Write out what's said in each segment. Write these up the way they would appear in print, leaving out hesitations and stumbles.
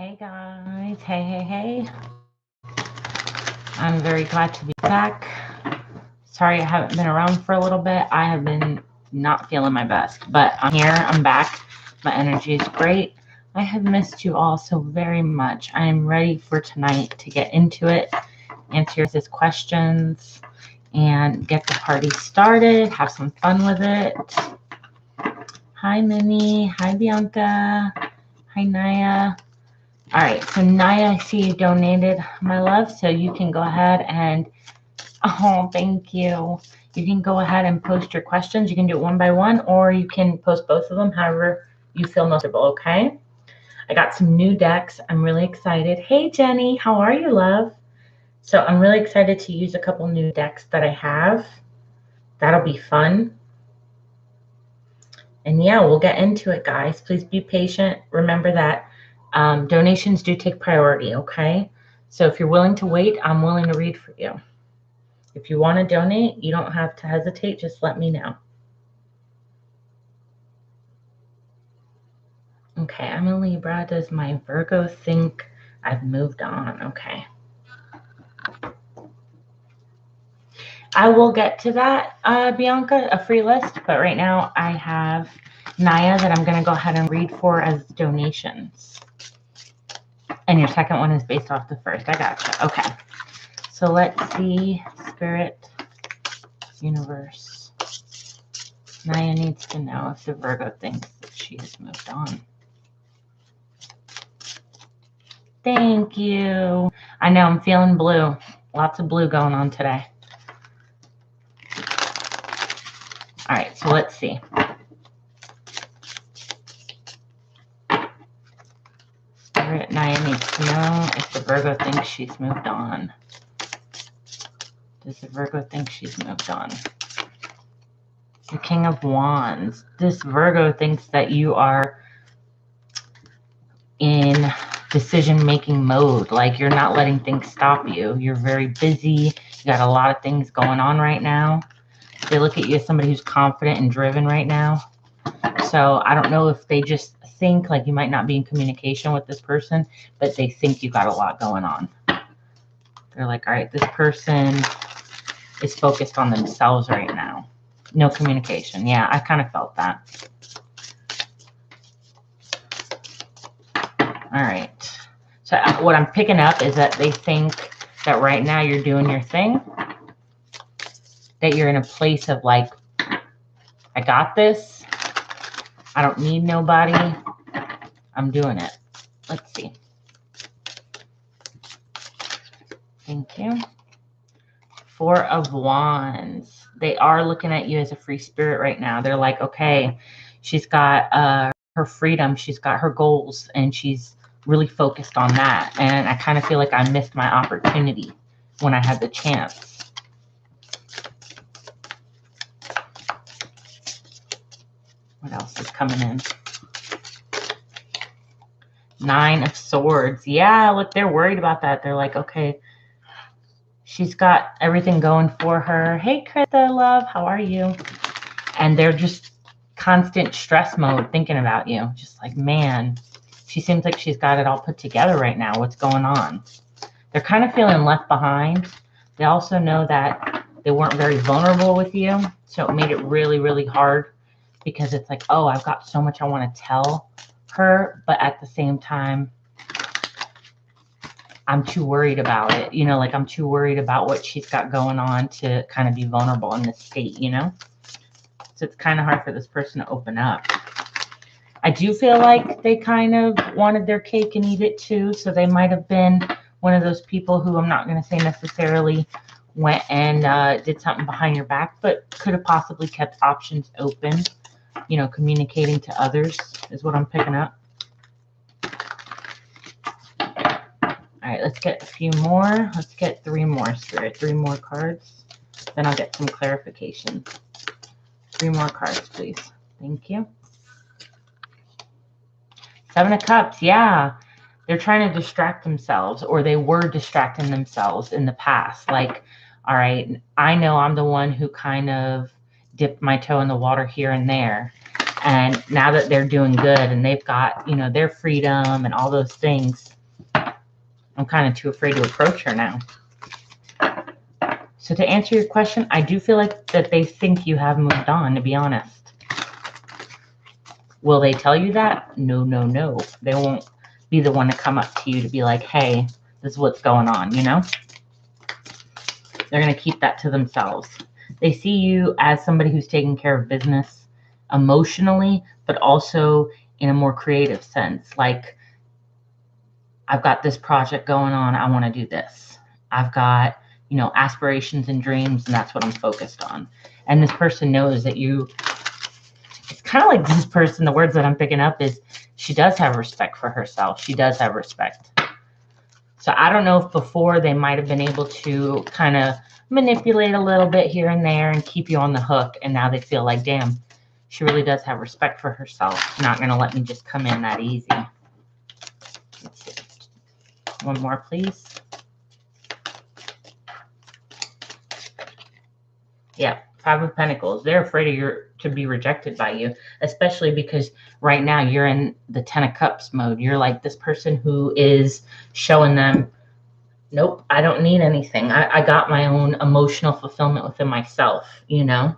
Hey guys, hey. I'm very glad to be back. Sorry I haven't been around for a little bit. I have been not feeling my best, but I'm here, I'm back. My energy is great. I have missed you all so very much. I am ready for tonight to get into it, answer your questions, and get the party started, have some fun with it. Hi Minnie, hi Bianca, hi Naya. All right, so Naya, I see you donated, my love, so you can go ahead and, oh, thank you. You can go ahead and post your questions. You can do it one by one, or you can post both of them, however you feel most comfortable, okay? I got some new decks. I'm really excited. Hey, Jenny, how are you, love? So I'm really excited to use a couple new decks that I have. That'll be fun. And yeah, we'll get into it, guys. Please be patient. Remember that donations do take priority, okay? So if you're willing to wait, I'm willing to read for you. If you want to donate, you don't have to hesitate. Just let me know. Okay, I'm a Libra. Does my Virgo think I've moved on? Okay. I will get to that, Bianca, a free list. But right now I have Naya that I'm going to go ahead and read for as donations. And your second one is based off the first. I gotcha. Okay. So let's see. Spirit, universe. Naya needs to know if the Virgo thinks that she has moved on. Thank you. I know I'm feeling blue. Lots of blue going on today. All right, so let's see. Spirit, Naya needs to know if the Virgo thinks she's moved on. Does the Virgo think she's moved on? The King of Wands. This Virgo thinks that you are in decision-making mode. Like you're not letting things stop you. You're very busy. You got a lot of things going on right now. They look at you as somebody who's confident and driven right now. So I don't know if they just think like you might not be in communication with this person, but they think you got a lot going on. They're like, all right, this person is focused on themselves right now. No communication. Yeah, I kind of felt that. All right. So what I'm picking up is that they think that right now you're doing your thing, that you're in a place of like, I got this. I don't need nobody. I'm doing it. Let's see. Thank you. Four of Wands. They are looking at you as a free spirit right now. They're like, okay, she's got her freedom. She's got her goals, and she's really focused on that. And I kind of feel like I missed my opportunity when I had the chance. What else is coming in? Nine of Swords. Yeah, look, they're worried about that. They're like, okay, she's got everything going for her. Hey, Krista, love, how are you? And they're just constant stress mode thinking about you. Just like, man, she seems like she's got it all put together right now. What's going on? They're kind of feeling left behind. They also know that they weren't very vulnerable with you. So it made it really, really hard because it's like, oh, I've got so much I want to tell her. But at the same time, I'm too worried about it. You know, like I'm too worried about what she's got going on to kind of be vulnerable in this state, you know? So it's kind of hard for this person to open up. I do feel like they kind of wanted their cake and eat it too. So they might have been one of those people who I'm not going to say necessarily went and did something behind your back, but could have possibly kept options open. You know, communicating to others is what I'm picking up. All right, let's get a few more. Let's get three more, Spirit. Three more cards. Then I'll get some clarification. Three more cards, please. Thank you. Seven of Cups. Yeah. They're trying to distract themselves, or they were distracting themselves in the past. Like, all right, I know I'm the one who kind of dipped my toe in the water here and there. And now that they're doing good and they've got, you know, their freedom and all those things, I'm kind of too afraid to approach her now. So to answer your question, I do feel like that they think you have moved on, to be honest. Will they tell you that? No, no, no. They won't be the one to come up to you to be like, hey, this is what's going on, you know? They're going to keep that to themselves. They see you as somebody who's taking care of business emotionally, but also in a more creative sense. Like, I've got this project going on. I want to do this. I've got, you know, aspirations and dreams, and that's what I'm focused on. And this person knows that you, it's kind of like this person, the words that I'm picking up is she does have respect for herself. She does have respect. So I don't know if before they might have been able to kind of manipulate a little bit here and there and keep you on the hook. And now they feel like, damn, she really does have respect for herself. Not going to let me just come in that easy. Let's see. One more, please. Yeah, Five of Pentacles. They're afraid of to be rejected by you, especially because right now you're in the Ten of Cups mode. You're like this person who is showing them, nope, I don't need anything. I got my own emotional fulfillment within myself, you know?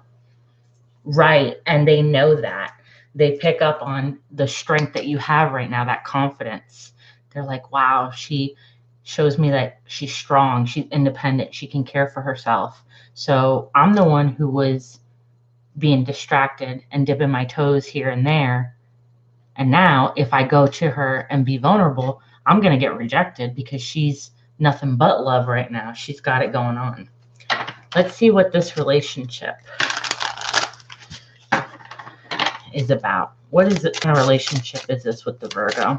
Right. And they know that. They pick up on the strength that you have right now, that confidence. They're like, wow, she shows me that she's strong. She's independent. She can care for herself. So I'm the one who was being distracted and dipping my toes here and there. And now if I go to her and be vulnerable, I'm going to get rejected because she's nothing but love right now. She's got it going on. Let's see what this relationship is about. What is it kind of relationship is this with the Virgo?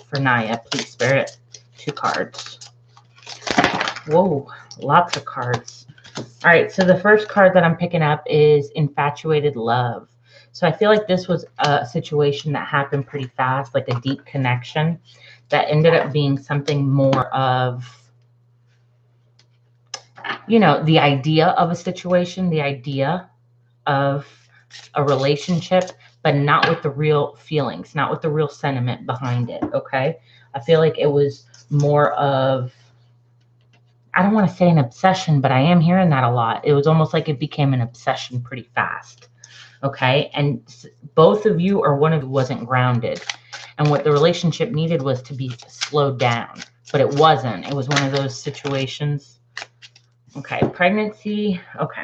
For Naya, please, Spirit. 2 cards. Whoa, lots of cards. All right, so the first card that I'm picking up is Infatuated Love. So I feel like this was a situation that happened pretty fast, like a deep connection that ended up being something more of, you know, the idea of a situation, the idea of a relationship, but not with the real feelings, not with the real sentiment behind it, okay? I feel like it was more of, I don't want to say an obsession, but I am hearing that a lot. It was almost like it became an obsession pretty fast, okay? And both of you or one of you wasn't grounded. And what the relationship needed was to be slowed down, but it wasn't. It was one of those situations. Okay, pregnancy, okay.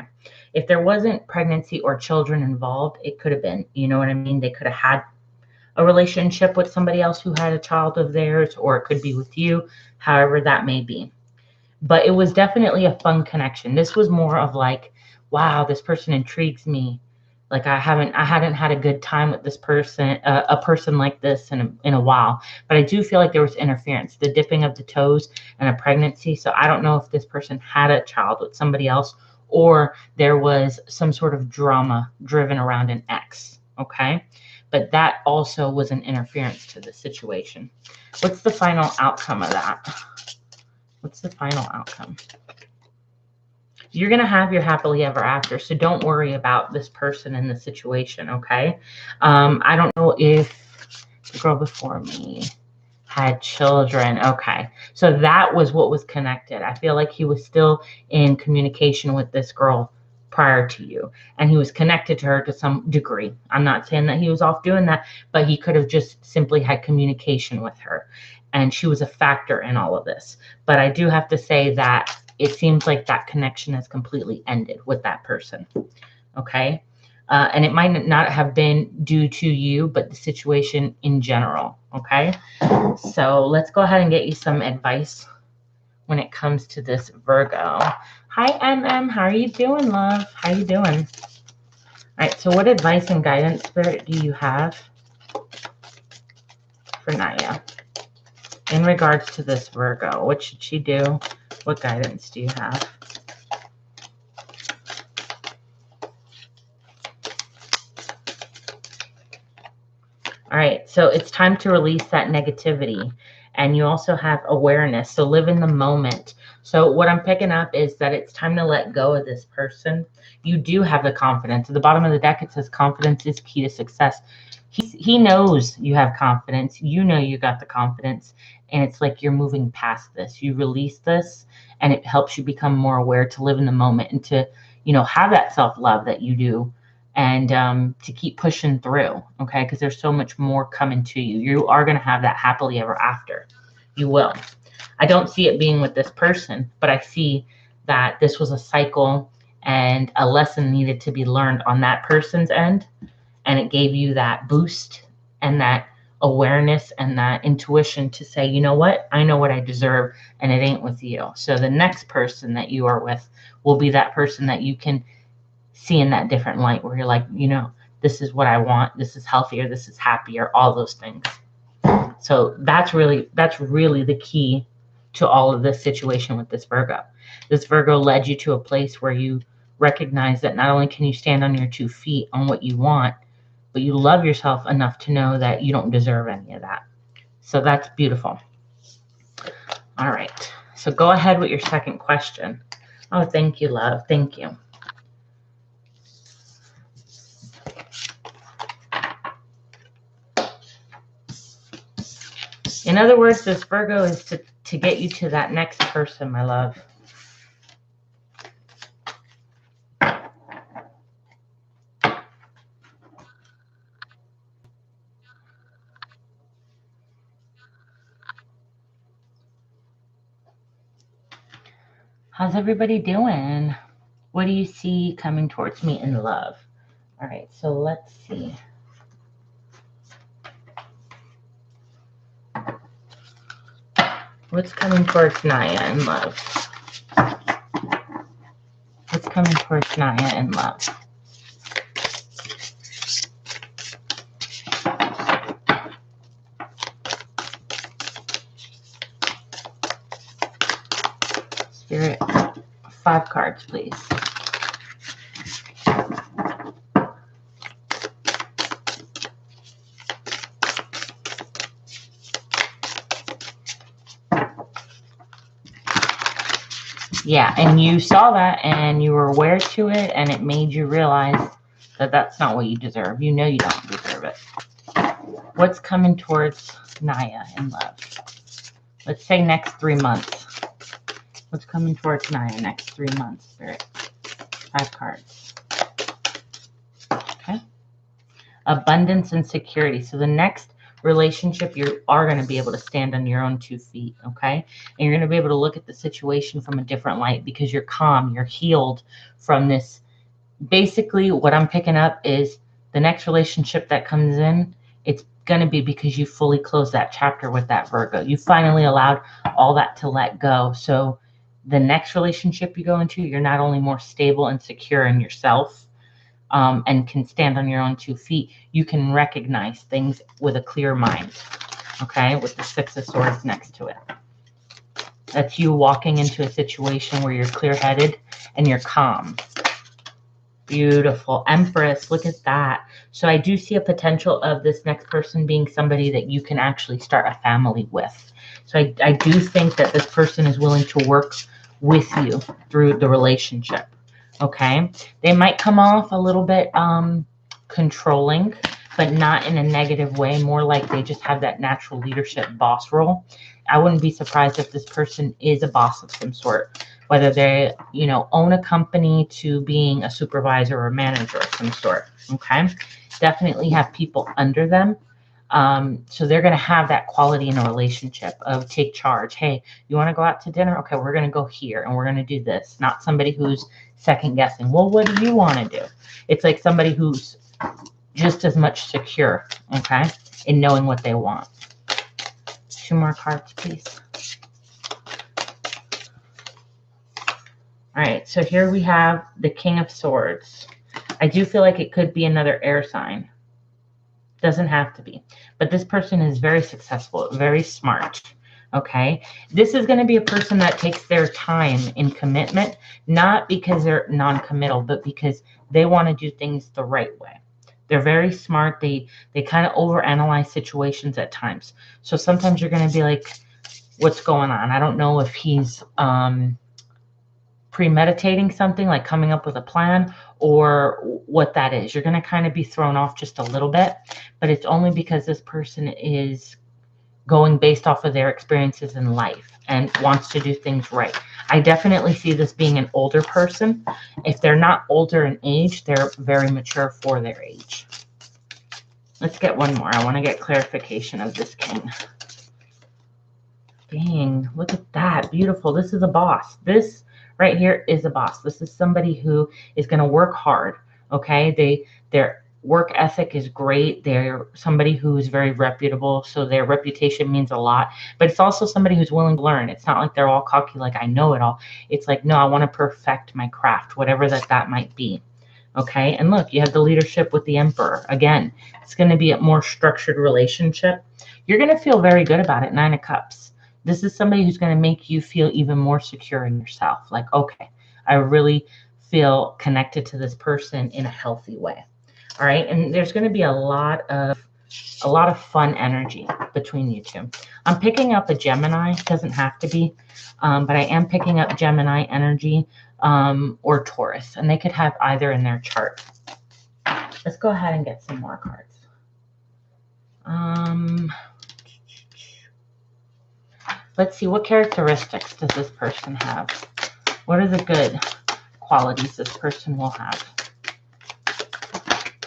If there wasn't pregnancy or children involved, it could have been, you know what I mean? They could have had a relationship with somebody else who had a child of theirs, or it could be with you, however that may be. But it was definitely a fun connection. This was more of like, wow, this person intrigues me. Like I hadn't had a good time with this person, a person like this in a while. But I do feel like there was interference, the dipping of the toes and a pregnancy. So I don't know if this person had a child with somebody else, or there was some sort of drama driven around an ex, okay? But that also was an interference to the situation. What's the final outcome of that? What's the final outcome? You're going to have your happily ever after, so don't worry about this person in the situation, okay? I don't know if the girl before me had children. Okay, so that was what was connected. I feel like he was still in communication with this girl prior to you, and he was connected to her to some degree. I'm not saying that he was off doing that, but he could have just simply had communication with her, and she was a factor in all of this. But I do have to say that it seems like that connection has completely ended with that person, okay? And it might not have been due to you, but the situation in general, okay? So let's go ahead and get you some advice when it comes to this Virgo. Hi, MM. How are you doing, love? How are you doing? All right, so what advice and guidance, Spirit, do you have for Naya in regards to this Virgo? What should she do? What guidance do you have? All right, so it's time to release that negativity And you also have awareness. So live in the moment. So what I'm picking up is that it's time to let go of this person. You do have the confidence. At the bottom of the deck, it says confidence is key to success. He knows you have confidence. You know you got the confidence. And it's like you're moving past this. You release this, and it helps you become more aware to live in the moment and to, have that self-love that you do, and to keep pushing through, okay? Because there's so much more coming to you. You are going to have that happily ever after. You will. I don't see it being with this person, but I see that this was a cycle and a lesson needed to be learned on that person's end. And it gave you that boost and that awareness and that intuition to say, you know what? I know what I deserve, and it ain't with you. So the next person that you are with will be that person that you can see in that different light, where you're like, this is what I want. This is healthier. This is happier. All those things. So that's really the key to all of this situation with this Virgo. This Virgo led you to a place where you recognize that not only can you stand on your 2 feet on what you want, but you love yourself enough to know that you don't deserve any of that. So that's beautiful. All right. So go ahead with your second question. Oh, thank you, love. Thank you. In other words, this Virgo is to get you to that next person, my love. How's everybody doing? What do you see coming towards me in love? All right, so let's see. What's coming towards Naya in love? What's coming towards Naya in love? Spirit, 5 cards, please. Yeah, and you saw that and you were aware to it, and it made you realize that that's not what you deserve. You know you don't deserve it. What's coming towards Naya in love? Let's say next 3 months. What's coming towards Naya next 3 months, Spirit? 5 cards. Okay. Abundance and security. So the next relationship, you are going to be able to stand on your own 2 feet, okay? And you're going to be able to look at the situation from a different light because you're calm, you're healed from this. Basically, what I'm picking up is the next relationship that comes in, it's going to be because you fully closed that chapter with that Virgo. You finally allowed all that to let go. So the next relationship you go into, you're not only more stable and secure in yourself, and can stand on your own 2 feet, you can recognize things with a clear mind, okay, with the 6 of Swords next to it. That's you walking into a situation where you're clear-headed and you're calm. Beautiful. Empress, look at that. So I do see a potential of this next person being somebody that you can actually start a family with. So I do think that this person is willing to work with you through the relationship. Okay, they might come off a little bit controlling, but not in a negative way, more like they just have that natural leadership boss role. I wouldn't be surprised if this person is a boss of some sort, whether they, own a company to being a supervisor or a manager of some sort. Okay, definitely have people under them. So they're going to have that quality in a relationship of take charge. Hey, you want to go out to dinner? Okay, we're going to go here and we're going to do this. Not somebody who's second guessing. Well, what do you want to do? It's like somebody who's just as much secure, okay, in knowing what they want. 2 more cards, please. All right, so here we have the King of Swords. I do feel like it could be another air sign. Doesn't have to be. But this person is very successful, very smart. Okay. This is going to be a person that takes their time in commitment, not because they're non-committal, but because they want to do things the right way. They're very smart. They kind of overanalyze situations at times. So sometimes you're going to be like, what's going on. I don't know if he's premeditating something, like coming up with a plan, or what that is. You're going to kind of be thrown off just a little bit, but it's only because this person is going based off of their experiences in life and wants to do things right. I definitely see this being an older person. If they're not older in age, they're very mature for their age. Let's get one more. I want to get clarification of this king. Dang, look at that. Beautiful. This is a boss. This right here is a boss. This is somebody who is going to work hard. Okay. Their work ethic is great. They're somebody who is very reputable. So their reputation means a lot, but it's also somebody who's willing to learn. It's not like they're all cocky, like I know it all. It's like, no, I want to perfect my craft, whatever that might be. Okay. And look, you have the leadership with the emperor. Again, it's going to be a more structured relationship. You're going to feel very good about it. 9 of Cups. This is somebody who's going to make you feel even more secure in yourself. Like, okay, I really feel connected to this person in a healthy way. All right. And there's going to be a lot of fun energy between you two. I'm picking up a Gemini. It doesn't have to be, but I am picking up Gemini energy or Taurus, and they could have either in their chart. Let's go ahead and get some more cards. Let's see, what characteristics does this person have? What are the good qualities this person will have?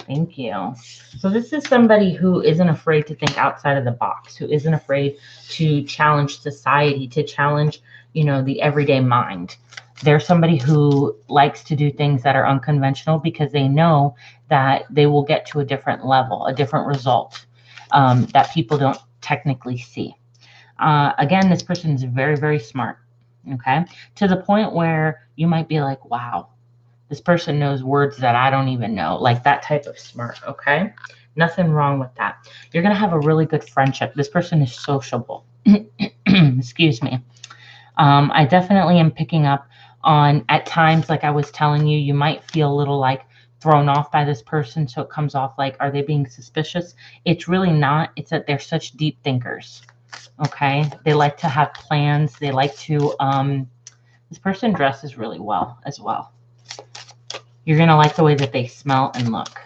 Thank you. So this is somebody who isn't afraid to think outside of the box, who isn't afraid to challenge society, to challenge, the everyday mind. They're somebody who likes to do things that are unconventional because they know that they will get to a different level, a different result that people don't technically see. Again, this person is very, very smart, okay? To the point where you might be like, wow, this person knows words that I don't even know, like that type of smart, okay? Nothing wrong with that. You're going to have a really good friendship. This person is sociable. Excuse me. I definitely am picking up on, at times, like I was telling you, you might feel a little like thrown off by this person. So it comes off like, are they being suspicious? It's really not. It's that they're such deep thinkers. Okay. They like to have plans. They like to, this person dresses really well as well. You're going to like the way that they smell and look.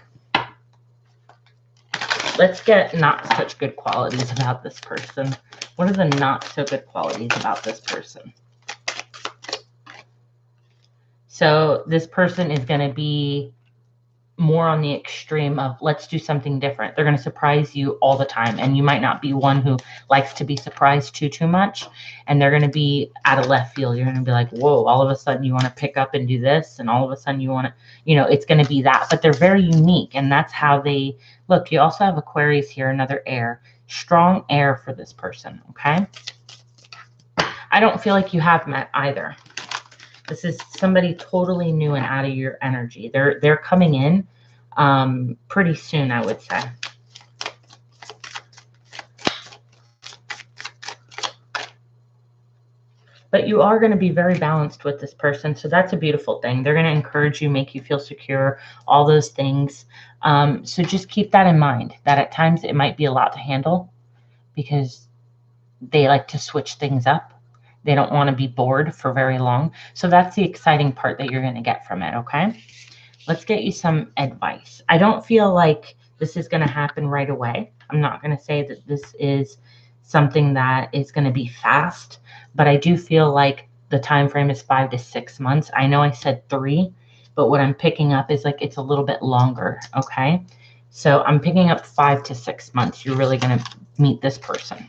Let's get not such good qualities about this person. What are the not so good qualities about this person? So this person is going to be more on the extreme of let's do something different. They're going to surprise you all the time, and you might not be one who likes to be surprised too much, and they're going to be out of left field. You're going to be like, whoa, all of a sudden you want to pick up and do this, and all of a sudden you want to, it's going to be that. But they're very unique, and that's how they look. You also have Aquarius here, another air, strong air for this person, okay? I don't feel like you have met either. This is somebody totally new and out of your energy. They're coming in pretty soon, I would say. But you are going to be very balanced with this person, so that's a beautiful thing. They're going to encourage you, make you feel secure, all those things. So just keep that in mind, that at times it might be a lot to handle because they like to switch things up. They don't want to be bored for very long. So that's the exciting part that you're going to get from it, okay? Let's get you some advice. I don't feel like this is going to happen right away. I'm not going to say that this is something that is going to be fast, but I do feel like the time frame is 5 to 6 months. I know I said 3, but what I'm picking up is like it's a little bit longer, okay? So I'm picking up 5 to 6 months. You're really going to meet this person.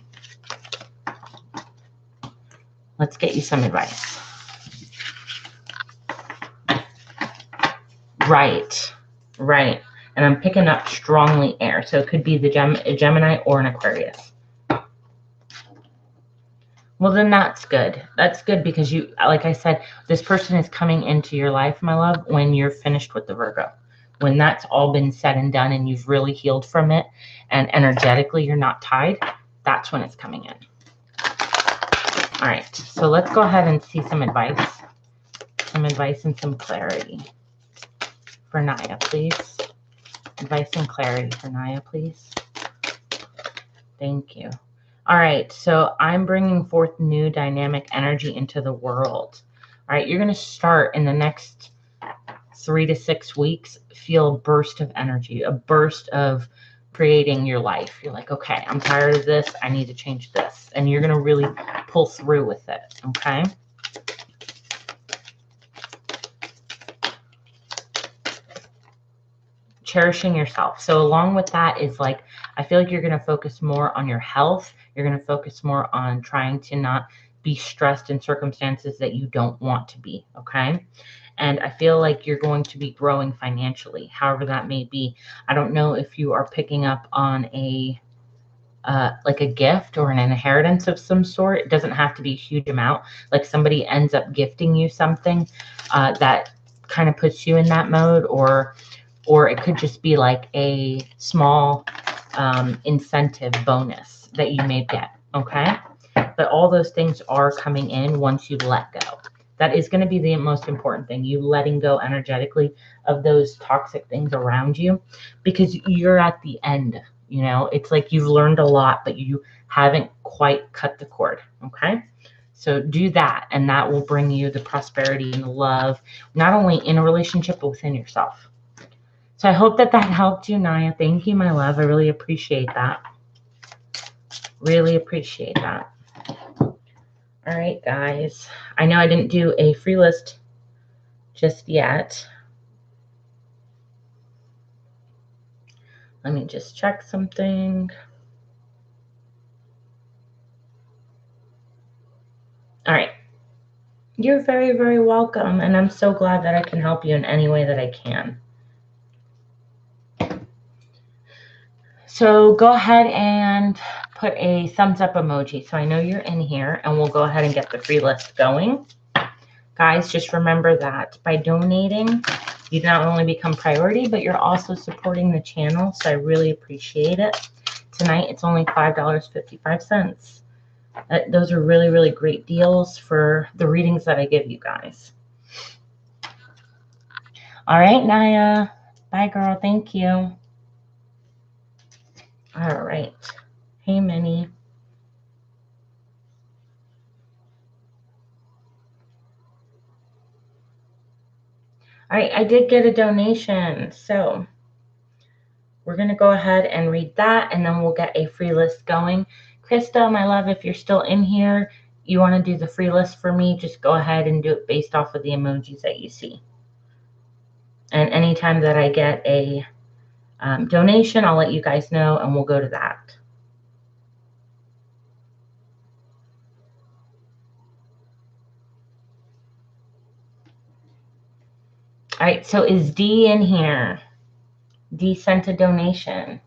Let's get you some advice. Right. And I'm picking up strongly air. So it could be the Gemini or an Aquarius. Well, then that's good. That's good because you, like I said, this person is coming into your life, my love, when you're finished with the Virgo. When that's all been said and done and you've really healed from it and energetically you're not tied, that's when it's coming in. All right, so let's go ahead and see some advice. Some advice and some clarity for Naya, please. Advice and clarity for Naya, please. Thank you. All right, so I'm bringing forth new dynamic energy into the world. All right, you're going to start in the next 3 to 6 weeks, feel a burst of energy, a burst of creating your life. You're like, okay, I'm tired of this. I need to change this. And you're going to really pull through with it, okay? Cherishing yourself. So along with that is like, I feel like you're going to focus more on your health. You're going to focus more on trying to not be stressed in circumstances that you don't want to be, okay? And I feel like you're going to be growing financially, however that may be. I don't know if you are picking up on a like a gift or an inheritance of some sort. It doesn't have to be a huge amount. Like somebody ends up gifting you something that kind of puts you in that mode, or it could just be like a small incentive bonus that you may get, okay? But all those things are coming in once you let go. That is going to be the most important thing, you letting go energetically of those toxic things around you, because you're at the end. You know, it's like you've learned a lot, but you haven't quite cut the cord, okay? So do that, and that will bring you the prosperity and the love, not only in a relationship, but within yourself. So I hope that helped you, Naya. Thank you, my love. I really appreciate that. Really appreciate that. All right, guys. I know I didn't do a free list just yet. Let me just check something. All right. You're very, very welcome, and I'm so glad that I can help you in any way that I can. So go ahead and put a thumbs up emoji so I know you're in here, and we'll go ahead and get the free list going. Guys, just remember that by donating, you not only become priority, but you're also supporting the channel, so I really appreciate it. Tonight, it's only $5.55. Those are really, really great deals for the readings that I give you guys. All right, Naya. Bye, girl. Thank you. All right. Hey, Minnie. All right, I did get a donation, so we're going to go ahead and read that, and then we'll get a free list going. Krista, my love, if you're still in here, you want to do the free list for me, just go ahead and do it based off of the emojis that you see. And anytime that I get a donation, I'll let you guys know, and we'll go to that. All right, so is D in here? D sent a donation.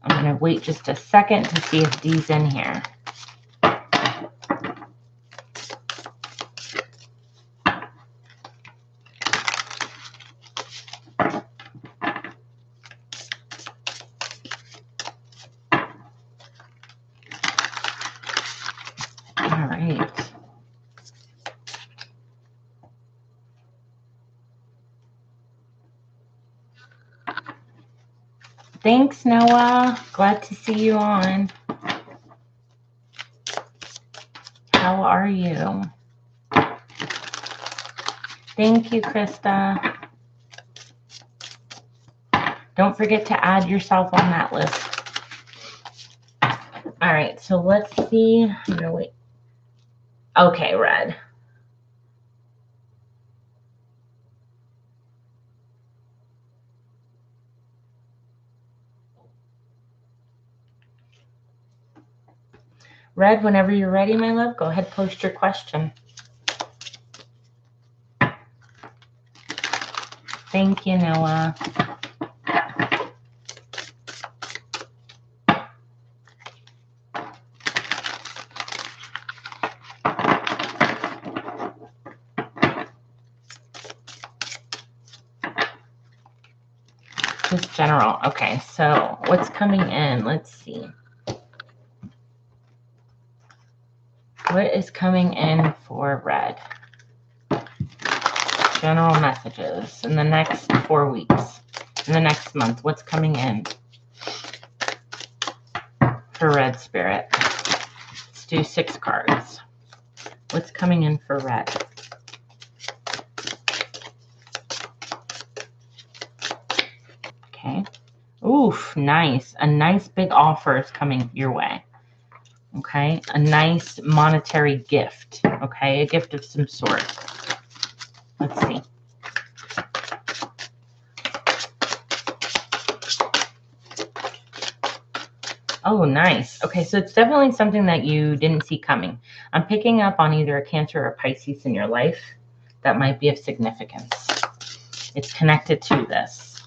I'm going to wait just a second to see if D's in here. All right. Thanks, Noah. Glad to see you on. How are you? Thank you, Krista. Don't forget to add yourself on that list. All right, so let's see. I'm gonna wait. Okay, Red. Red, whenever you're ready, my love, go ahead, post your question. Thank you, Noah. Just general. Okay, so what's coming in? Let's see. What is coming in for red? General messages in the next 4 weeks. In the next month, what's coming in for red spirit? Let's do 6 cards. What's coming in for red? Okay. Oof, nice. A nice big offer is coming your way. Okay. A nice monetary gift. Okay. A gift of some sort. Let's see. Oh, nice. Okay, so it's definitely something that you didn't see coming. I'm picking up on either a Cancer or a Pisces in your life that might be of significance. It's connected to this.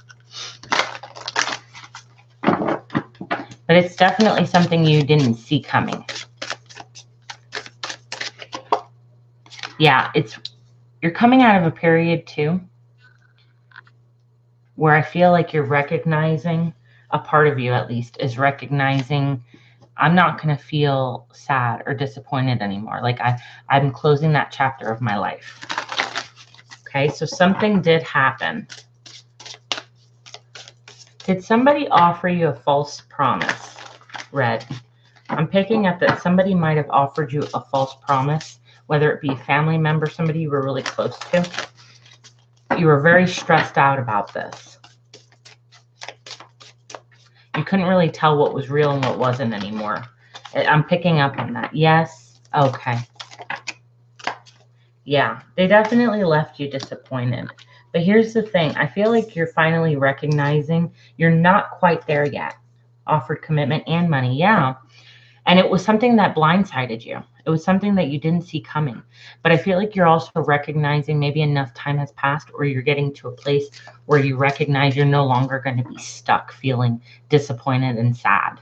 But it's definitely something you didn't see coming. Yeah, you're coming out of a period too where I feel like you're recognizing, a part of you at least is recognizing, I'm not going to feel sad or disappointed anymore. Like I'm closing that chapter of my life. Okay, so something did happen. Did somebody offer you a false promise, red? I'm picking up that somebody might have offered you a false promise, whether it be a family member, somebody you were really close to. You were very stressed out about this. You couldn't really tell what was real and what wasn't anymore. I'm picking up on that. Yes. Okay. Yeah, they definitely left you disappointed. But here's the thing. I feel like you're finally recognizing you're not quite there yet. Offered commitment and money. Yeah. And it was something that blindsided you. It was something that you didn't see coming. But I feel like you're also recognizing maybe enough time has passed, or you're getting to a place where you recognize you're no longer going to be stuck feeling disappointed and sad.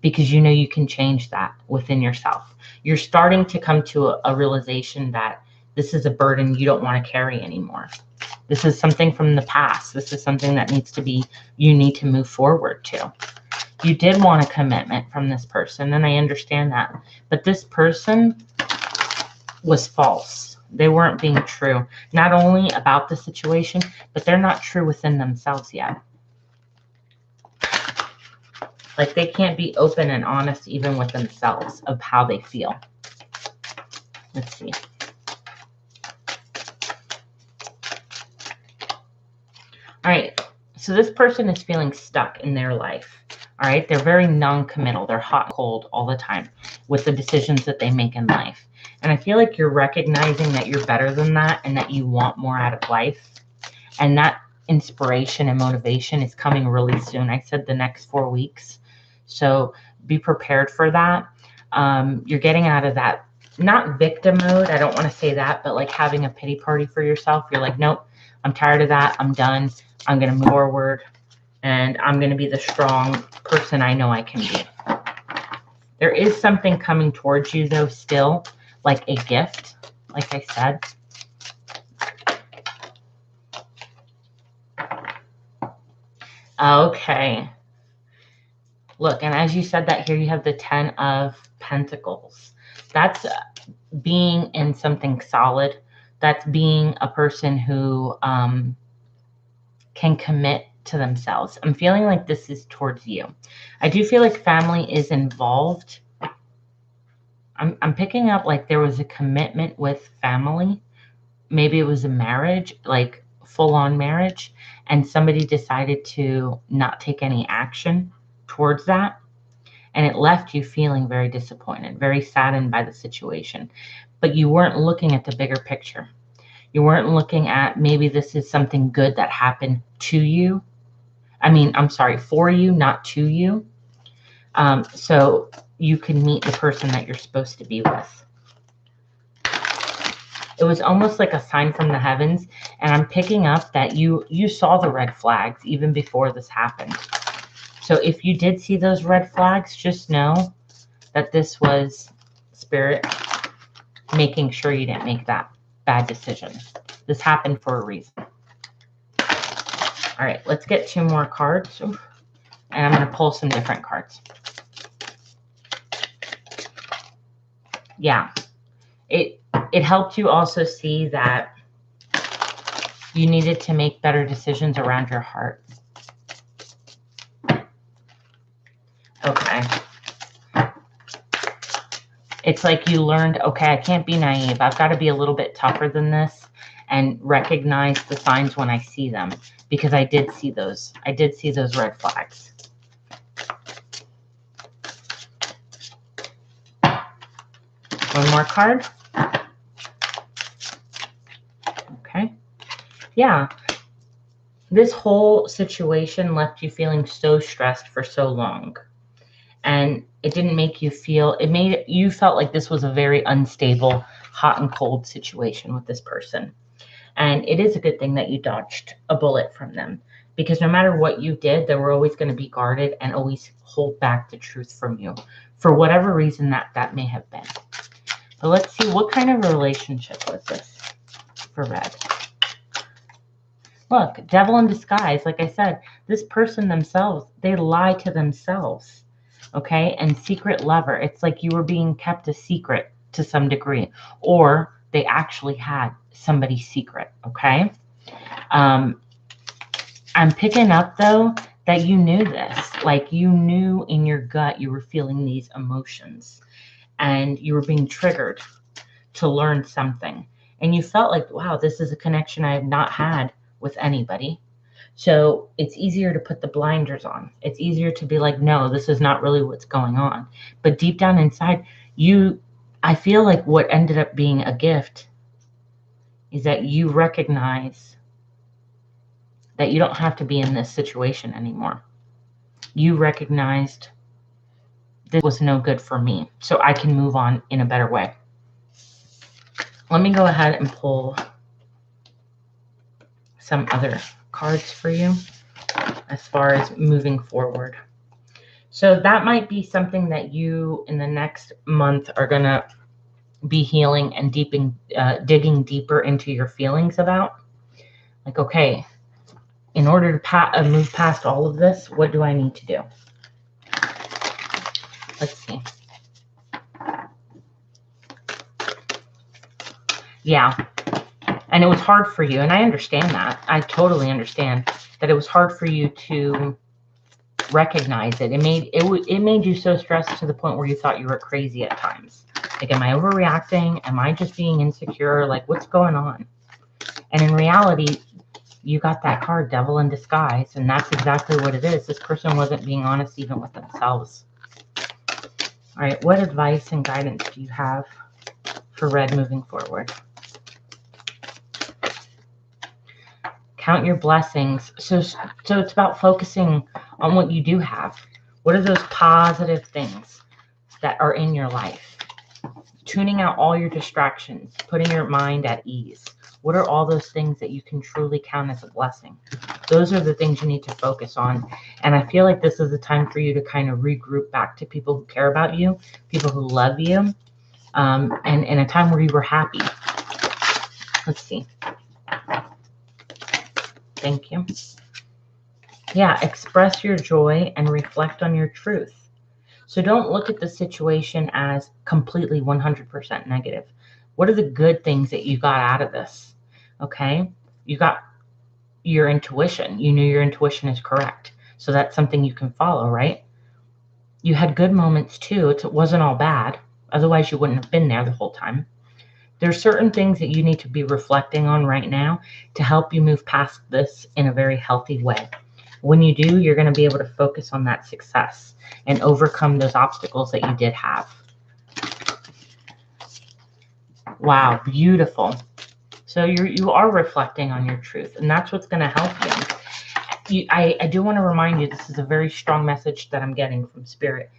Because you know you can change that within yourself. You're starting to come to a realization that this is a burden you don't want to carry anymore. This is something from the past. This is something that you need to move forward to. You did want a commitment from this person, and I understand that. But this person was false. They weren't being true, not only about the situation, but they're not true within themselves yet. Like they can't be open and honest even with themselves of how they feel. Let's see. All right. So this person is feeling stuck in their life. All right. They're very non-committal. They're hot and cold all the time with the decisions that they make in life. And I feel like you're recognizing that you're better than that and that you want more out of life. And that inspiration and motivation is coming really soon. I said the next 4 weeks. So be prepared for that. You're getting out of that, not victim mode. I don't want to say that, but like having a pity party for yourself. You're like, nope, I'm tired of that. I'm done. I'm going to move forward and I'm going to be the strong person I know I can be. There is something coming towards you though, still like a gift, like I said. Okay. Look, and as you said that here, you have the 10 of Pentacles. That's being in something solid. That's being a person who can commit to themselves. I'm feeling like this is towards you. I do feel like family is involved. I'm picking up like there was a commitment with family. Maybe it was a marriage, like full-on marriage, and somebody decided to not take any action towards that. And it left you feeling very disappointed, very saddened by the situation. But you weren't looking at the bigger picture. You weren't looking at maybe this is something good that happened to you. For you, not to you. So you can meet the person that you're supposed to be with. It was almost like a sign from the heavens. And I'm picking up that you saw the red flags even before this happened. So if you did see those red flags, just know that this was Spirit making sure you didn't make that bad decision. This happened for a reason. All right, let's get 2 more cards. And I'm going to pull some different cards. Yeah. It helped you also see that you needed to make better decisions around your heart. Okay. It's like you learned, okay, I can't be naive. I've got to be a little bit tougher than this and recognize the signs when I see them, because I did see those. I did see those red flags. One more card. Okay. Yeah. This whole situation left you feeling so stressed for so long. And it didn't make you feel, it made you felt like this was a very unstable, hot and cold situation with this person. And it is a good thing that you dodged a bullet from them, because no matter what you did, they were always going to be guarded and always hold back the truth from you for whatever reason that may have been. But let's see, what kind of a relationship was this for red? Look, devil in disguise. Like I said, this person themselves, they lie to themselves. Okay. And secret lover. It's like you were being kept a secret to some degree, or they actually had somebody's secret. Okay. I'm picking up though that you knew this, like you knew in your gut, you were feeling these emotions and you were being triggered to learn something. And you felt like, wow, this is a connection I have not had with anybody. So it's easier to put the blinders on. It's easier to be like, no, this is not really what's going on. But deep down inside, I feel like what ended up being a gift is that you recognize that you don't have to be in this situation anymore. You recognized this was no good for me, so I can move on in a better way. Let me go ahead and pull some other cards for you as far as moving forward. So that might be something that you in the next month are going to be healing and digging deeper into your feelings about. Like, okay, in order to move past all of this, what do I need to do? Let's see. Yeah. And it was hard for you. And I understand that. I totally understand that it was hard for you to recognize it. It made you so stressed to the point where you thought you were crazy at times. Like, am I overreacting? Am I just being insecure? Like, what's going on? And in reality, you got that card, devil in disguise. And that's exactly what it is. This person wasn't being honest even with themselves. All right. What advice and guidance do you have for red moving forward? Count your blessings. So it's about focusing on what you do have. What are those positive things that are in your life? Tuning out all your distractions, putting your mind at ease. What are all those things that you can truly count as a blessing? Those are the things you need to focus on. And I feel like this is a time for you to kind of regroup back to people who care about you, people who love you, and in a time where you were happy. Let's see. Thank you. Yeah, express your joy and reflect on your truth. So don't look at the situation as completely 100% negative. What are the good things that you got out of this? Okay? You got your intuition. You knew your intuition is correct. So that's something you can follow, right? You had good moments too. It wasn't all bad. Otherwise, you wouldn't have been there the whole time. There's certain things that you need to be reflecting on right now to help you move past this in a very healthy way. When you do, you're going to be able to focus on that success and overcome those obstacles that you did have. Wow, beautiful. So you are reflecting on your truth, and that's what's going to help you. I do want to remind you, this is a very strong message that I'm getting from Spirit.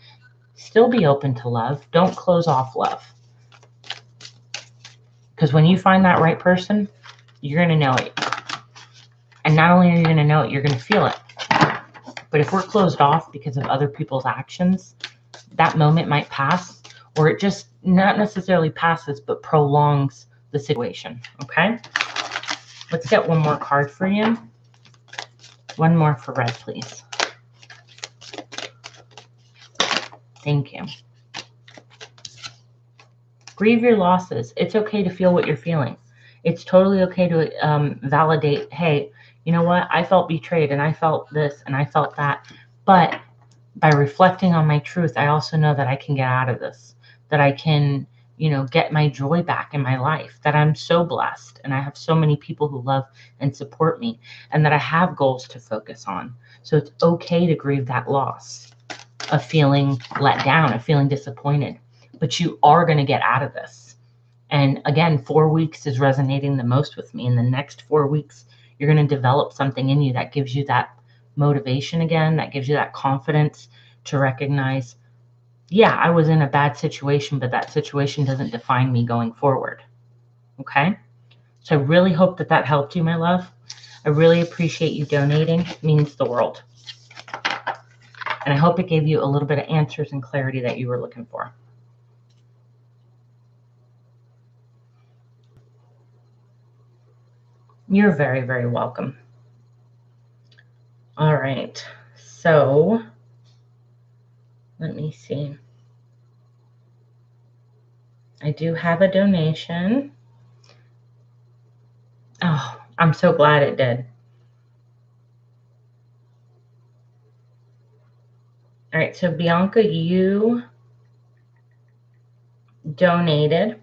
Still be open to love. Don't close off love. Because when you find that right person, you're going to know it. And not only are you going to know it, you're going to feel it. But if we're closed off because of other people's actions, that moment might pass, or it just not necessarily passes, but prolongs the situation. Okay? Let's get one more card for you. One more for red, please. Thank you. Grieve your losses. It's okay to feel what you're feeling. It's totally okay to validate, hey, you know what? I felt betrayed and I felt this and I felt that. But by reflecting on my truth, I also know that I can get out of this, that I can, get my joy back in my life, that I'm so blessed and I have so many people who love and support me, and that I have goals to focus on. So it's okay to grieve that loss of feeling let down, of feeling disappointed, but you are going to get out of this. And again, 4 weeks is resonating the most with me. In the next 4 weeks, you're going to develop something in you that gives you that motivation again, that gives you that confidence to recognize, yeah, I was in a bad situation, but that situation doesn't define me going forward. Okay? So I really hope that that helped you, my love. I really appreciate you donating. It means the world. And I hope it gave you a little bit of answers and clarity that you were looking for. You're very, very welcome. All right. So let me see. I do have a donation. Oh, I'm so glad it did. All right. So Bianca, you donated.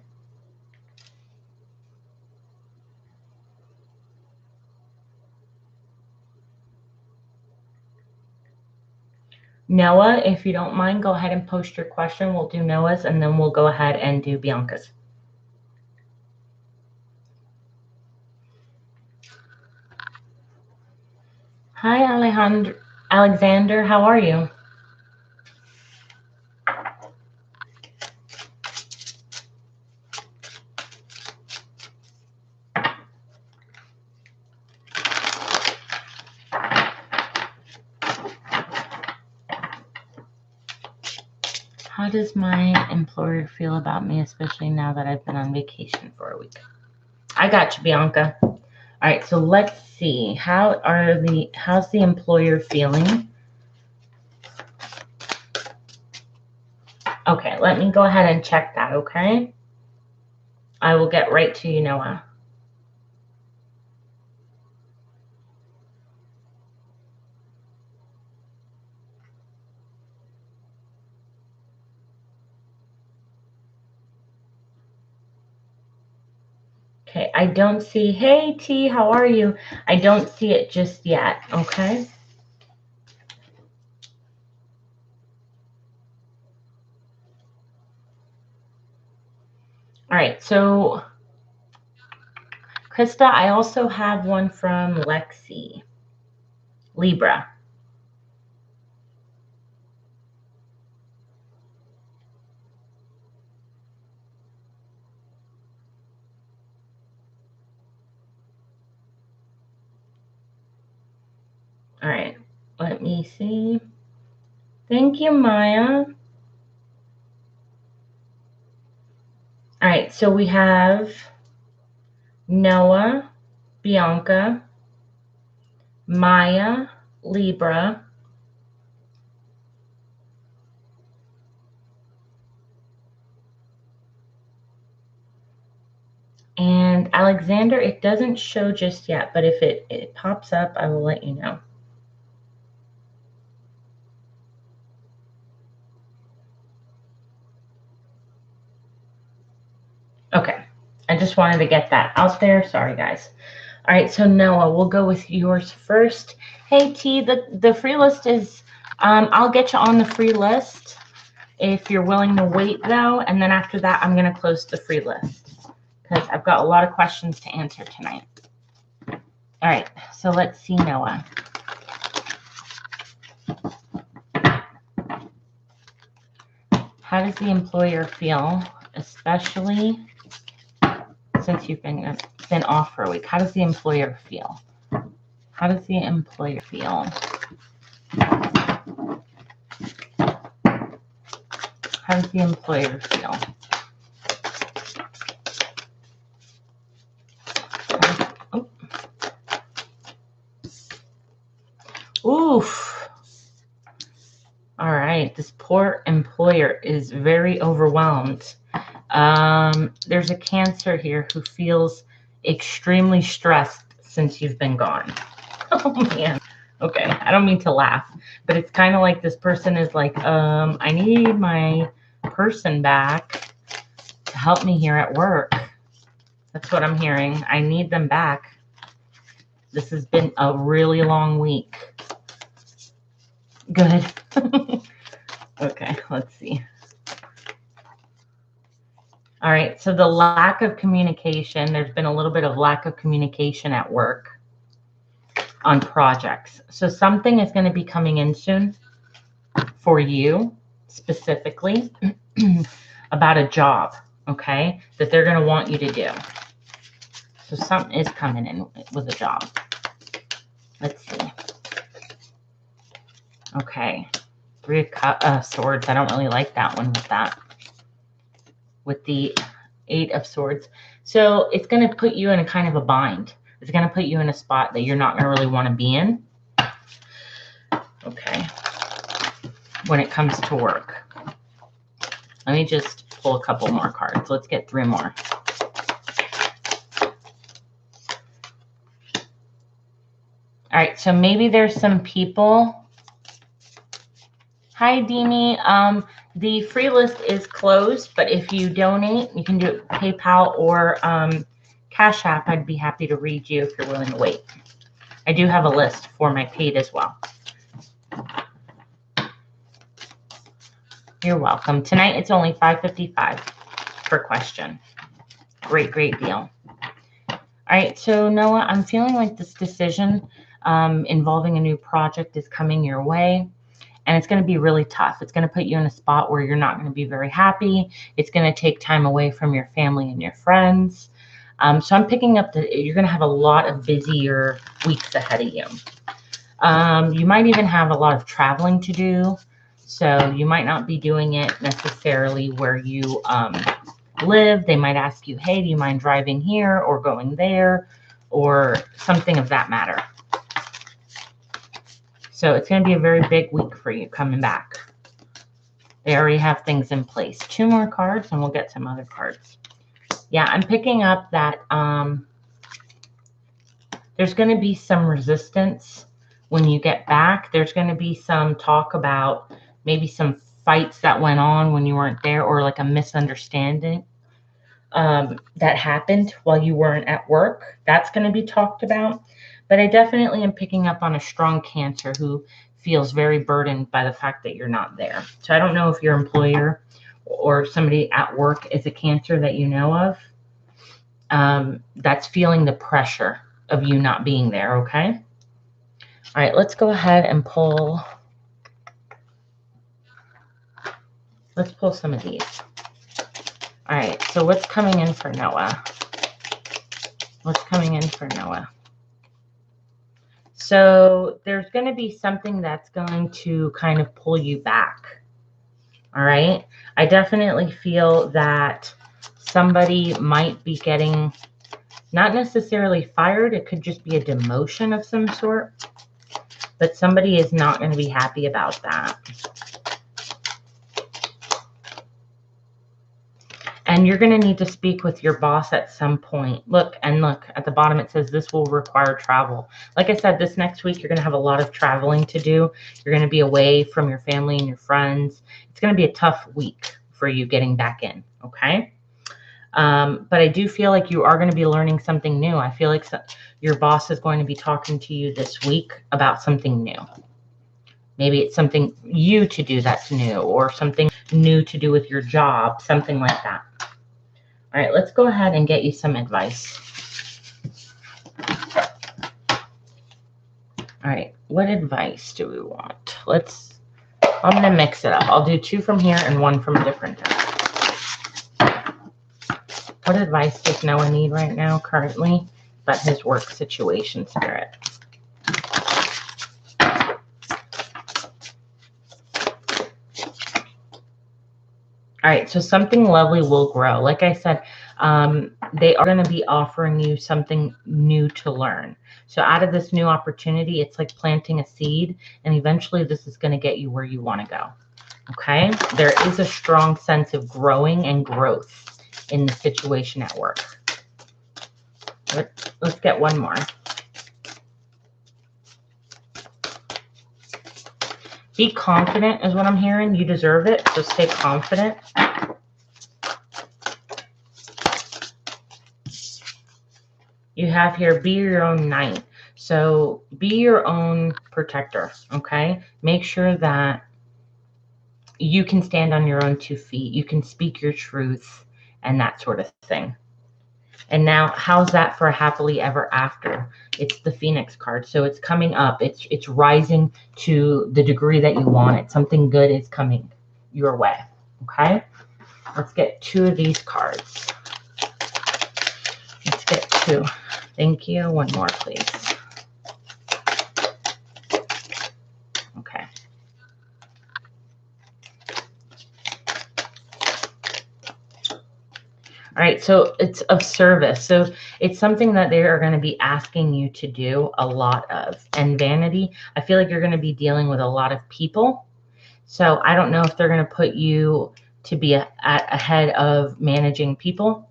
Noah, if you don't mind, go ahead and post your question. We'll do Noah's and then we'll go ahead and do Bianca's. Hi, Alexander. How are you? How does my employer feel about me, especially now that I've been on vacation for a week? I got you, Bianca. All right, so let's see. How's the employer feeling? Okay, let me go ahead and check that, okay? I will get right to you, Noah. Okay, I don't see, hey T, how are you? I don't see it just yet, okay? All right, so Krista, I also have one from Lexi, Libra. All right, let me see. Thank you, Maya. All right, so we have Noah, Bianca, Maya, Libra, and Alexander. It doesn't show just yet, but if it pops up, I will let you know. Okay, I just wanted to get that out there. Sorry, guys. All right, so Noah, we'll go with yours first. Hey, T, the free list is, I'll get you on the free list if you're willing to wait, though. And then after that, I'm going to close the free list because I've got a lot of questions to answer tonight. All right, so let's see, Noah. How does the employer feel, especially since you've been off for a week? How does the employer feel? How does the employer feel? How does the employer feel? Oof. All right. This poor employer is very overwhelmed. There's a Cancer here who feels extremely stressed since you've been gone. Oh, man. Okay, I don't mean to laugh, but it's kind of like this person is like, I need my person back to help me here at work. That's what I'm hearing. I need them back. This has been a really long week. Good. Okay, let's see. All right, so the lack of communication, there's been a little bit of lack of communication at work on projects. So something is going to be coming in soon for you specifically about a job, okay, that they're going to want you to do. So something is coming in with a job. Let's see. Okay, 3 of Swords. I don't really like that one with that. With the 8 of Swords. So it's going to put you in a kind of a bind. It's going to put you in a spot that you're not going to really want to be in. Okay. When it comes to work. Let me just pull a couple more cards. Let's get 3 more. All right. So maybe there's some people. Hi, Demi. The free list is closed, but if you donate, you can do it PayPal or Cash App. I'd be happy to read you if you're willing to wait. I do have a list for my paid as well. You're welcome. Tonight it's only $5.55 per question. Great deal. All right, so Noah, I'm feeling like this decision involving a new project is coming your way. And it's going to be really tough. It's going to put you in a spot where you're not going to be very happy. It's going to take time away from your family and your friends. So I'm picking up that you're going to have a lot of busier weeks ahead of you. You might even have a lot of traveling to do. So you might not be doing it necessarily where you live. They might ask you, hey, do you mind driving here or going there or something of that matter. So it's going to be a very big week for you coming back. They already have things in place. 2 more cards and we'll get some other cards. Yeah, I'm picking up that there's going to be some resistance when you get back. There's going to be some talk about maybe some fights that went on when you weren't there or like a misunderstanding that happened while you weren't at work. That's going to be talked about. But I definitely am picking up on a strong Cancer who feels very burdened by the fact that you're not there. So I don't know if your employer or somebody at work is a Cancer that you know of that's feeling the pressure of you not being there, okay? All right, let's go ahead and pull. Let's pull some of these. All right, so what's coming in for Noah? What's coming in for Noah? So there's going to be something that's going to kind of pull you back. All right. I definitely feel that somebody might be getting not necessarily fired. It could just be a demotion of some sort. But somebody is not going to be happy about that. And you're going to need to speak with your boss at some point. Look at the bottom. It says this will require travel. Like I said, this next week, you're going to have a lot of traveling to do. You're going to be away from your family and your friends. It's going to be a tough week for you getting back in. Okay. But I do feel like you are going to be learning something new. I feel like your boss is going to be talking to you this week about something new. Maybe it's something you to do that's new or something new to do with your job, something like that. All right, let's go ahead and get you some advice. All right, what advice do we want? I'm going to mix it up. I'll do 2 from here and 1 from a different deck. What advice does Noah need right now, currently, about his work situation, Spirit? All right, so something lovely will grow. Like I said, they are going to be offering you something new to learn. So out of this new opportunity, it's like planting a seed, and eventually this is going to get you where you want to go. Okay? There is a strong sense of growing and growth in the situation at work. Let's get one more. Be confident is what I'm hearing. You deserve it, so stay confident. You have here, be your own knight. So be your own protector, okay? Make sure that you can stand on your own 2 feet. You can speak your truth and that sort of thing. And now, how's that for a happily ever after? It's the Phoenix card. So it's coming up. It's rising to the degree that you want it. Something good is coming your way, okay? Let's get 2 of these cards. Let's get 2. Thank you. One more, please. Okay. All right, so it's of service. So it's something that they are going to be asking you to do a lot of. And vanity, I feel like you're going to be dealing with a lot of people. So I don't know if they're going to put you to be ahead of managing people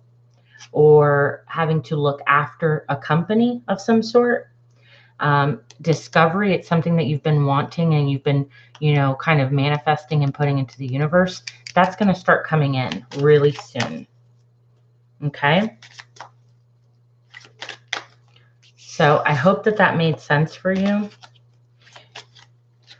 or having to look after a company of some sort. Discovery, it's something that you've been wanting and you've been, you know, kind of manifesting and putting into the universe. That's going to start coming in really soon. Okay. So I hope that that made sense for you.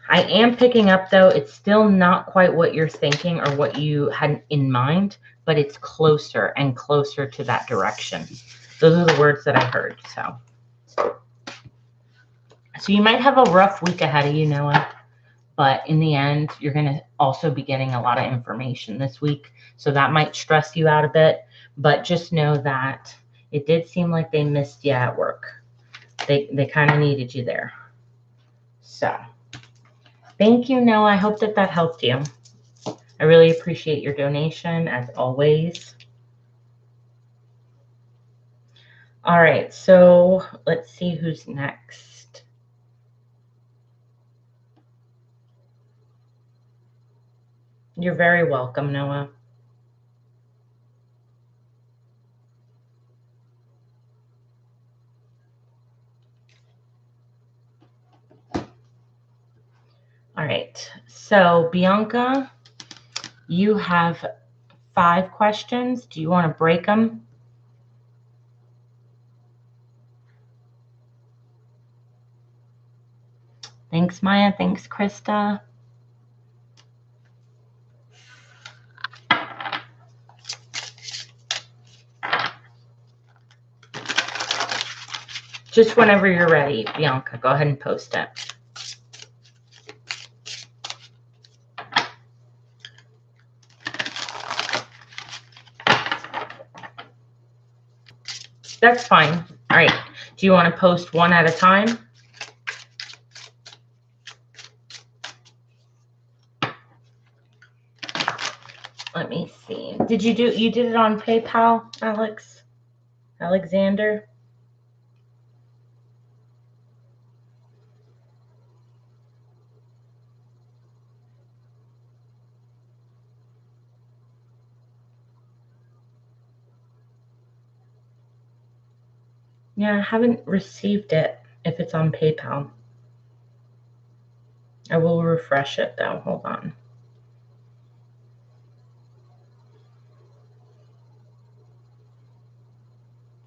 I am picking up, though, it's still not quite what you're thinking or what you had in mind, but it's closer and closer to that direction. Those are the words that I heard. So you might have a rough week ahead of you, Noah, but in the end, you're going to also be getting a lot of information this week. So that might stress you out a bit. But just know that it did seem like they missed you at work. They kind of needed you there. So thank you, Noah. I hope that that helped you. I really appreciate your donation, as always. All right, so let's see who's next. You're very welcome, Noah. All right, so Bianca, you have 5 questions. Do you want to break them? Thanks, Maya. Thanks, Krista. Just whenever you're ready, Bianca, go ahead and post it. That's fine. All right. Do you want to post one at a time? Let me see. You did it on PayPal, Alexander? Yeah, I haven't received it if it's on PayPal. I will refresh it though. Hold on.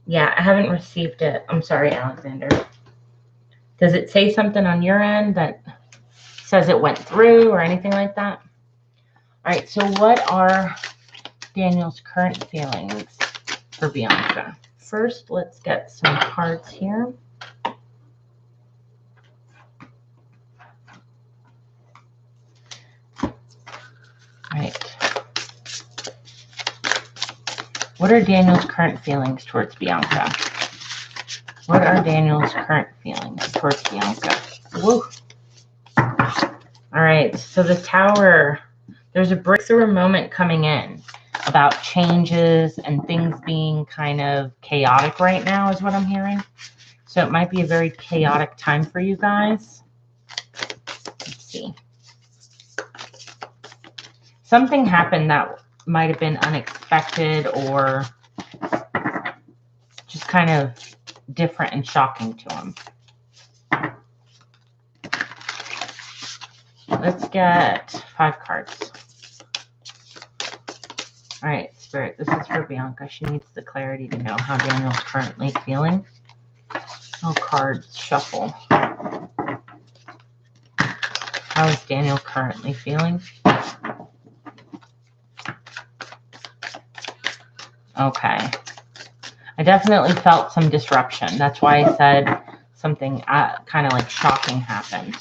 Yeah, I haven't received it. I'm sorry, Alexander. Does it say something on your end that says it went through or anything like that? All right, so what are Daniel's current feelings for Bianca? First, let's get some cards here. All right. What are Daniel's current feelings towards Bianca? What are Daniel's current feelings towards Bianca? Woo. All right, so the Tower, there's a breakthrough moment coming in about changes and things being kind of chaotic right now is what I'm hearing. So it might be a very chaotic time for you guys. Let's see. Something happened that might have been unexpected or just kind of different and shocking to him. Let's get 5 cards. All right, Spirit, this is for Bianca. She needs the clarity to know how Daniel's currently feeling. Oh, cards, shuffle. How is Daniel currently feeling? Okay. I definitely felt some disruption. That's why I said something kind of like shocking happened.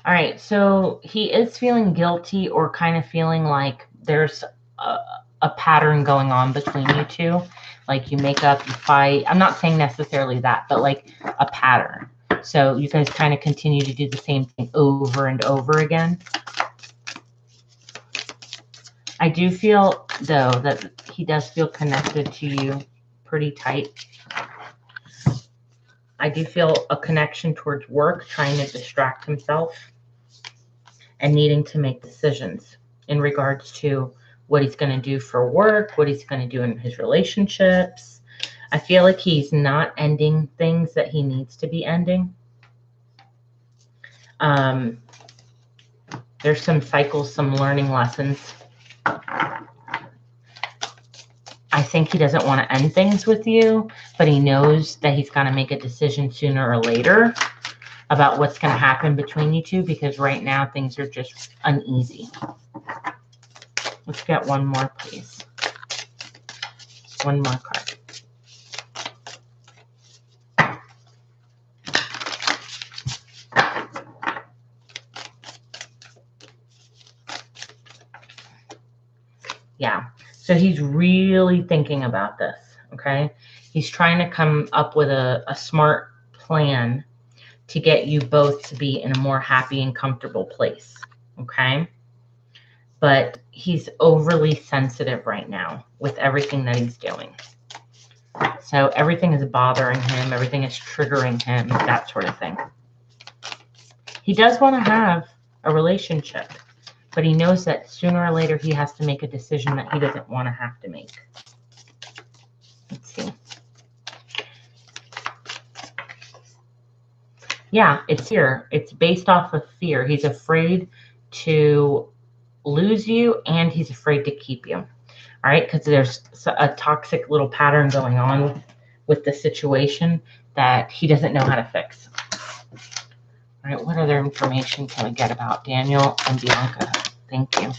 All right, so he is feeling guilty or kind of feeling like there's a pattern going on between you two. Like you make up, you fight. I'm not saying necessarily that, but like a pattern. So you guys kind of continue to do the same thing over and over again. I do feel, though, that he does feel connected to you pretty tight. I do feel a connection towards work, trying to distract himself and needing to make decisions in regards to what he's going to do for work, what he's going to do in his relationships. I feel like he's not ending things that he needs to be ending. There's some cycles, some learning lessons. I think he doesn't want to end things with you, but he knows that he's got to make a decision sooner or later about what's going to happen between you two, because right now things are just uneasy. Let's get one more, please. One more card. Yeah. So he's really thinking about this, okay? He's trying to come up with a smart plan to get you both to be in a more happy and comfortable place, okay? But he's overly sensitive right now with everything that he's doing. So everything is bothering him, everything is triggering him, that sort of thing. He does want to have a relationship, but he knows that sooner or later he has to make a decision that he doesn't want to have to make. Let's see. Yeah, it's fear. It's based off of fear. He's afraid to lose you and he's afraid to keep you. All right, because there's a toxic little pattern going on with the situation that he doesn't know how to fix. All right, what other information can we get about Daniel and Bianca? Thank you.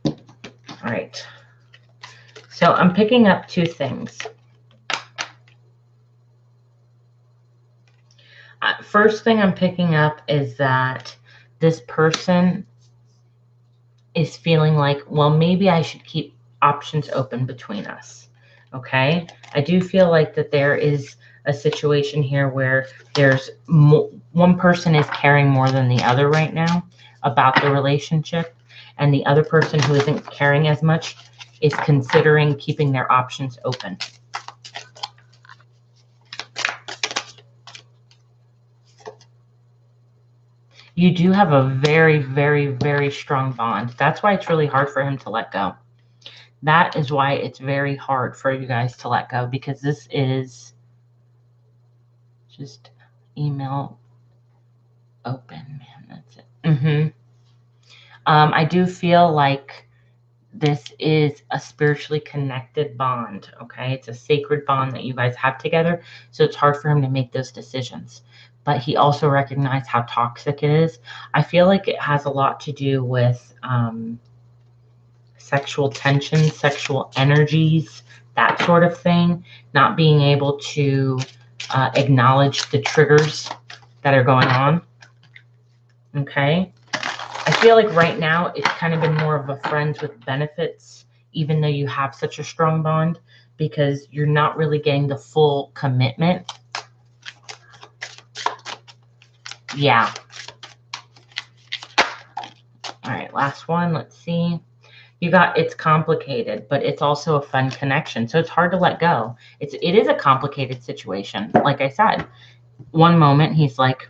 All right. So I'm picking up 2 things. First thing I'm picking up is that this person is feeling like, well, maybe I should keep options open between us. Okay? I do feel like that there is a situation here where there's one person is caring more than the other right now about the relationship, and the other person who isn't caring as much is considering keeping their options open. You do have a very, very, very strong bond. That's why it's really hard for him to let go. That is why it's very hard for you guys to let go, because this is just email open, man. That's it. I do feel like this is a spiritually connected bond, okay? It's a sacred bond that you guys have together, so it's hard for him to make those decisions. But he also recognized how toxic it is. I feel like it has a lot to do with sexual tension, sexual energies, that sort of thing, not being able to acknowledge the triggers that are going on, okay? I feel like right now it's kind of been more of a friends with benefits, even though you have such a strong bond, because you're not really getting the full commitment. Yeah. All right, last one. Let's see. You got, it's complicated, but it's also a fun connection. So it's hard to let go. It is a complicated situation. Like I said, one moment he's like,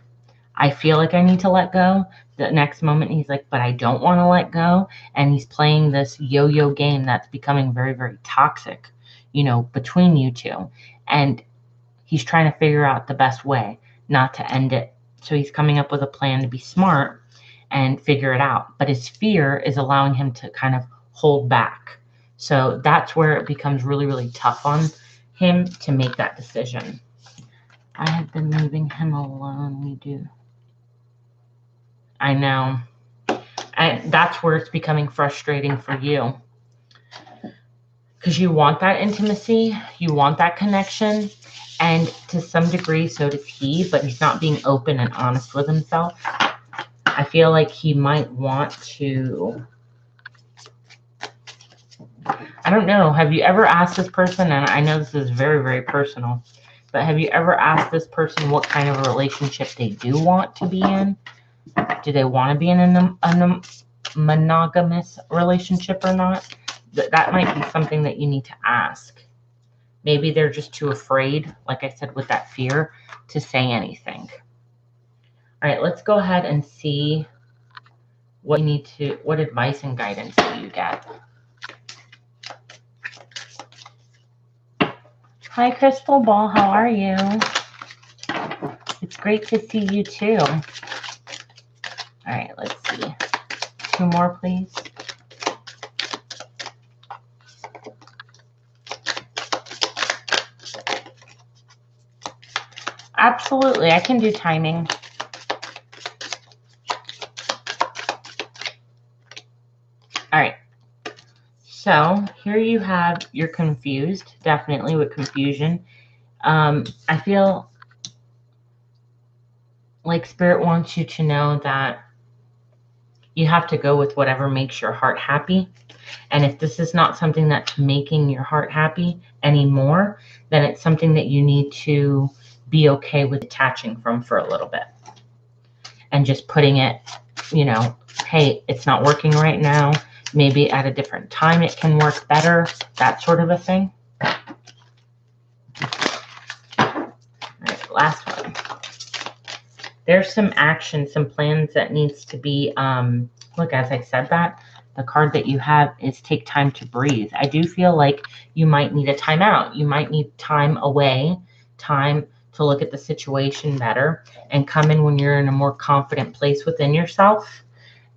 I feel like I need to let go. The next moment he's like, but I don't want to let go. And he's playing this yo-yo game that's becoming very, very toxic, between you two. And he's trying to figure out the best way not to end it. So he's coming up with a plan to be smart and figure it out. But his fear is allowing him to kind of hold back. So that's where it becomes really, really tough on him to make that decision. I have been leaving him alone. We do. I know. And that's where it's becoming frustrating for you. Because you want that intimacy, you want that connection, and to some degree, so does he, but he's not being open and honest with himself. I feel like he might want to, I don't know, have you ever asked this person, and I know this is very, very personal, but have you ever asked this person what kind of a relationship they do want to be in? Do they want to be in a monogamous relationship or not? That might be something that you need to ask. Maybe they're just too afraid, like I said, with that fear, to say anything. All right, let's go ahead and see what advice and guidance do you get? Hi, Crystal Ball. How are you? It's great to see you too. All right, let's see. 2 more, please. Absolutely, I can do timing. All right. So here you have, you're confused, definitely with confusion. I feel like Spirit wants you to know that you have to go with whatever makes your heart happy. And if this is not something that's making your heart happy anymore, then it's something that you need to be okay with detaching from for a little bit. And just putting it, hey, it's not working right now. Maybe at a different time it can work better, that sort of a thing. All right, last one. There's some action, some plans that needs to be, look, as I said that, the card that you have is take time to breathe. I do feel like you might need a timeout. You might need time away, time to look at the situation better and come in when you're in a more confident place within yourself.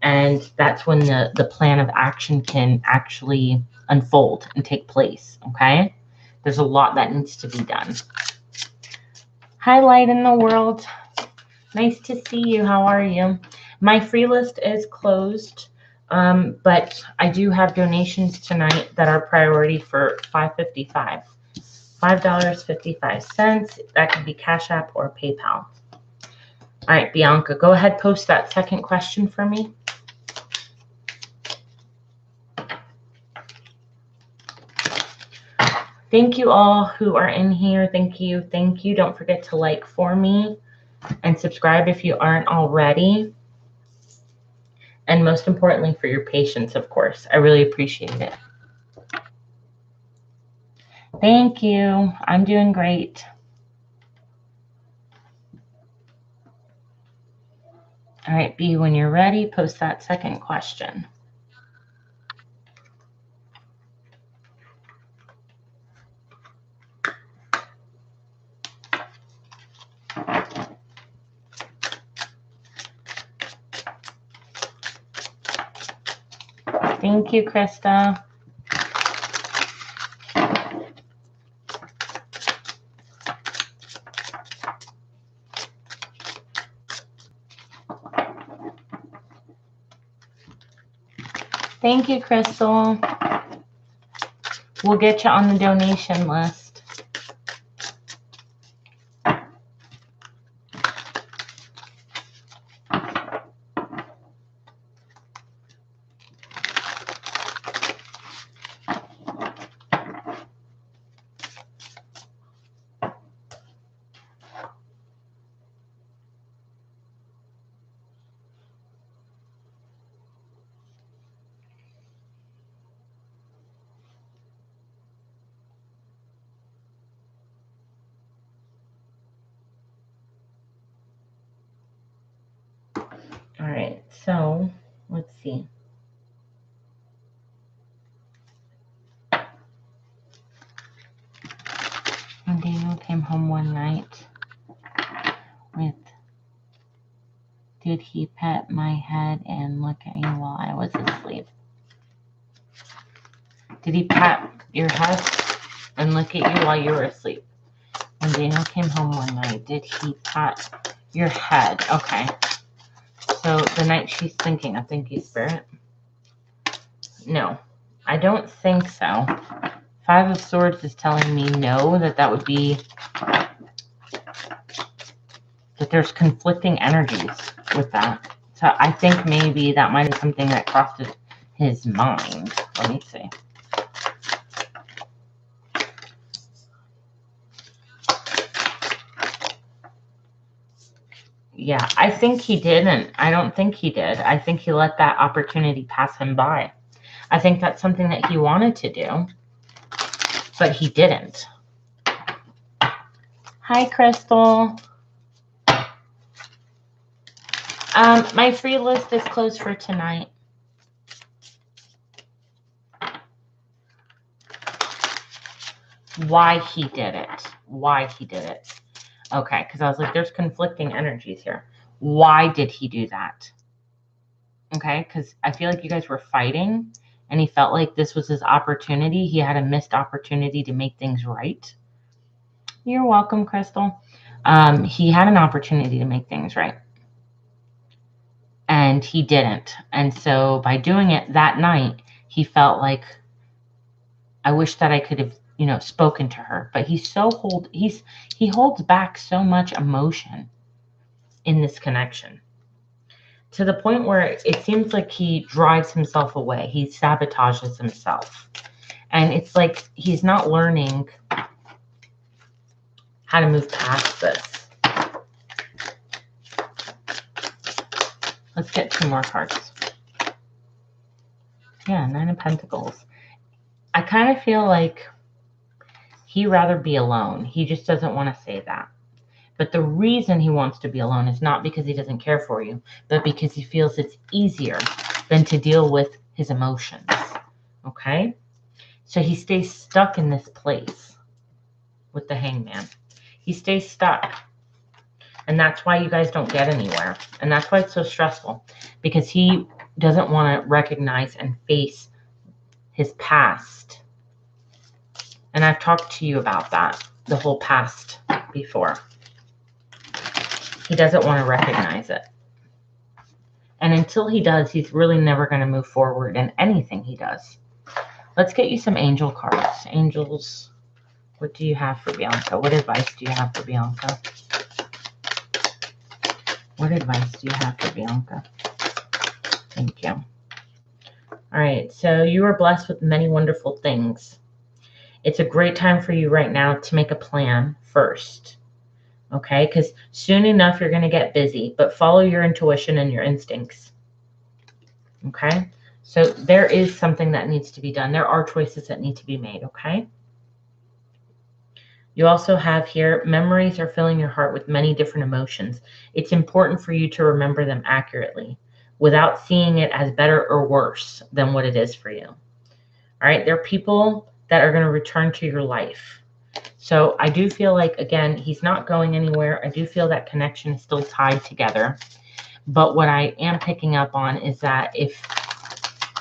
And that's when the plan of action can actually unfold and take place, okay? There's a lot that needs to be done. Hi, Light in the World. Nice to see you. How are you? My free list is closed, but I do have donations tonight that are priority for $5.55. $5.55. That could be Cash App or PayPal. All right, Bianca, go ahead, post that second question for me. Thank you all who are in here. Thank you. Thank you. Don't forget to like for me and subscribe if you aren't already. And most importantly, for your patience, of course. I really appreciate it. Thank you. I'm doing great. All right, B, when you're ready, post that second question. Thank you, Krista. Thank you, Crystal. We'll get you on the donation list. So let's see. And Daniel came home one night with, did he pet my head and look at me while I was asleep? Did he pat your head and look at you while you were asleep? When Daniel came home one night, did he pat your head? Okay. So the night she's thinking, a thinky spirit? No, I don't think so. Five of Swords is telling me no, that would be, that there's conflicting energies with that. So I think maybe that might be something that crossed his mind. Let me see. Yeah, I think he didn't. I don't think he did. I think he let that opportunity pass him by. I think that's something that he wanted to do, but he didn't. Hi, Crystal. My free list is closed for tonight. Why he did it. Why he did it. Okay, because I was like, there's conflicting energies here. Why did he do that? Okay, because I feel like you guys were fighting, and he felt like this was his opportunity. He had a missed opportunity to make things right. You're welcome, Crystal. He had an opportunity to make things right, and he didn't. And so by doing it that night, he felt like, I wish that I could have, spoken to her. But he holds back so much emotion in this connection, to the point where it seems like he drives himself away. He sabotages himself. And it's like he's not learning how to move past this. Let's get 2 more cards. Yeah, 9 of Pentacles. I kind of feel like he'd rather be alone. He just doesn't want to say that. But the reason he wants to be alone is not because he doesn't care for you, but because he feels it's easier than to deal with his emotions. Okay? So he stays stuck in this place with the Hangman. He stays stuck. And that's why you guys don't get anywhere. And that's why it's so stressful. Because he doesn't want to recognize and face his past. And I've talked to you about that, the whole past before. He doesn't want to recognize it. And until he does, he's really never going to move forward in anything he does. Let's get you some angel cards. Angels, what do you have for Bianca? What advice do you have for Bianca? What advice do you have for Bianca? Thank you. All right, so you are blessed with many wonderful things. It's a great time for you right now to make a plan first. Okay, because soon enough you're going to get busy, but follow your intuition and your instincts. Okay, so there is something that needs to be done. There are choices that need to be made. Okay. You also have here, memories are filling your heart with many different emotions. It's important for you to remember them accurately without seeing it as better or worse than what it is for you. All right, there are people that are going to return to your life. So I do feel like, again, he's not going anywhere. I do feel that connection is still tied together. But what I am picking up on is that if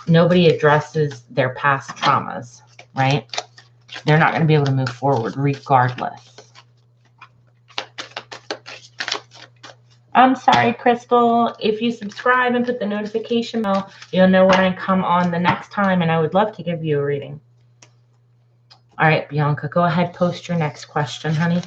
nobody addresses their past traumas, right, they're not going to be able to move forward regardless. I'm sorry, Crystal. If you subscribe and put the notification bell, you'll know when I come on the next time, and I would love to give you a reading. All right, Bianca, go ahead, post your next question, honey.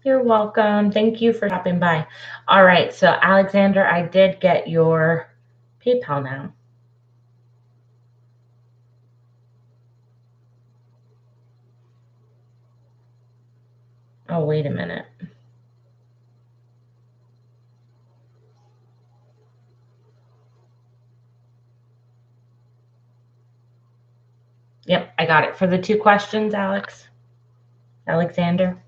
You're welcome. Thank you for stopping by. All right, so Alexander, I did get your PayPal now. Oh, wait a minute. Yep, I got it. For the 2 questions, Alexander.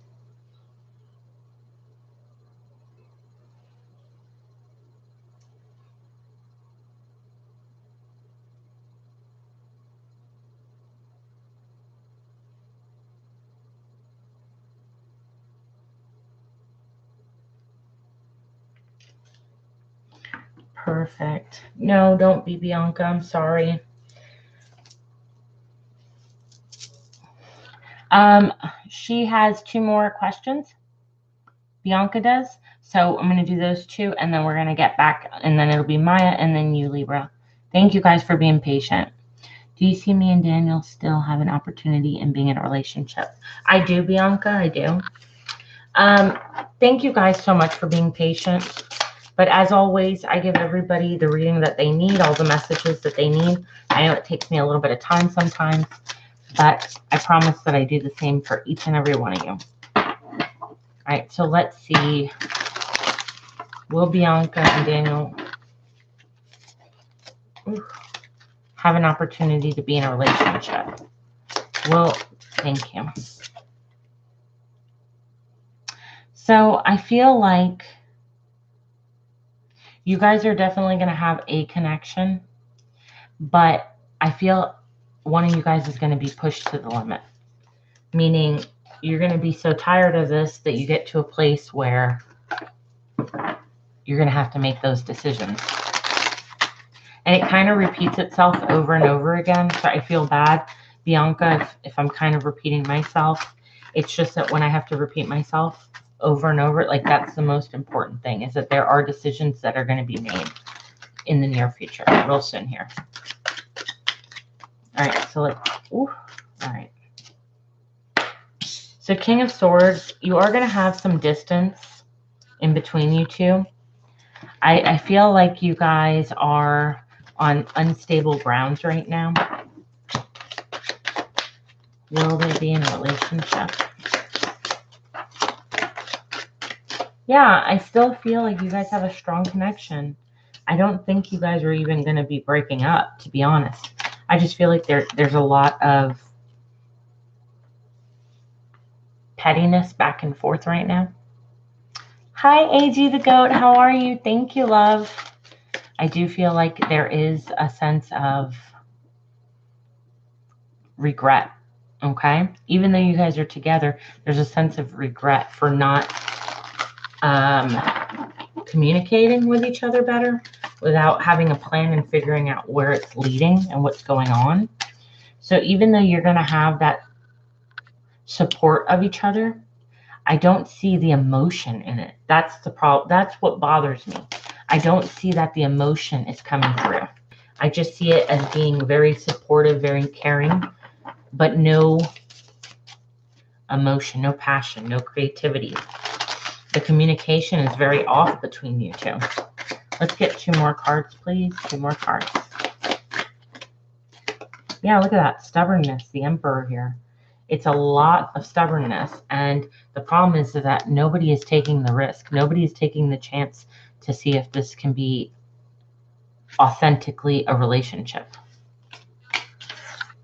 Perfect. No, don't be Bianca. I'm sorry. She has 2 more questions. Bianca does. So I'm going to do those 2, and then we're going to get back, and then it'll be Maya, and then you, Libra. Thank you guys for being patient. Do you see me and Daniel still have an opportunity in being in a relationship? I do, Bianca. I do. Thank you guys so much for being patient. But as always, I give everybody the reading that they need, all the messages that they need. I know it takes me a little bit of time sometimes, but I promise that I do the same for each and every one of you. All right, so let's see. Will Bianca and Daniel have an opportunity to be in a relationship? Well, thank you. So I feel like you guys are definitely going to have a connection, but I feel one of you guys is going to be pushed to the limit, meaning you're going to be so tired of this that you get to a place where you're going to have to make those decisions. And it kind of repeats itself over and over again. So I feel bad, Bianca, if I'm kind of repeating myself. It's just that when I have to repeat myself over and over, like that's the most important thing, is that there are decisions that are going to be made in the near future, real soon here. All right, so let's, all right. So King of Swords, you are going to have some distance in between you two. I feel like you guys are on unstable grounds right now. Will they be in a relationship? Yeah, I still feel like you guys have a strong connection. I don't think you guys are even going to be breaking up, to be honest. I just feel like there's a lot of pettiness back and forth right now. Hi, AG the Goat. How are you? Thank you, love. I do feel like there is a sense of regret, okay? Even though you guys are together, there's a sense of regret for not communicating with each other better without having a plan and figuring out where it's leading and what's going on. So even though you're going to have that support of each other, I don't see the emotion in it. That's the problem. That's what bothers me. I don't see that the emotion is coming through. I just see it as being very supportive, very caring, but no emotion, no passion, no creativity. The communication is very off between you two. Let's get 2 more cards, please. 2 more cards. Yeah, look at that. Stubbornness, the Emperor here. It's a lot of stubbornness. And the problem is that nobody is taking the risk. Nobody is taking the chance to see if this can be authentically a relationship.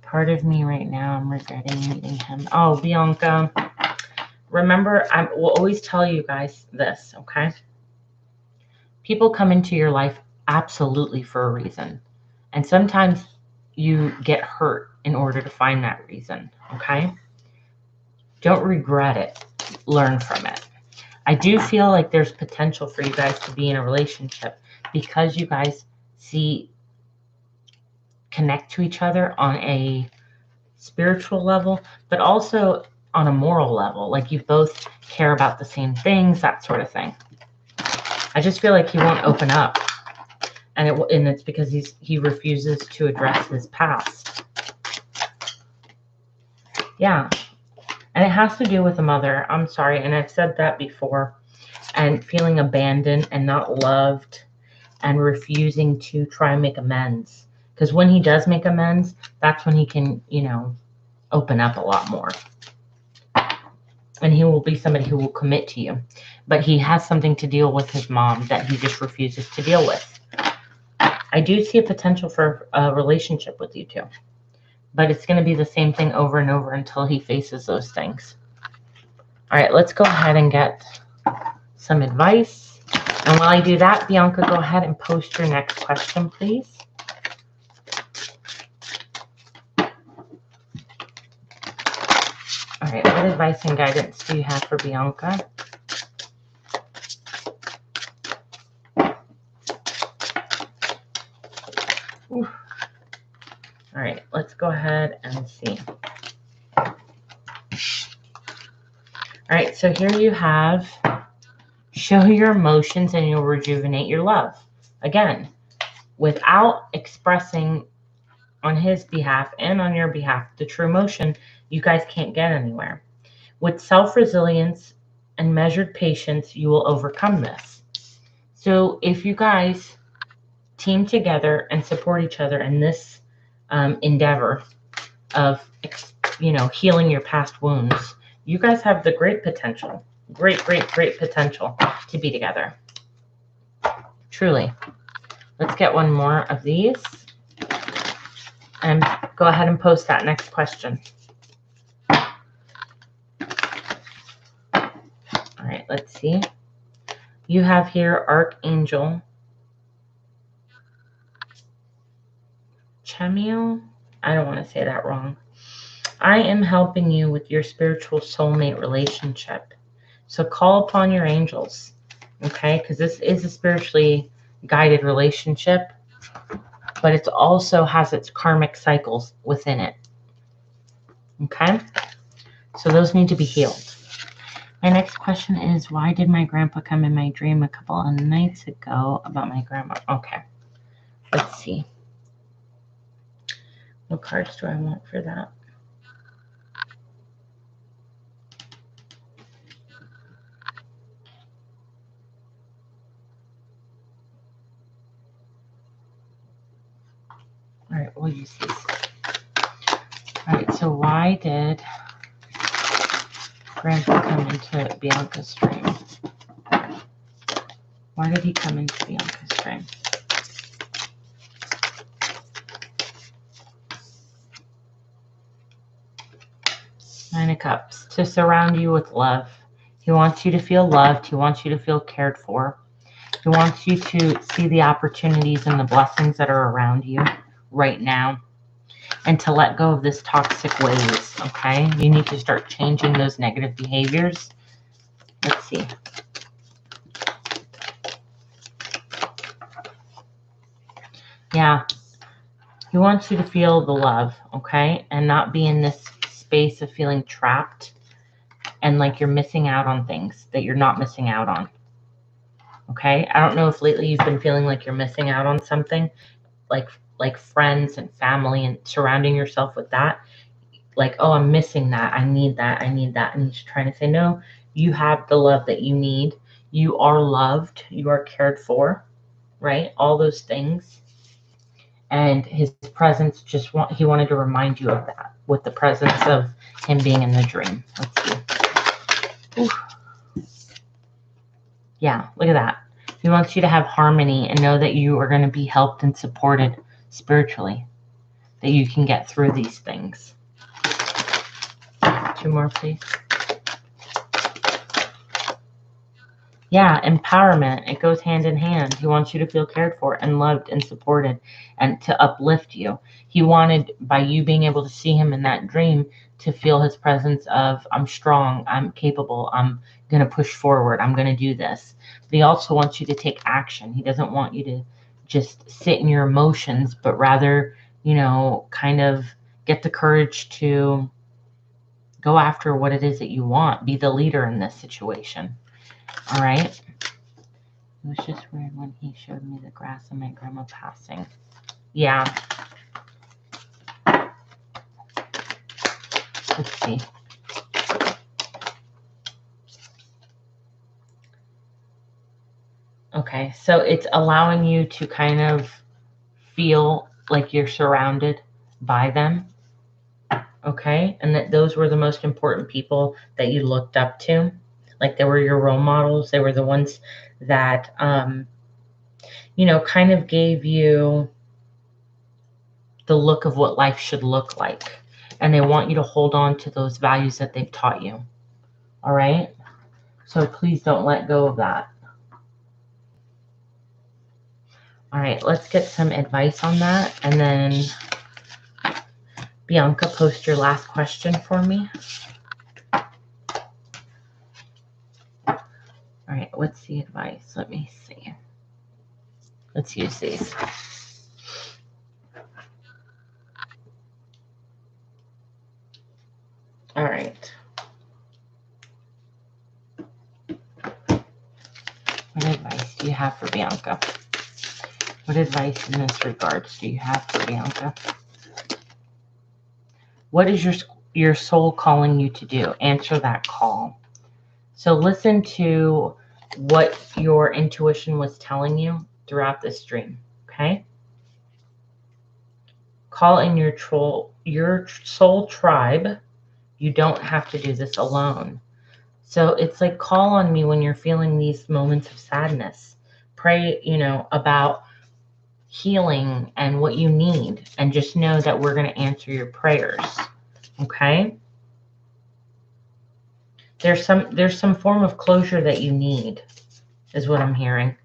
Part of me right now, I'm regretting meeting him. Oh, Bianca. Remember, I will always tell you guys this, okay? People come into your life absolutely for a reason. And sometimes you get hurt in order to find that reason, okay? Don't regret it. Learn from it. I do feel like there's potential for you guys to be in a relationship because you guys connect to each other on a spiritual level, but also on a moral level. Like you both care about the same things, that sort of thing. I just feel like he won't open up. And it's because he refuses to address his past. Yeah. And it has to do with a mother. I'm sorry. And I've said that before. And feeling abandoned and not loved and refusing to try and make amends. Because when he does make amends, that's when he can, open up a lot more. And he will be somebody who will commit to you. But he has something to deal with his mom that he just refuses to deal with. I do see a potential for a relationship with you two. but it's going to be the same thing over and over until he faces those things. All right, let's go ahead and get some advice. And while I do that, Bianca, go ahead and post your next question, please. All right, what advice and guidance do you have for Bianca? Ooh. All right, let's go ahead and see. All right, so here you have, show your emotions and you'll rejuvenate your love. Again, without expressing on his behalf and on your behalf the true emotion, you guys can't get anywhere. With self-resilience and measured patience, you will overcome this. So if you guys team together and support each other in this endeavor of, healing your past wounds, you guys have the great potential, great potential to be together. Truly. Let's get one more of these and go ahead and post that next question. All right, let's see. You have here Archangel Chemiel. I don't want to say that wrong. I am helping you with your spiritual soulmate relationship. So call upon your angels, okay? Because this is a spiritually guided relationship, but it also has its karmic cycles within it, okay? So those need to be healed. My next question is, why did my grandpa come in my dream a couple of nights ago about my grandma? Okay, let's see. What cards do I want for that? All right, we'll use these. All right, so why did Grandpa come into Bianca's dream? Why did he come into Bianca's dream? Nine of Cups. To surround you with love. He wants you to feel loved. He wants you to feel cared for. He wants you to see the opportunities and the blessings that are around you right now, and to let go of this toxic ways, okay? You need to start changing those negative behaviors. Let's see. Yeah. He wants you to feel the love, okay? And not be in this space of feeling trapped and like you're missing out on things that you're not missing out on. Okay? I don't know if lately you've been feeling like you're missing out on something, like friends and family, and surrounding yourself with that. Like, oh, I'm missing that. I need that. And he's trying to say, no, you have the love that you need. You are loved. You are cared for, right? All those things. And his presence he wanted to remind you of that with the presence of him being in the dream. Let's see. Ooh. Yeah, look at that. He wants you to have harmony and know that you are going to be helped and supported spiritually, that you can get through these things. 2 more, please. Yeah, empowerment. It goes hand in hand. He wants you to feel cared for and loved and supported and to uplift you. He wanted, by you being able to see him in that dream, to feel his presence of, I'm strong, I'm capable, I'm going to push forward, I'm going to do this. But he also wants you to take action. He doesn't want you to just sit in your emotions, but rather, kind of get the courage to go after what it is that you want. Be the leader in this situation. All right. It was just weird when he showed me the grass and my grandma passing. Yeah. Let's see. Okay, so it's allowing you to kind of feel like you're surrounded by them. Okay, and that those were the most important people that you looked up to. Like, they were your role models. They were the ones that, kind of gave you the look of what life should look like. And they want you to hold on to those values that they've taught you. All right? So please don't let go of that. All right, let's get some advice on that. And then Bianca, post your last question for me. All right, what's the advice? Let me see. Let's use these. All right. What advice do you have for Bianca? What advice in this regards do you have for Bianca? What is your soul calling you to do? Answer that call. So listen to what your intuition was telling you throughout this dream, okay? Call in your soul tribe. You don't have to do this alone. So it's like, call on me when you're feeling these moments of sadness. Pray, about healing and what you need, and just know that we're going to answer your prayers. Okay? There's some form of closure that you need, is what I'm hearing.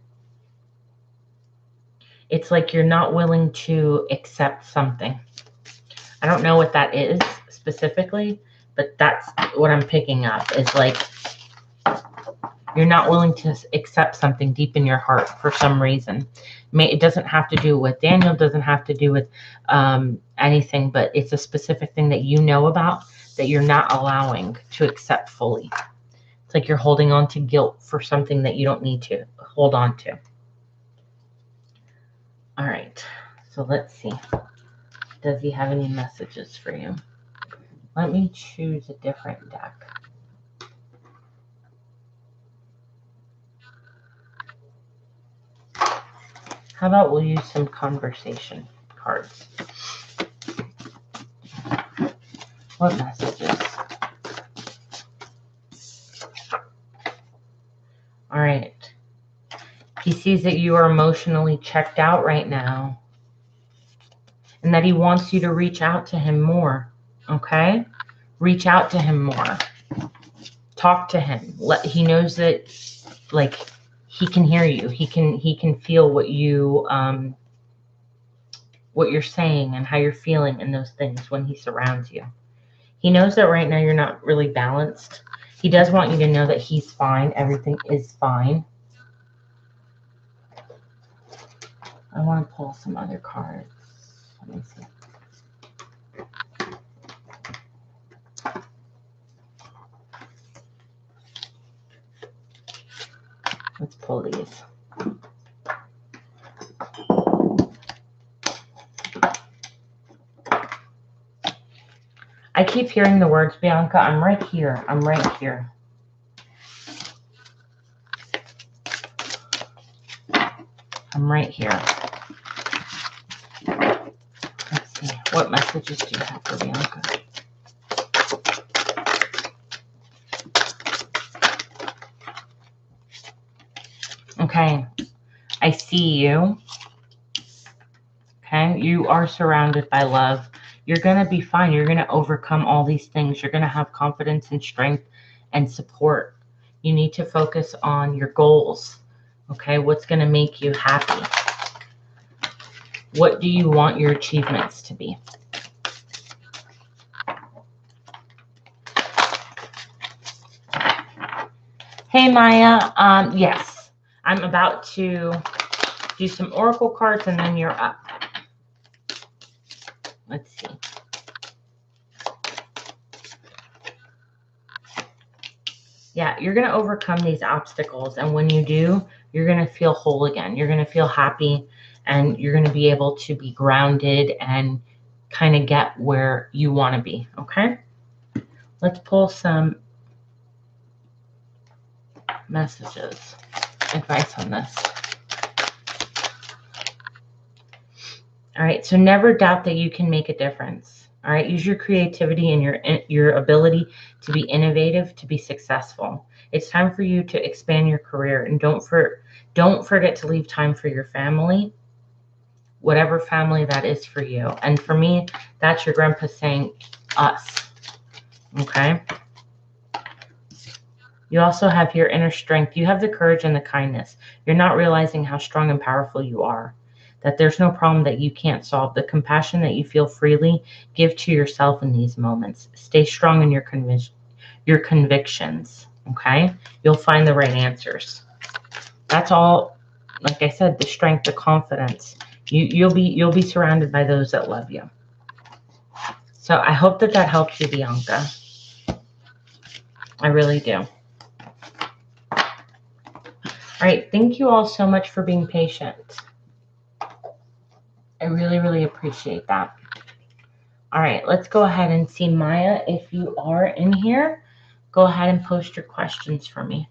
It's like you're not willing to accept something. I don't know what that is specifically, but that's what I'm picking up. Is like you're not willing to accept something deep in your heart for some reason. It doesn't have to do with Daniel, doesn't have to do with anything, but it's a specific thing that you know about that you're not allowing to accept fully. It's like you're holding on to guilt for something that you don't need to hold on to. All right, so let's see. Does he have any messages for you? Let me choose a different deck. How about we'll use some conversation cards? What messages? All right. He sees that you are emotionally checked out right now, and that he wants you to reach out to him more. Okay? Reach out to him more. Talk to him. He knows that, like, he can hear you. He can feel what you're saying and how you're feeling and those things when he surrounds you. He knows that right now you're not really balanced. He does want you to know that he's fine. Everything is fine. I want to pull some other cards. Let me see. Let's pull these. I keep hearing the words, Bianca, I'm right here. I'm right here. I'm right here. Let's see. What messages do you have for Bianca? Okay. I see you. Okay. You are surrounded by love. You're going to be fine. You're going to overcome all these things. You're going to have confidence and strength and support. You need to focus on your goals. Okay. What's going to make you happy? What do you want your achievements to be? Hey, Maya. Yes, I'm about to do some oracle cards and then you're up. Let's see. Yeah, you're going to overcome these obstacles. And when you do, you're going to feel whole again. You're going to feel happy and you're going to be able to be grounded and kind of get where you want to be. Okay. Let's pull some messages, advice on this. All right. So never doubt that you can make a difference. All right. Use your creativity and your ability to be innovative, to be successful. It's time for you to expand your career, and don't forget to leave time for your family whatever family that is for you. And for me, that's your grandpa saying us. Okay? You also have your inner strength. You have the courage and the kindness. You're not realizing how strong and powerful you are. That there's no problem that you can't solve. The compassion that you feel freely, give to yourself in these moments. Stay strong in your convictions. Okay? You'll find the right answers. That's all. Like I said, the strength, the confidence. You'll be surrounded by those that love you. So I hope that helps you, Bianca. I really do. All right, thank you all so much for being patient. I really, really appreciate that. All right, let's go ahead and see Maya. If you are in here, go ahead and post your questions for me.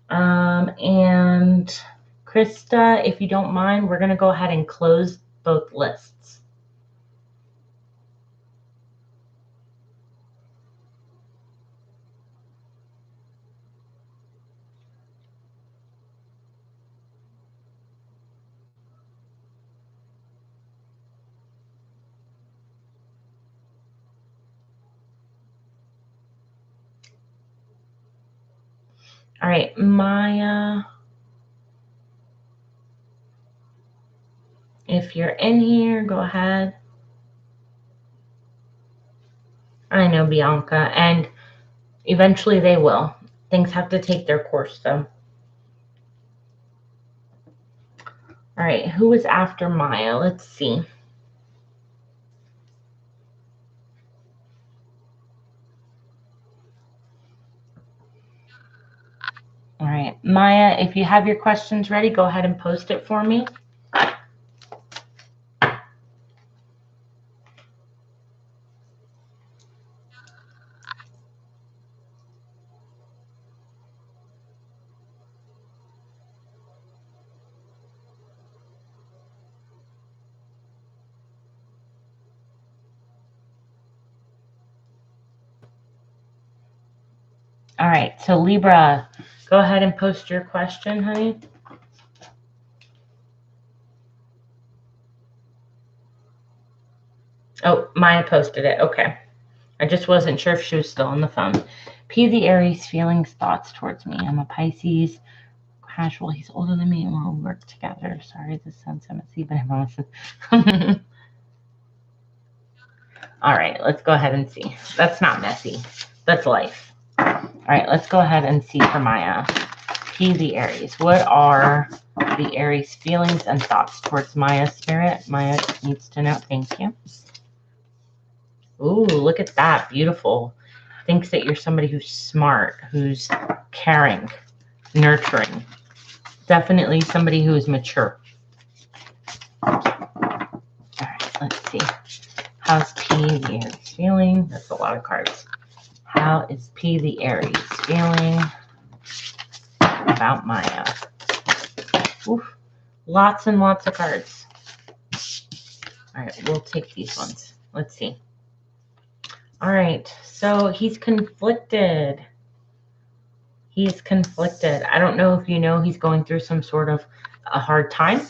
And Krista, if you don't mind, we're going to go ahead and close both lists. All right, Maya, if you're in here, go ahead. I know, Bianca, and eventually they will. Things have to take their course, though. All right, who is after Maya? Let's see. All right, Maya, if you have your questions ready, go ahead and post it for me. All right, so Libra, go ahead and post your question, honey. Oh, Maya posted it. Okay. I just wasn't sure if she was still on the phone. P the Aries, feelings, thoughts towards me. I'm a Pisces, casual. He's older than me and we'll work together. Sorry, this sounds messy, but I promise. All right, let's go ahead and see. That's not messy. That's life. All right, let's go ahead and see for Maya. P the Aries. What are the Aries feelings and thoughts towards Maya spirit? Maya needs to know. Thank you. Ooh, look at that. Beautiful. Thinks that you're somebody who's smart, who's caring, nurturing. Definitely somebody who is mature. All right, let's see. How's P the Aries feeling? That's a lot of cards. How is P the Aries feeling about Maya? Oof, lots and lots of cards. All right, we'll take these ones. Let's see. All right, so he's conflicted. He's conflicted. I don't know if you know he's going through some sort of a hard time.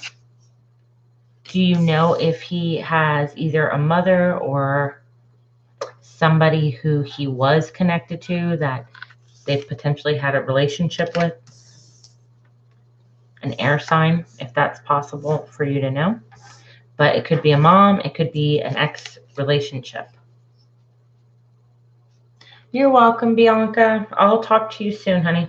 Do you know if he has either a mother or somebody who he was connected to that they potentially had a relationship with? An air sign, if that's possible for you to know. But it could be a mom. It could be an ex relationship. You're welcome, Bianca. I'll talk to you soon, honey.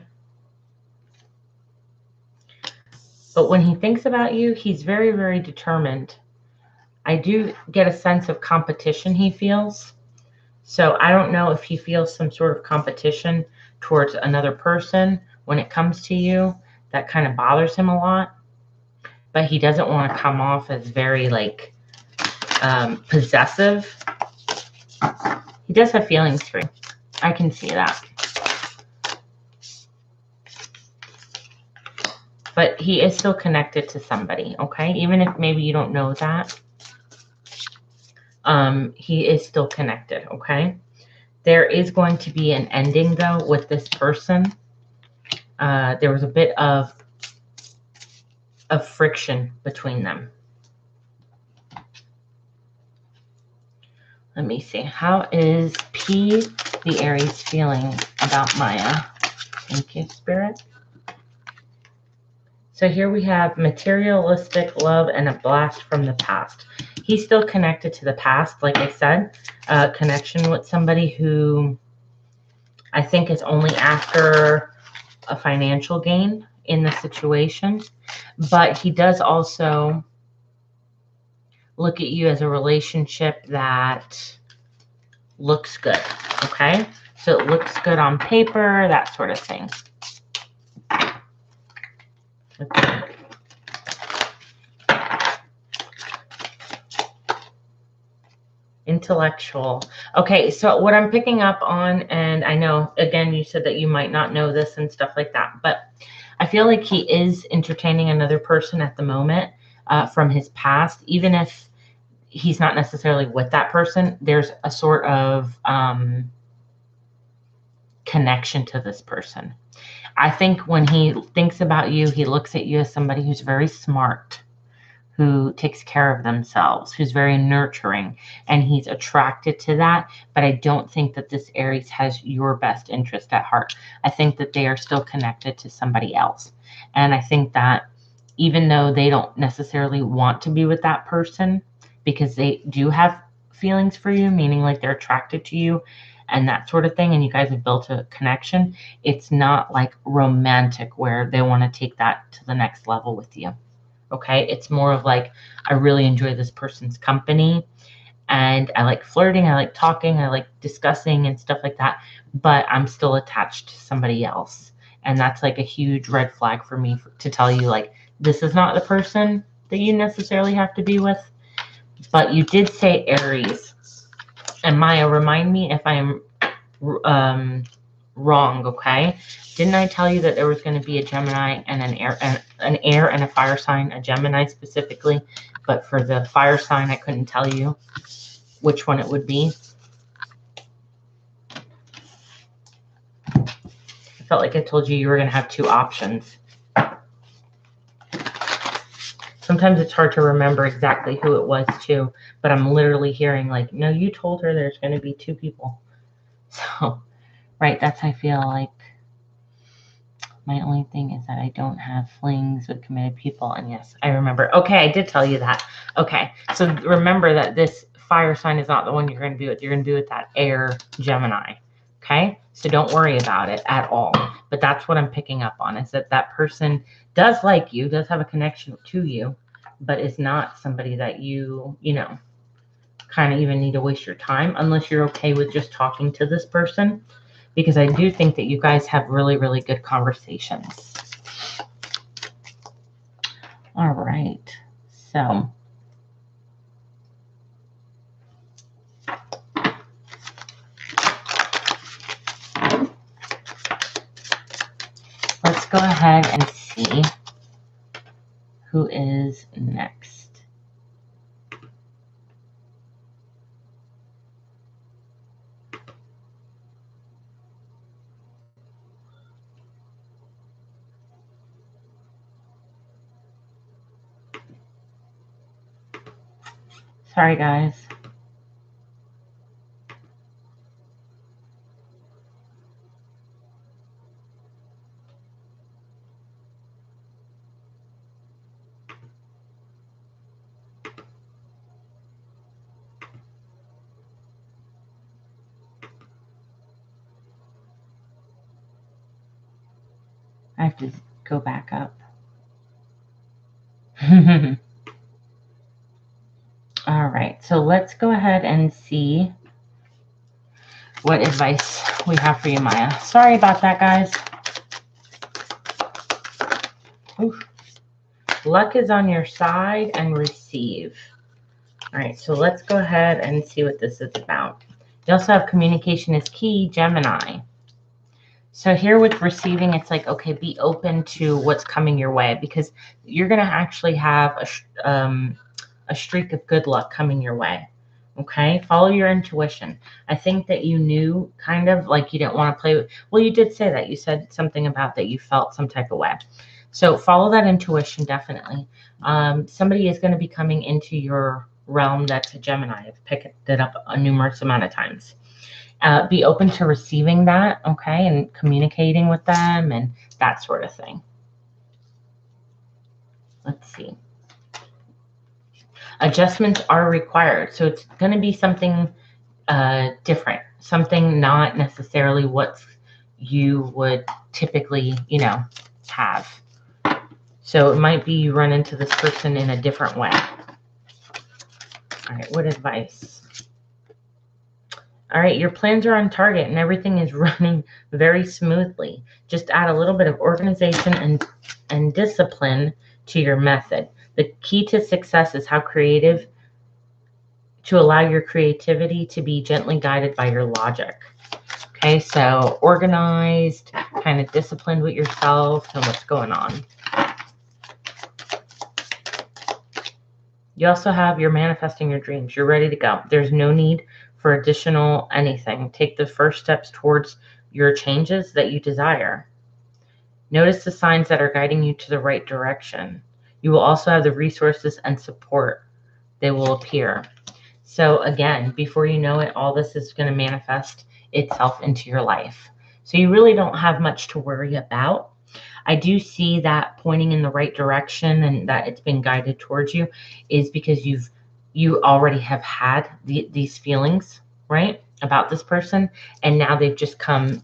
But when he thinks about you, he's very, very determined. I do get a sense of competition he feels. So I don't know if he feels some sort of competition towards another person when it comes to you. That kind of bothers him a lot. But he doesn't want to come off as very, like, possessive. He does have feelings for you. I can see that. But he is still connected to somebody, okay? Even if maybe you don't know that, he is still connected, okay? There is going to be an ending, though, with this person. There was a bit of friction between them. Let me see. How is P, the Aries, feeling about Maya? Thank you, Spirit. So here we have materialistic love and a blast from the past. He's still connected to the past, like I said, connection with somebody who I think is only after a financial gain in the situation. But he does also look at you as a relationship that looks good, okay? So it looks good on paper, that sort of thing. Okay. Intellectual. Okay, so what I'm picking up on, and I know, again, you said that you might not know this and stuff like that, but I feel like he is entertaining another person at the moment from his past. Even if he's not necessarily with that person, there's a sort of connection to this person. I think when he thinks about you, he looks at you as somebody who's very smart, who takes care of themselves, who's very nurturing, and he's attracted to that. But I don't think that this Aries has your best interest at heart. I think that they are still connected to somebody else. And I think that even though they don't necessarily want to be with that person because they do have feelings for you, meaning like they're attracted to you and that sort of thing, and you guys have built a connection, it's not like romantic where they want to take that to the next level with you. Okay, it's more of like, I really enjoy this person's company and I like flirting, I like talking, I like discussing and stuff like that, but I'm still attached to somebody else. And that's like a huge red flag for me to tell you, like, this is not the person that you necessarily have to be with. But you did say Aries. And Maya, remind me if I am wrong, okay? Didn't I tell you that there was going to be a Gemini and an air and a fire sign, a Gemini specifically, but for the fire sign I couldn't tell you which one it would be. I felt like I told you were going to have two options. Sometimes it's hard to remember exactly who it was too, but I'm literally hearing like, no, you told her there's going to be two people. So, right, that's how I feel like. My only thing is that I don't have flings with committed people. And yes, I remember. Okay, I did tell you that. Okay, so remember that this fire sign is not the one you're going to be with. You're going to be with that air Gemini. Okay, so don't worry about it at all. But that's what I'm picking up on, is that that person does like you, does have a connection to you, but is not somebody that you know, kind of even need to waste your time unless you're okay with just talking to this person. Because I do think that you guys have really, really good conversations. All right. So let's go ahead and see who is next. Sorry, guys. I have to go back up. All right, so let's go ahead and see what advice we have for you, Maya. Sorry about that, guys. Oof. Luck is on your side and receive. All right, so let's go ahead and see what this is about. You also have communication is key, Gemini. So here with receiving, it's like, okay, be open to what's coming your way, because you're going to actually have a streak of good luck coming your way. Okay, follow your intuition. I think that you knew kind of like you didn't want to play with, well, you did say that. You said something about that you felt some type of way. So follow that intuition, definitely. Somebody is going to be coming into your realm that's a Gemini. I've picked it up a numerous amount of times. Be open to receiving that, okay, and communicating with them and that sort of thing. Let's see. Adjustments are required. So it's going to be something different, something not necessarily what you would typically, have. So it might be you run into this person in a different way. All right, what advice? All right, your plans are on target and everything is running very smoothly. Just add a little bit of organization and discipline to your method. The key to success is to allow your creativity to be gently guided by your logic. Okay, so organized, kind of disciplined with yourself and what's going on. You also have you're manifesting your dreams. You're ready to go. There's no need for additional anything. Take the first steps towards your changes that you desire. Notice the signs that are guiding you to the right direction. You will also have the resources and support. They will appear. So again, before you know it, all this is going to manifest itself into your life. So you really don't have much to worry about. I do see that pointing in the right direction and that it's been guided towards you is because you already have had these feelings, right, about this person, and now they've just come,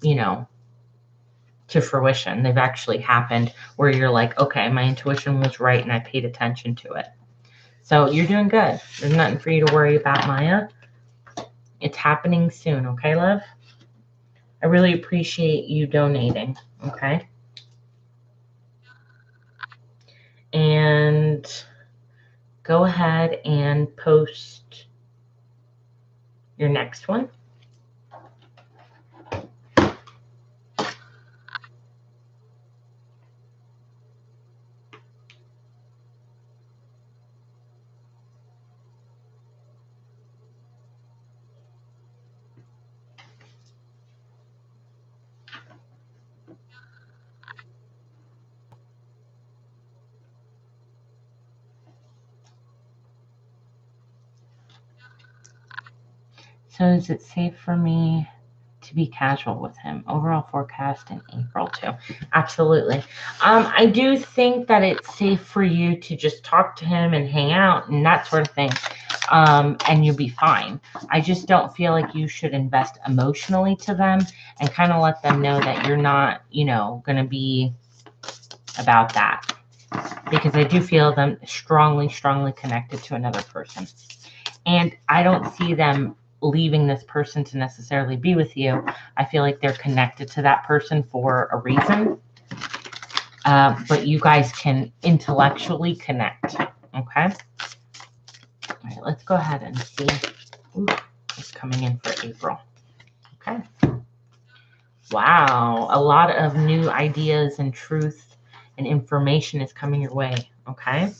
to fruition. They've actually happened where you're like, okay, my intuition was right and I paid attention to it. So you're doing good. There's nothing for you to worry about, Maya. It's happening soon, okay, love? I really appreciate you donating, okay? And go ahead and post your next one. So is it safe for me to be casual with him? Overall forecast in April too. Absolutely. I do think that it's safe for you to just talk to him and hang out and that sort of thing. And you'll be fine. I just don't feel like you should invest emotionally to them and kind of let them know that you're not, going to be about that. Because I do feel them strongly, strongly connected to another person. And I don't see them leaving this person to necessarily be with you. I feel like they're connected to that person for a reason. But you guys can intellectually connect. Okay? All right, let's go ahead and see what's coming in for April. Okay. Wow. A lot of new ideas and truth and information is coming your way. Okay.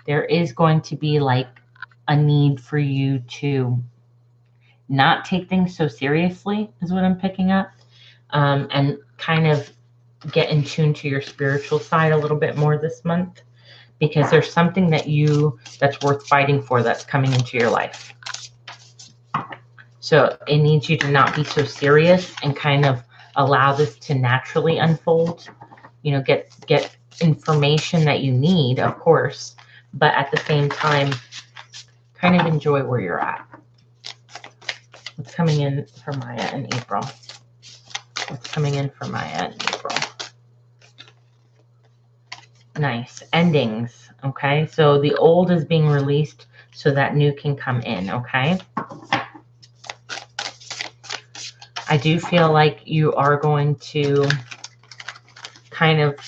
There is going to be like a need for you to not take things so seriously is what I'm picking up, and kind of get in tune to your spiritual side a little bit more this month, because there's something that's worth fighting for that's coming into your life. So it needs you to not be so serious and kind of allow this to naturally unfold. Get information that you need, of course, but at the same time, kind of enjoy where you're at. What's coming in for Maya in April? What's coming in for Maya in April? Nice. Endings. Okay. So the old is being released so that new can come in. Okay. I do feel like you are going to kind of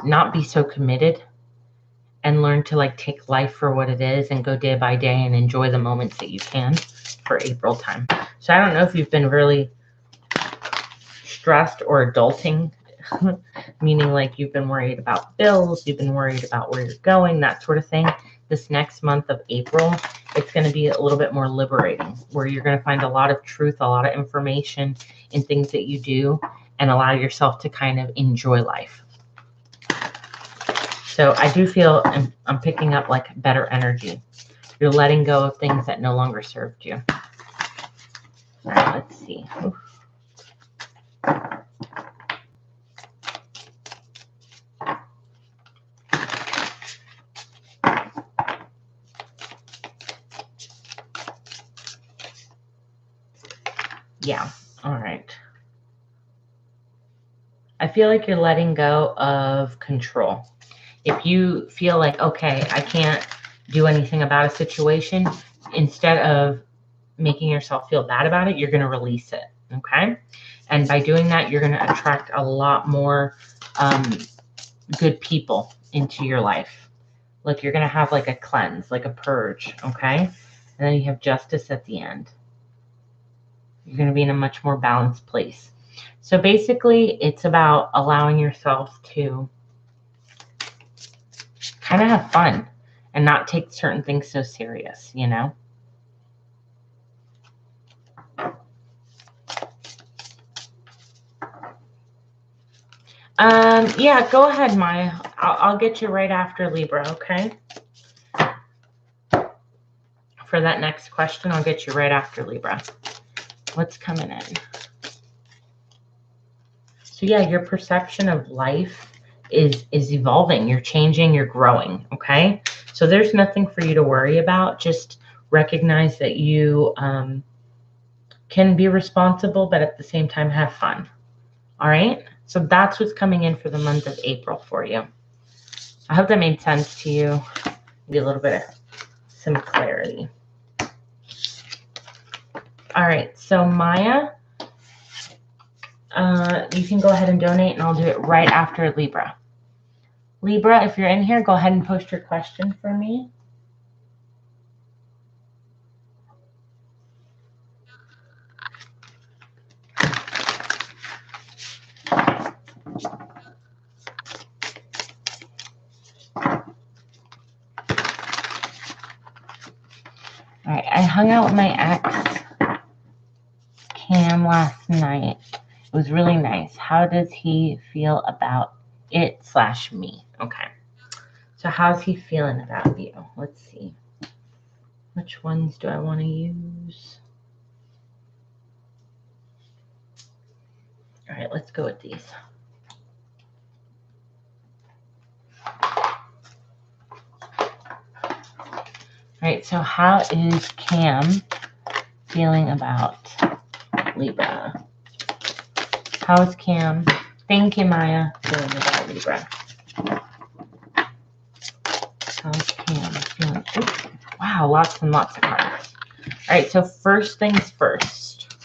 not be so committed and learn to like take life for what it is and go day by day and enjoy the moments that you can for April time. So I don't know if you've been really stressed or adulting, meaning like you've been worried about bills, you've been worried about where you're going, that sort of thing. This next month of April, it's going to be a little bit more liberating, where you're going to find a lot of truth, a lot of information in things that you do, and allow yourself to kind of enjoy life. So I do feel I'm picking up like better energy. You're letting go of things that no longer served you. All right, let's see. Oof. Yeah, all right. I feel like you're letting go of control. If you feel like, okay, I can't do anything about a situation, instead of making yourself feel bad about it, you're going to release it, okay? And by doing that, you're going to attract a lot more good people into your life. Like you're going to have like a cleanse, like a purge, okay? And then you have justice at the end. You're going to be in a much more balanced place. So basically, it's about allowing yourself to kind of have fun and not take certain things so serious, you know? Yeah, go ahead, Maya. I'll get you right after Libra, okay? For that next question, I'll get you right after Libra. What's coming in? So yeah, your perception of life is evolving. You're changing, you're growing, okay? So there's nothing for you to worry about. Just recognize that you can be responsible, but at the same time have fun. All right? So that's what's coming in for the month of April for you. I hope that made sense to you. Maybe a little bit of some clarity. All right, so Maya, you can go ahead and donate, and I'll do it right after Libra. Libra, if you're in here, go ahead and post your question for me. All right, I hung out with my ex, Cam, last night. It was really nice. How does he feel about it / me? Okay. So how's he feeling about you? Let's see. Which ones do I want to use? All right, let's go with these. All right, so how is Cam feeling about Libra? How is Cam? Thank you, Maya, feeling about Libra. How's Cam feeling? Oops. Wow, lots and lots of cards. All right, so first things first.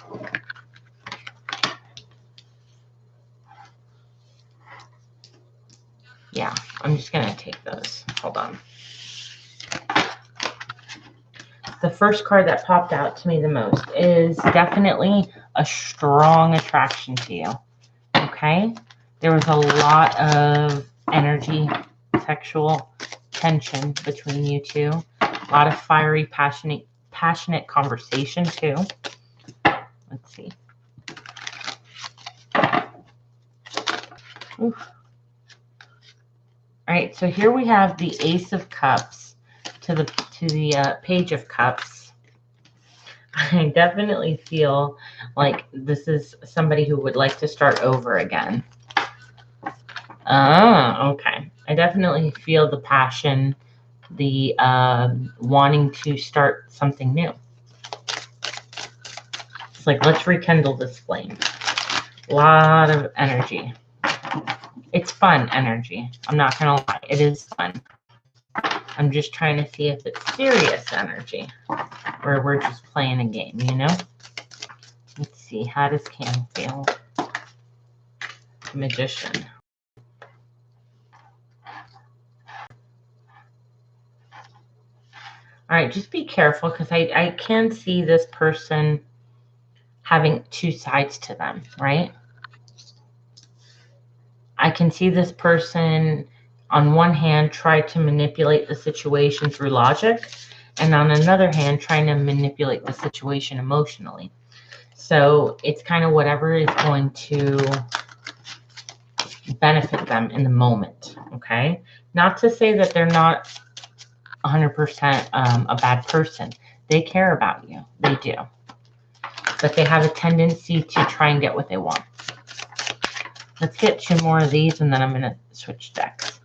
Yeah, I'm just going to take those. Hold on. The first card that popped out to me the most is definitely a strong attraction to you. Okay? There was a lot of energy, sexual tension between you two. A lot of fiery, passionate conversation too. Let's see. Oof. All right, so here we have the Ace of Cups to the Page of Cups. I definitely feel like this is somebody who would like to start over again. Okay. I definitely feel the passion, the wanting to start something new. It's like, let's rekindle this flame. A lot of energy. It's fun energy. I'm not going to lie. It is fun. I'm just trying to see if it's serious energy or we're just playing a game, you know? Let's see. How does Cam feel? Magician. All right, just be careful because I can see this person having two sides to them, right? I can see this person, on one hand, try to manipulate the situation through logic, and on another hand, trying to manipulate the situation emotionally. So it's kind of whatever is going to benefit them in the moment, okay? Not to say that they're not 100% a bad person. They care about you. They do. But they have a tendency to try and get what they want. Let's get 2 more of these, and then I'm going to switch decks.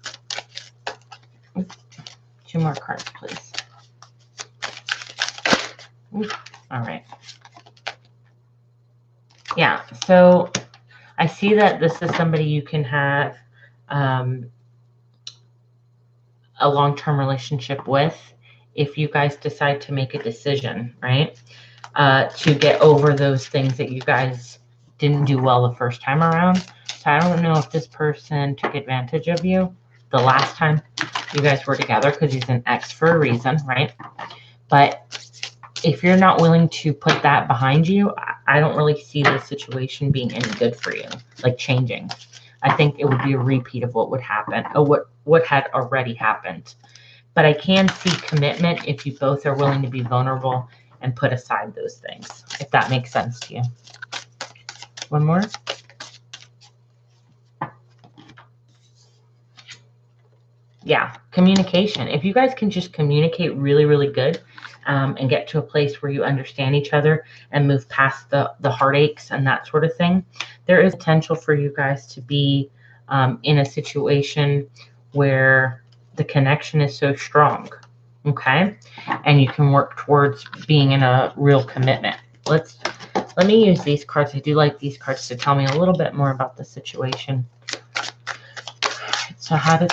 2 more cards, please. All right. Yeah, so I see that this is somebody you can have a long-term relationship with if you guys decide to make a decision, right? To get over those things that you guys didn't do well the first time around. So I don't know if this person took advantage of you the last time you guys were together, because he's an ex for a reason, right? But if you're not willing to put that behind you, I don't really see the situation being any good for you, like changing. I think it would be a repeat of what would happen, or what had already happened. But I can see commitment if you both are willing to be vulnerable and put aside those things, if that makes sense to you. One more. Yeah, communication. If you guys can just communicate really, really good, and get to a place where you understand each other and move past the heartaches and that sort of thing, there is potential for you guys to be in a situation where the connection is so strong, okay? And you can work towards being in a real commitment. Let me use these cards. I do like these cards to tell me a little bit more about the situation. So how does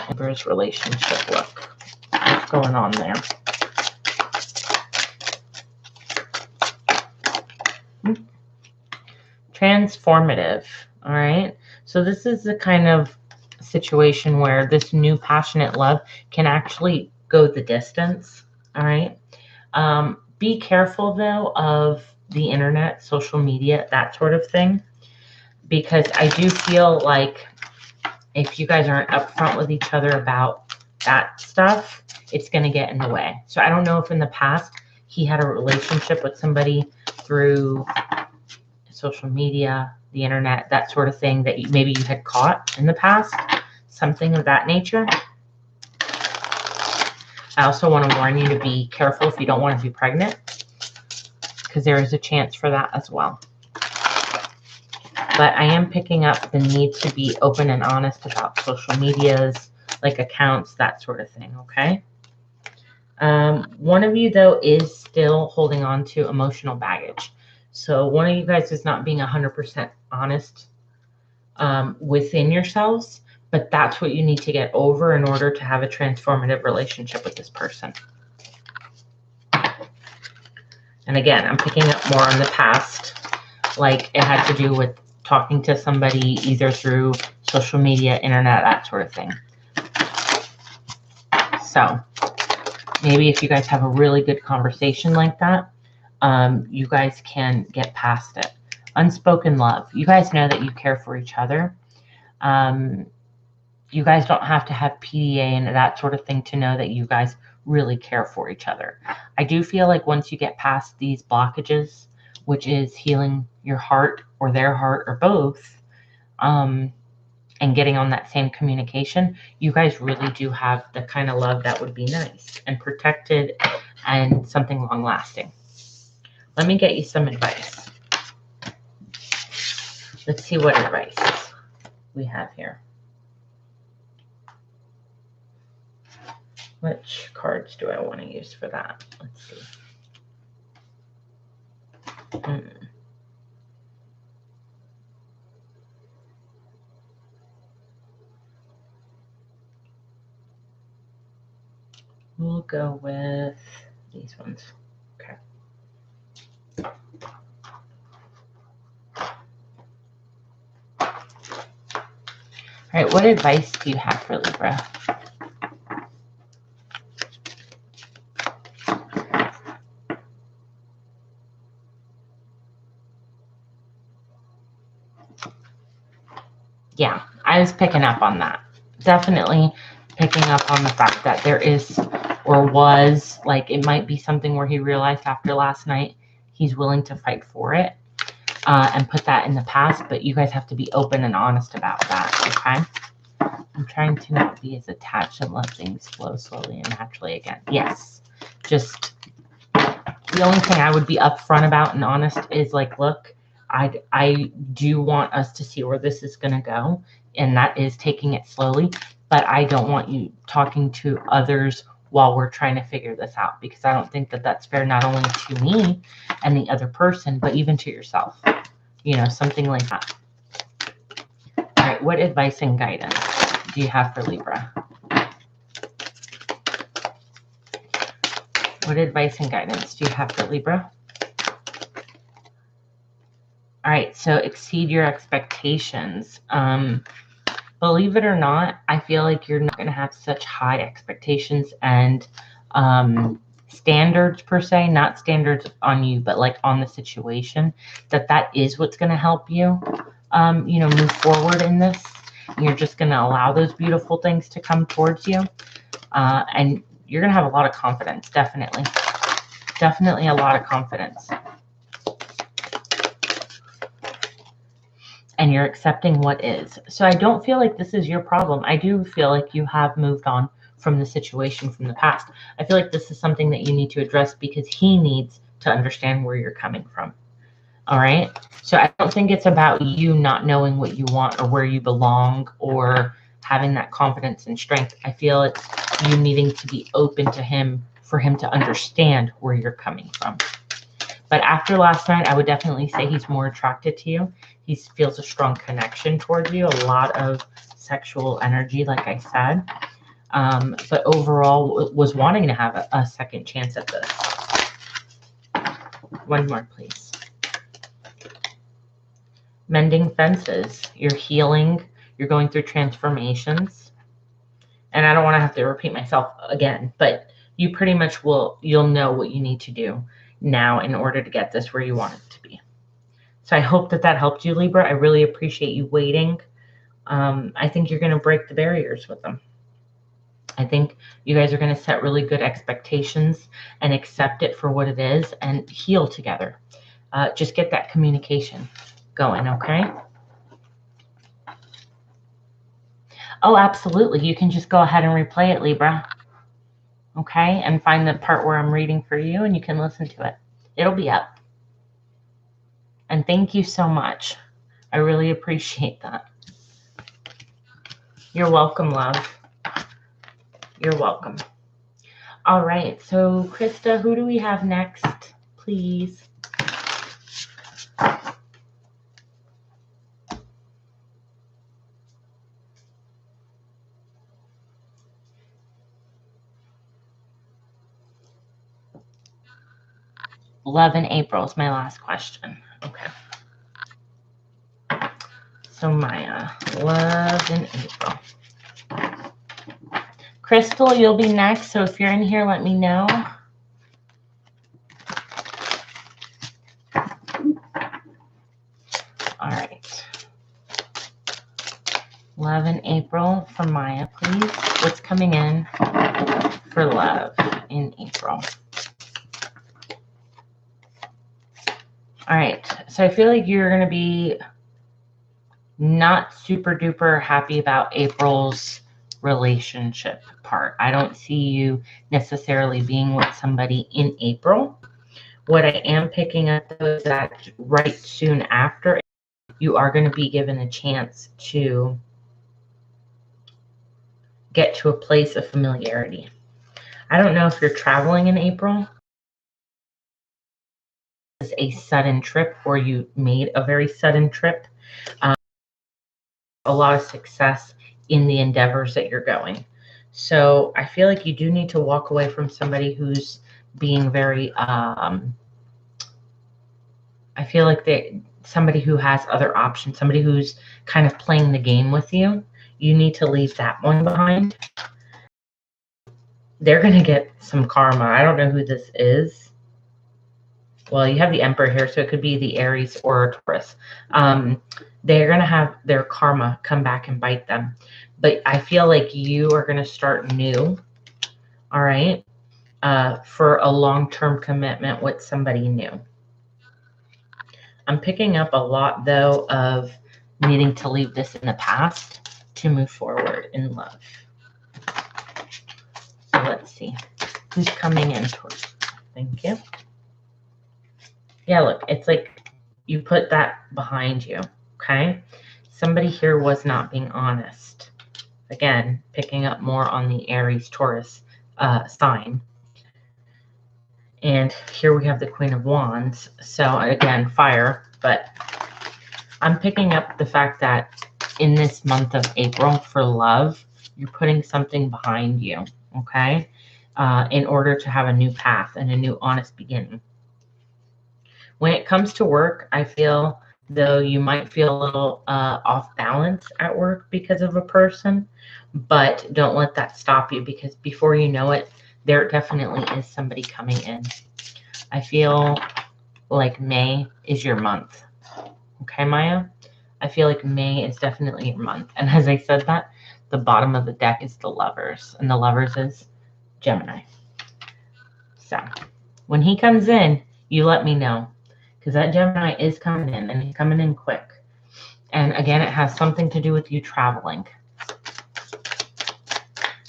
Amber's relationship look? What's going on there? Transformative. All right. So this is the kind of situation where this new passionate love can actually go the distance. All right. Be careful though of the internet, social media, that sort of thing, because I do feel like if you guys aren't upfront with each other about that stuff, it's going to get in the way. So I don't know if in the past he had a relationship with somebody through social media, the internet, that sort of thing, that maybe you had caught in the past, something of that nature. I also want to warn you to be careful if you don't want to be pregnant, because there is a chance for that as well. But I am picking up the need to be open and honest about social medias, like accounts, that sort of thing, okay? One of you, though, is still holding on to emotional baggage. So one of you guys is not being 100% honest within yourselves, but that's what you need to get over in order to have a transformative relationship with this person. And again, I'm picking up more on the past, like it had to do with talking to somebody either through social media, internet, that sort of thing. So maybe if you guys have a really good conversation like that, you guys can get past it. Unspoken love. You guys know that you care for each other. You guys don't have to have PDA and that sort of thing to know that you guys really care for each other. I do feel like once you get past these blockages, which is healing your heart or their heart or both, and getting on that same communication, you guys really do have the kind of love that would be nice and protected and something long lasting. Let me get you some advice. Let's see what advice we have here. Which cards do I want to use for that? Let's see. We'll go with these ones. Okay. All right, what advice do you have for Libra? Yeah, I was picking up on that. Definitely picking up on the fact that there is, or was, like it might be something where he realized after last night he's willing to fight for it. and put that in the past, but you guys have to be open and honest about that, okay? I'm trying to not be as attached and let things flow slowly and naturally again. Yes, just the only thing I would be upfront about and honest is like, look, I do want us to see where this is going to go, and that is taking it slowly, but I don't want you talking to others while we're trying to figure this out, because I don't think that that's fair, not only to me and the other person, but even to yourself, you know, something like that. All right, what advice and guidance do you have for Libra? What advice and guidance do you have for Libra? All right, so exceed your expectations. Believe it or not, I feel like you're not going to have such high expectations and standards per se, not standards on you, but like on the situation, that is what's going to help you, you know, move forward in this. You're just going to allow those beautiful things to come towards you. And you're going to have a lot of confidence, definitely. Definitely a lot of confidence. And you're accepting what is. So I don't feel like this is your problem. I do feel like you have moved on from the situation from the past. I feel like this is something that you need to address because he needs to understand where you're coming from. All right. So I don't think it's about you not knowing what you want or where you belong or having that confidence and strength. I feel it's you needing to be open to him for him to understand where you're coming from. But after last night, I would definitely say he's more attracted to you. He feels a strong connection towards you, a lot of sexual energy, like I said. But overall, was wanting to have a second chance at this. One more, please. Mending fences. You're healing. You're going through transformations. And I don't want to have to repeat myself again, but you pretty much you'll know what you need to do now in order to get this where you want it to be. So I hope that helped you, Libra. I really appreciate you waiting. I think you're going to break the barriers with them. I think you guys are going to set really good expectations and accept it for what it is and heal together. Just get that communication going, okay? Oh, absolutely. You can just go ahead and replay it, Libra. Okay? And find the part where I'm reading for you, and you can listen to it. It'll be up. And thank you so much. I really appreciate that. You're welcome, love. You're welcome. All right. So, Krista, who do we have next, please? Love in April is my last question. Okay. So Maya, love in April. Crystal, you'll be next. So if you're in here, let me know. All right. Love in April for Maya, please. What's coming in for love in April? All right. So I feel like you're going to be not super duper happy about April's relationship part. I don't see you necessarily being with somebody in April. What I am picking up though is that right soon after, you are going to be given a chance to get to a place of familiarity. I don't know if you're traveling in April. It's a sudden trip or you made a very sudden trip. A lot of success in the endeavors that you're going. So I feel like you do need to walk away from somebody who's being very, I feel like somebody who has other options, somebody who's kind of playing the game with you. You need to leave that one behind. They're going to get some karma. I don't know who this is. Well, you have the Emperor here, so it could be the Aries or Taurus. They're going to have their karma come back and bite them. But I feel like you are going to start new, all right, for a long-term commitment with somebody new. I'm picking up a lot, though, of needing to leave this in the past to move forward in love. So let's see. Who's coming in towards? Thank you. Yeah, look, it's like you put that behind you, okay? Somebody here was not being honest. Again, picking up more on the Aries Taurus sign. And here we have the Queen of Wands. So again, fire, but I'm picking up the fact that in this month of April for love, you're putting something behind you, okay? In order to have a new path and a new honest beginning. When it comes to work, I feel though you might feel a little off balance at work because of a person, but don't let that stop you, because before you know it, there definitely is somebody coming in. I feel like May is your month. Okay, Maya? I feel like May is definitely your month. And as I said that, the bottom of the deck is the Lovers, and the Lovers is Gemini. So when he comes in, you let me know, because that Gemini is coming in, and he's coming in quick. And again, it has something to do with you traveling.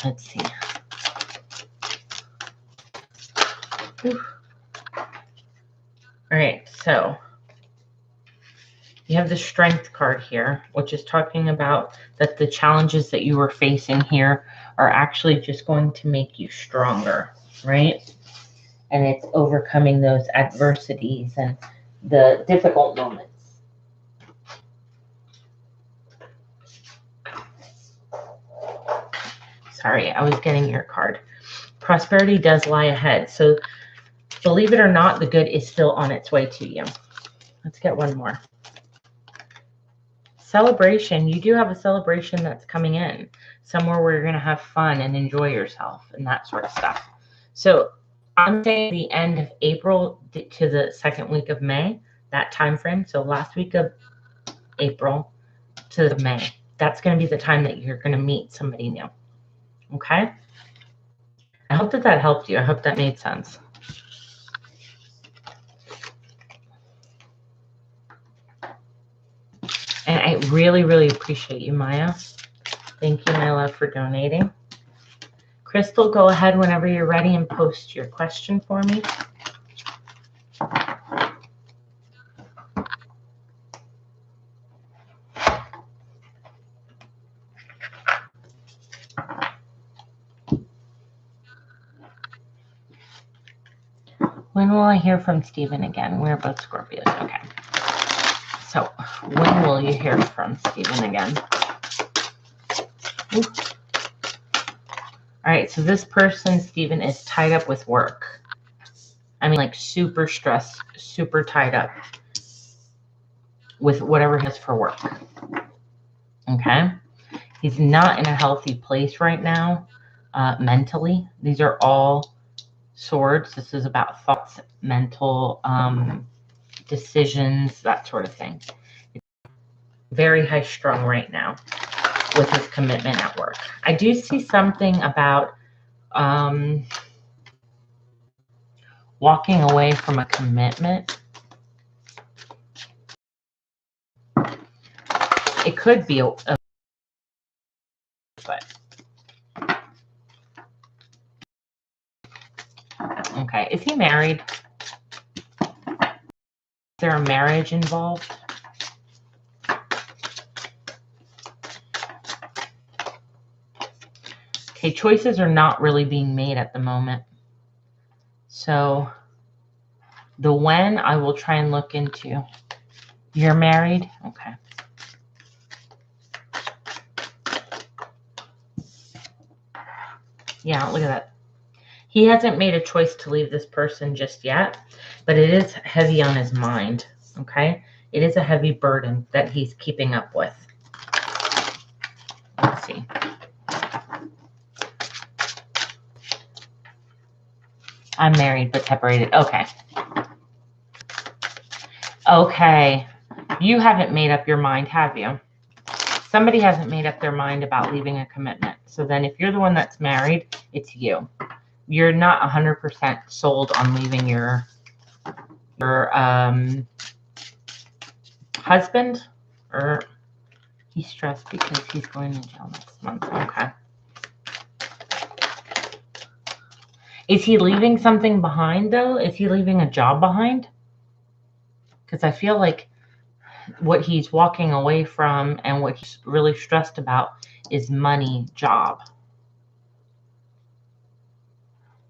Let's see. Whew. All right, so you have the Strength card here, which is talking about that the challenges that you were facing here are actually just going to make you stronger, right? And it's overcoming those adversities and the difficult moments. Sorry, I was getting your card. Prosperity does lie ahead. So believe it or not, the good is still on its way to you. Let's get one more. Celebration. You do have a celebration that's coming in. Somewhere where you're going to have fun and enjoy yourself and that sort of stuff. So I'm saying the end of April to the second week of May, that time frame. So last week of April to May. That's going to be the time that you're going to meet somebody new. Okay? I hope that that helped you. I hope that made sense. And I really, really appreciate you, Maya. Thank you, my love, for donating. Crystal, go ahead whenever you're ready and post your question for me. When will I hear from Stephen again? We're both Scorpios. Okay. So when will you hear from Stephen again? Ooh. All right. So this person, Stephen, is tied up with work. I mean, like super stressed, super tied up with whatever he has for work. Okay. He's not in a healthy place right now mentally. These are all swords. This is about thoughts, mental decisions, that sort of thing. It's very high strung right now with his commitment at work. I do see something about walking away from a commitment. It could be but okay. Is he married? Is there a marriage involved? Okay, choices are not really being made at the moment. So the when I will try and look into. You're married? Okay. Yeah, look at that. He hasn't made a choice to leave this person just yet, but it is heavy on his mind, okay? It is a heavy burden that he's keeping up with. Let's see. I'm married but separated. Okay. Okay. You haven't made up your mind, have you? Somebody hasn't made up their mind about leaving a commitment. So then if you're the one that's married, it's you. You're not 100% sold on leaving your husband, or he's stressed because he's going to jail next month. Okay. Is he leaving something behind, though? Is he leaving a job behind? Because I feel like what he's walking away from and what he's really stressed about is money, job.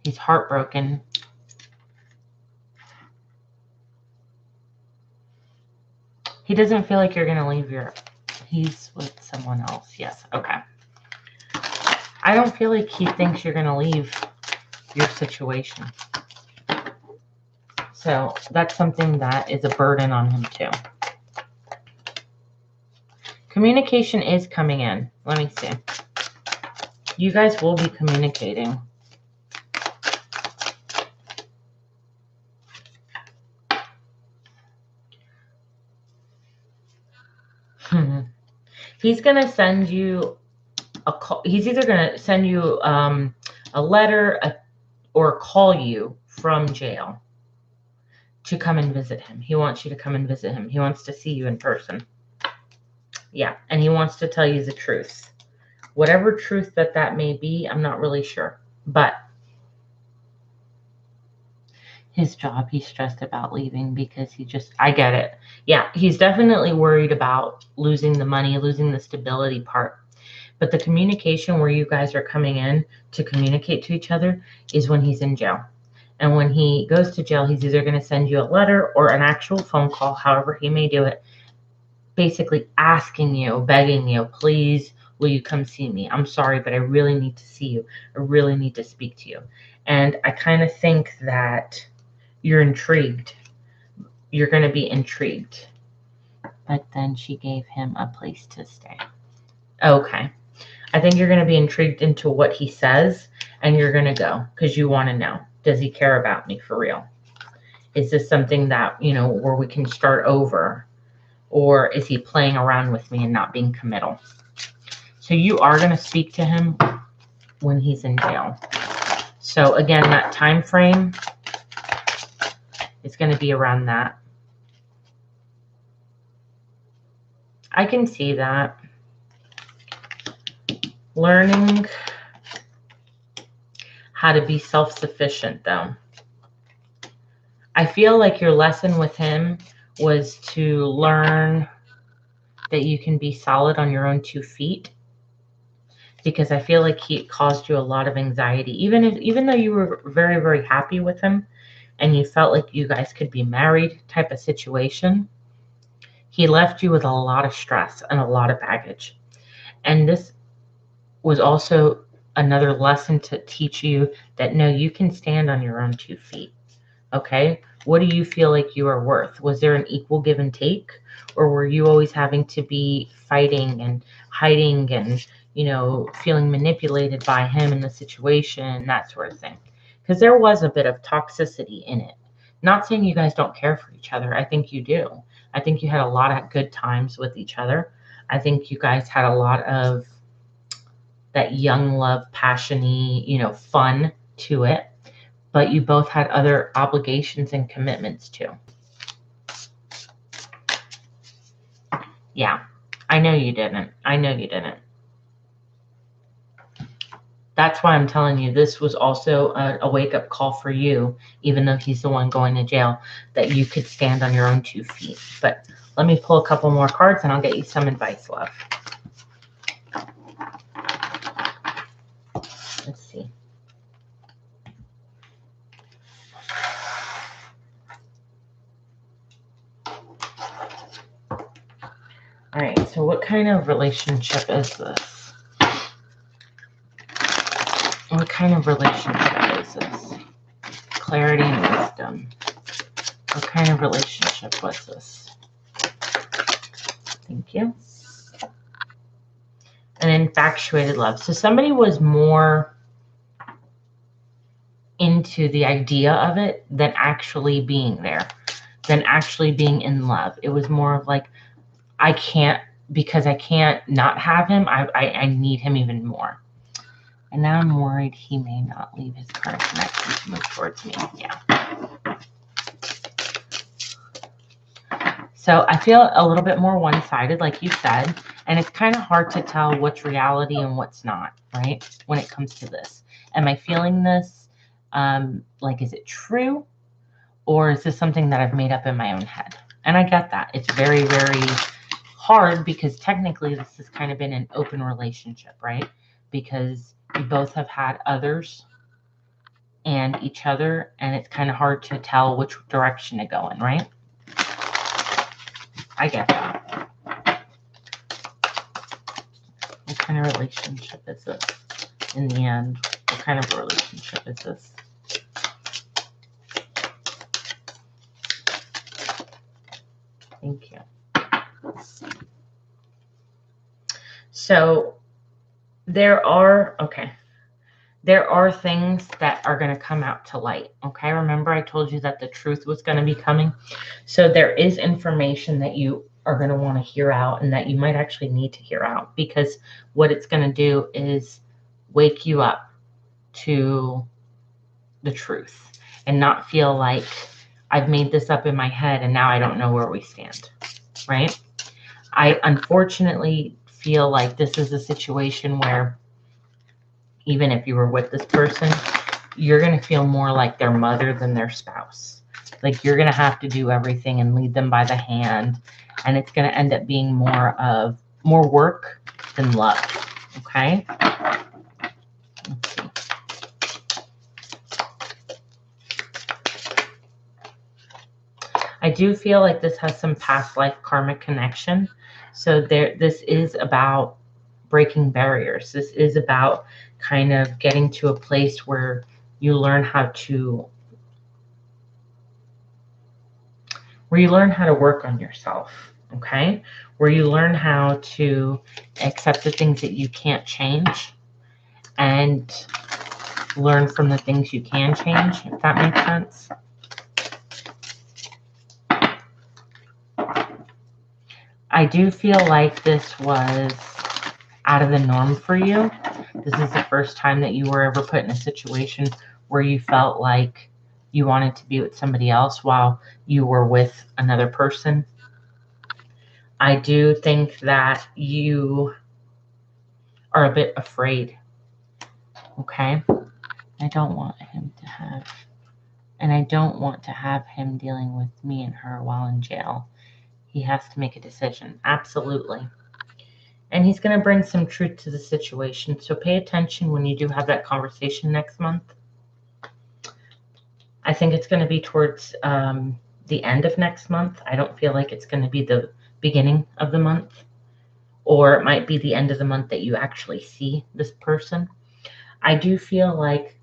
He's heartbroken. He doesn't feel like you're going to leave your... He's with someone else. Yes. Okay. I don't feel like he thinks you're going to leave your situation. So that's something that is a burden on him too. Communication is coming in. Let me see. You guys will be communicating. He's going to send you a call. He's either going to send you a letter or call you from jail to come and visit him. He wants you to come and visit him. He wants to see you in person. Yeah, and he wants to tell you the truth. Whatever truth that may be, I'm not really sure. But his job, he's stressed about leaving because I get it. Yeah, he's definitely worried about losing the money, losing the stability part. But the communication where you guys are coming in to communicate to each other is when he's in jail. And when he goes to jail, he's either going to send you a letter or an actual phone call, however he may do it, basically asking you, begging you, please, will you come see me? I'm sorry, but I really need to see you. I really need to speak to you. And I kind of think that you're intrigued. You're going to be intrigued. But then she gave him a place to stay. Okay. I think you're going to be intrigued into what he says, and you're going to go because you want to know. Does he care about me for real? Is this something that, where we can start over? Or is he playing around with me and not being committal? So you are going to speak to him when he's in jail. So again, that time frame is going to be around that. I can see that. Learning how to be self-sufficient, though. I feel like your lesson with him was to learn that you can be solid on your own 2 feet, because I feel like he caused you a lot of anxiety. Even though you were very, very happy with him and you felt like you guys could be married type of situation, he left you with a lot of stress and a lot of baggage. And this was also another lesson to teach you that, no, you can stand on your own 2 feet. Okay? What do you feel like you are worth? Was there an equal give and take? Or were you always having to be fighting and hiding and, feeling manipulated by him in the situation, that sort of thing? Because there was a bit of toxicity in it. Not saying you guys don't care for each other. I think you do. I think you had a lot of good times with each other. I think you guys had a lot of that young love, passion-y, fun to it. But you both had other obligations and commitments too. Yeah, I know you didn't. That's why I'm telling you, this was also a wake-up call for you, even though he's the one going to jail, that you could stand on your own 2 feet. But let me pull a couple more cards and I'll get you some advice, love. Let's see. All right, so what kind of relationship is this? What kind of relationship is this? Clarity and wisdom. What kind of relationship was this? Thank you. An infatuated love. So somebody was more into the idea of it than actually being there, than actually being in love. It was more of like, because I can't not have him, I need him even more. And now I'm worried he may not leave his current connection to move towards me. Yeah. So I feel a little bit more one-sided, like you said, and it's kind of hard to tell what's reality and what's not, right? When it comes to this. Am I feeling this? Like, is it true? Or is this something that I've made up in my own head? And I get that. It's very, very hard because technically this has kind of been an open relationship, right? Because you both have had others and each other, and it's kind of hard to tell which direction to go in, right? I get that. What kind of relationship is this in the end? What kind of relationship is this? Thank you. So there are things that are going to come out to light. Okay. Remember I told you that the truth was going to be coming. So there is information that you are going to want to hear out and that you might actually need to hear out, because what it's going to do is wake you up to the truth and not feel like I've made this up in my head and now I don't know where we stand, right? I unfortunately feel like this is a situation where even if you were with this person, you're going to feel more like their mother than their spouse. Like you're going to have to do everything and lead them by the hand. And it's going to end up being more work than love. Okay. Let's see. I do feel like this has some past life karmic connection. So this is about breaking barriers. This is about kind of getting to a place where you learn how to work on yourself, okay? Where you learn how to accept the things that you can't change and learn from the things you can change, if that makes sense. I do feel like this was out of the norm for you. This is the first time that you were ever put in a situation where you felt like you wanted to be with somebody else while you were with another person. I do think that you are a bit afraid. Okay? I don't want him to have him dealing with me and her while in jail. He has to make a decision. Absolutely. And he's going to bring some truth to the situation. So pay attention when you do have that conversation next month. I think it's going to be towards the end of next month. I don't feel like it's going to be the beginning of the month. Or it might be the end of the month that you actually see this person. I do feel like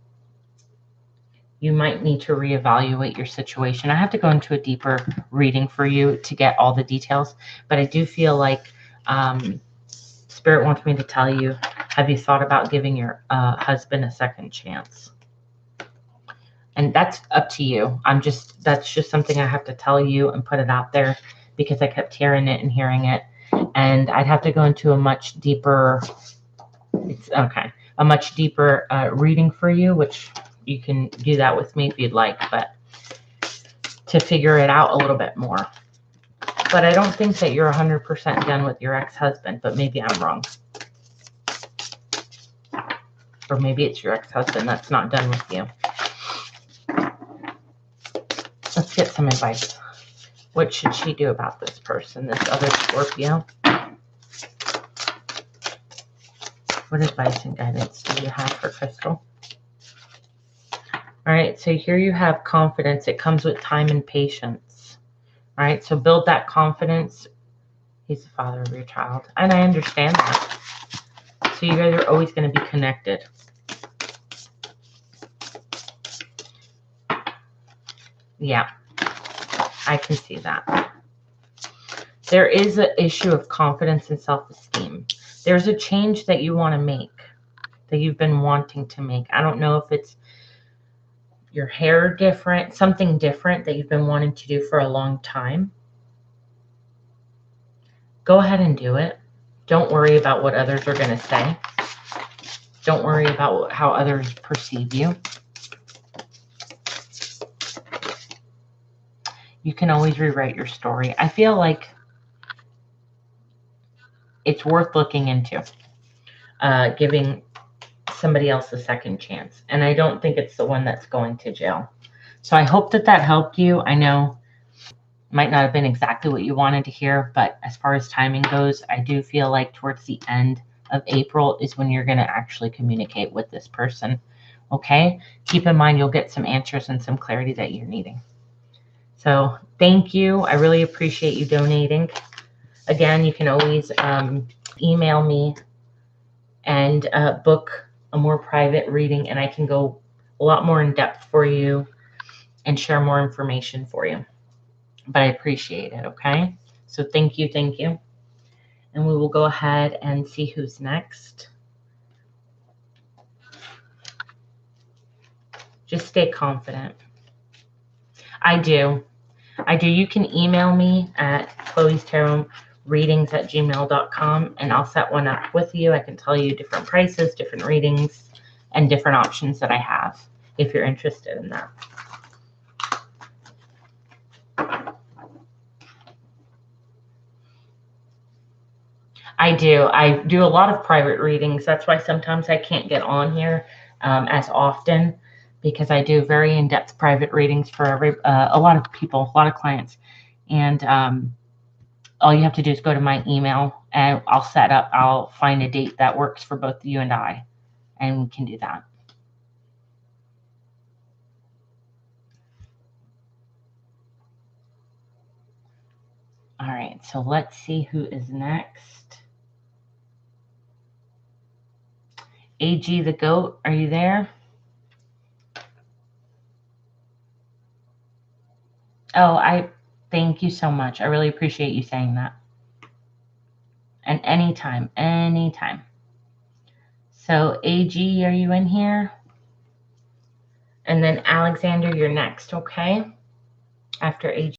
you might need to reevaluate your situation. I have to go into a deeper reading for you to get all the details. But I do feel like Spirit wants me to tell you, have you thought about giving your husband a second chance? And that's up to you. That's just something I have to tell you and put it out there because I kept hearing it and hearing it. And I'd have to go into a much deeper, reading for you, which you can do that with me if you'd like, but to figure it out a little bit more. But I don't think that you're 100% done with your ex-husband, but maybe I'm wrong. Or maybe it's your ex-husband that's not done with you. Let's get some advice. What should she do about this person, this other Scorpio? What advice and guidance do you have for Crystal? All right, so here you have confidence. It comes with time and patience. All right, so build that confidence. He's the father of your child. And I understand that. So you guys are always going to be connected. Yeah, I can see that. There is an issue of confidence and self-esteem. There's a change that you want to make, that you've been wanting to make. I don't know if it's your hair different, something different that you've been wanting to do for a long time. Go ahead and do it. Don't worry about what others are going to say. Don't worry about how others perceive you. You can always rewrite your story. I feel like it's worth looking into, giving somebody else a second chance. And I don't think it's the one that's going to jail. So I hope that that helped you. I know it might not have been exactly what you wanted to hear, but as far as timing goes, I do feel like towards the end of April is when you're going to actually communicate with this person. Okay? Keep in mind you'll get some answers and some clarity that you're needing. So thank you. I really appreciate you donating. Again, you can always email me and book a more private reading, and I can go a lot more in depth for you and share more information for you. But I appreciate it, okay? So thank you, thank you. And we will go ahead and see who's next. Just stay confident. I do. You can email me at chloestarotreadings@gmail.com, and I'll set one up with you. I can tell you different prices, different readings, and different options that I have if you're interested in that. I do a lot of private readings. That's why sometimes I can't get on here as often, because I do very in-depth private readings for a lot of people, a lot of clients. And all you have to do is go to my email and I'll find a date that works for both you and I, and we can do that. All right, so let's see who is next. AG the Goat, are you there? Oh, I thank you so much. I really appreciate you saying that. And anytime. So AG, are you in here? And then Alexander, you're next, okay? After AG.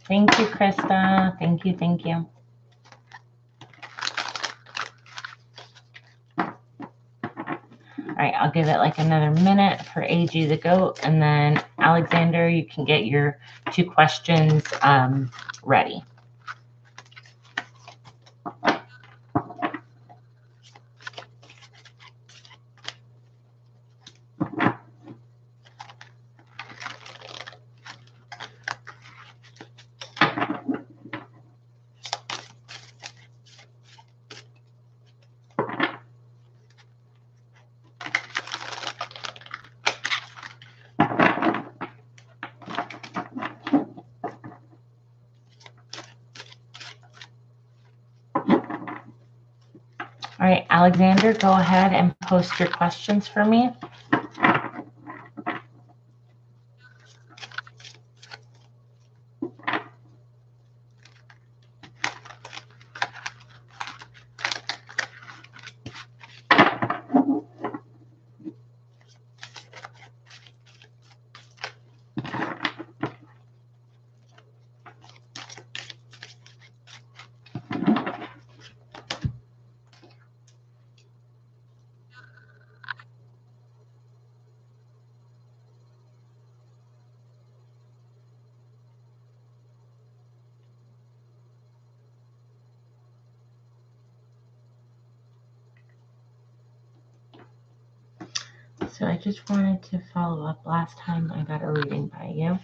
Thank you, Krista. Thank you. All right, I'll give it like another minute for AG the Goat, and then Alexander, you can get your 2 questions ready. All right, Alexander, go ahead and post your questions for me. So I just wanted to follow up. Last time I got a reading by you.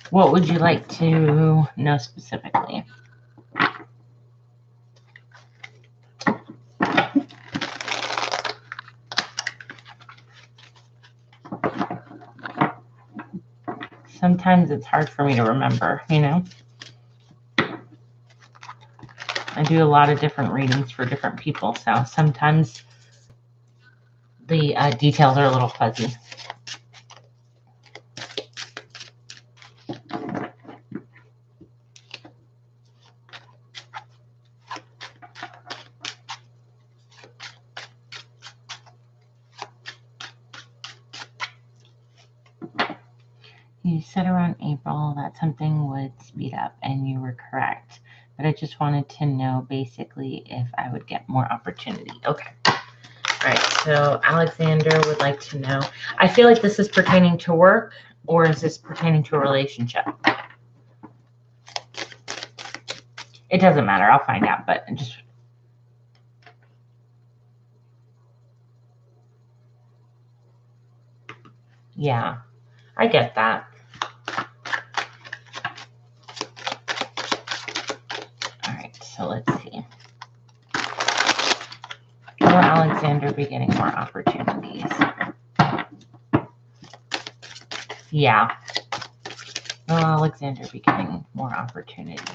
What would you like to know specifically? Sometimes it's hard for me to remember, you know? I do a lot of different readings for different people, so sometimes the details are a little fuzzy. You said around April that something would speed up, and you were correct. But I just wanted to know basically if I would get more opportunity. Okay. All right. So Alexander would like to know. I feel like this is pertaining to work, or is this pertaining to a relationship? It doesn't matter. I'll find out. But just. Yeah, I get that. All right, so let's see. Will Alexander be getting more opportunities? Yeah. Will Alexander be getting more opportunities?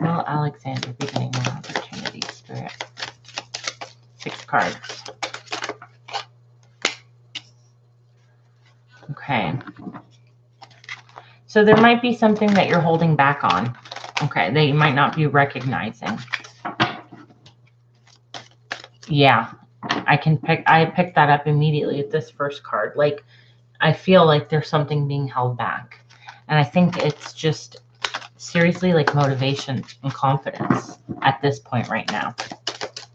Will Alexander be getting more opportunities, Spirit? 6 cards. Okay. So there might be something that you're holding back on. Okay, that you might not be recognizing. Yeah, I picked that up immediately at this first card. Like, I feel like there's something being held back. And I think it's just seriously like motivation and confidence at this point right now.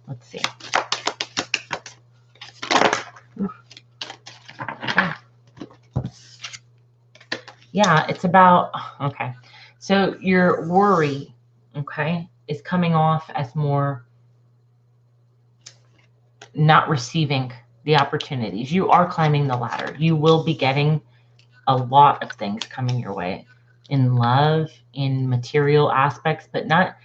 Let's see. Yeah, it's about, okay. So your worry, okay, is coming off as more not receiving the opportunities. You are climbing the ladder. You will be getting a lot of things coming your way in love, in material aspects, but not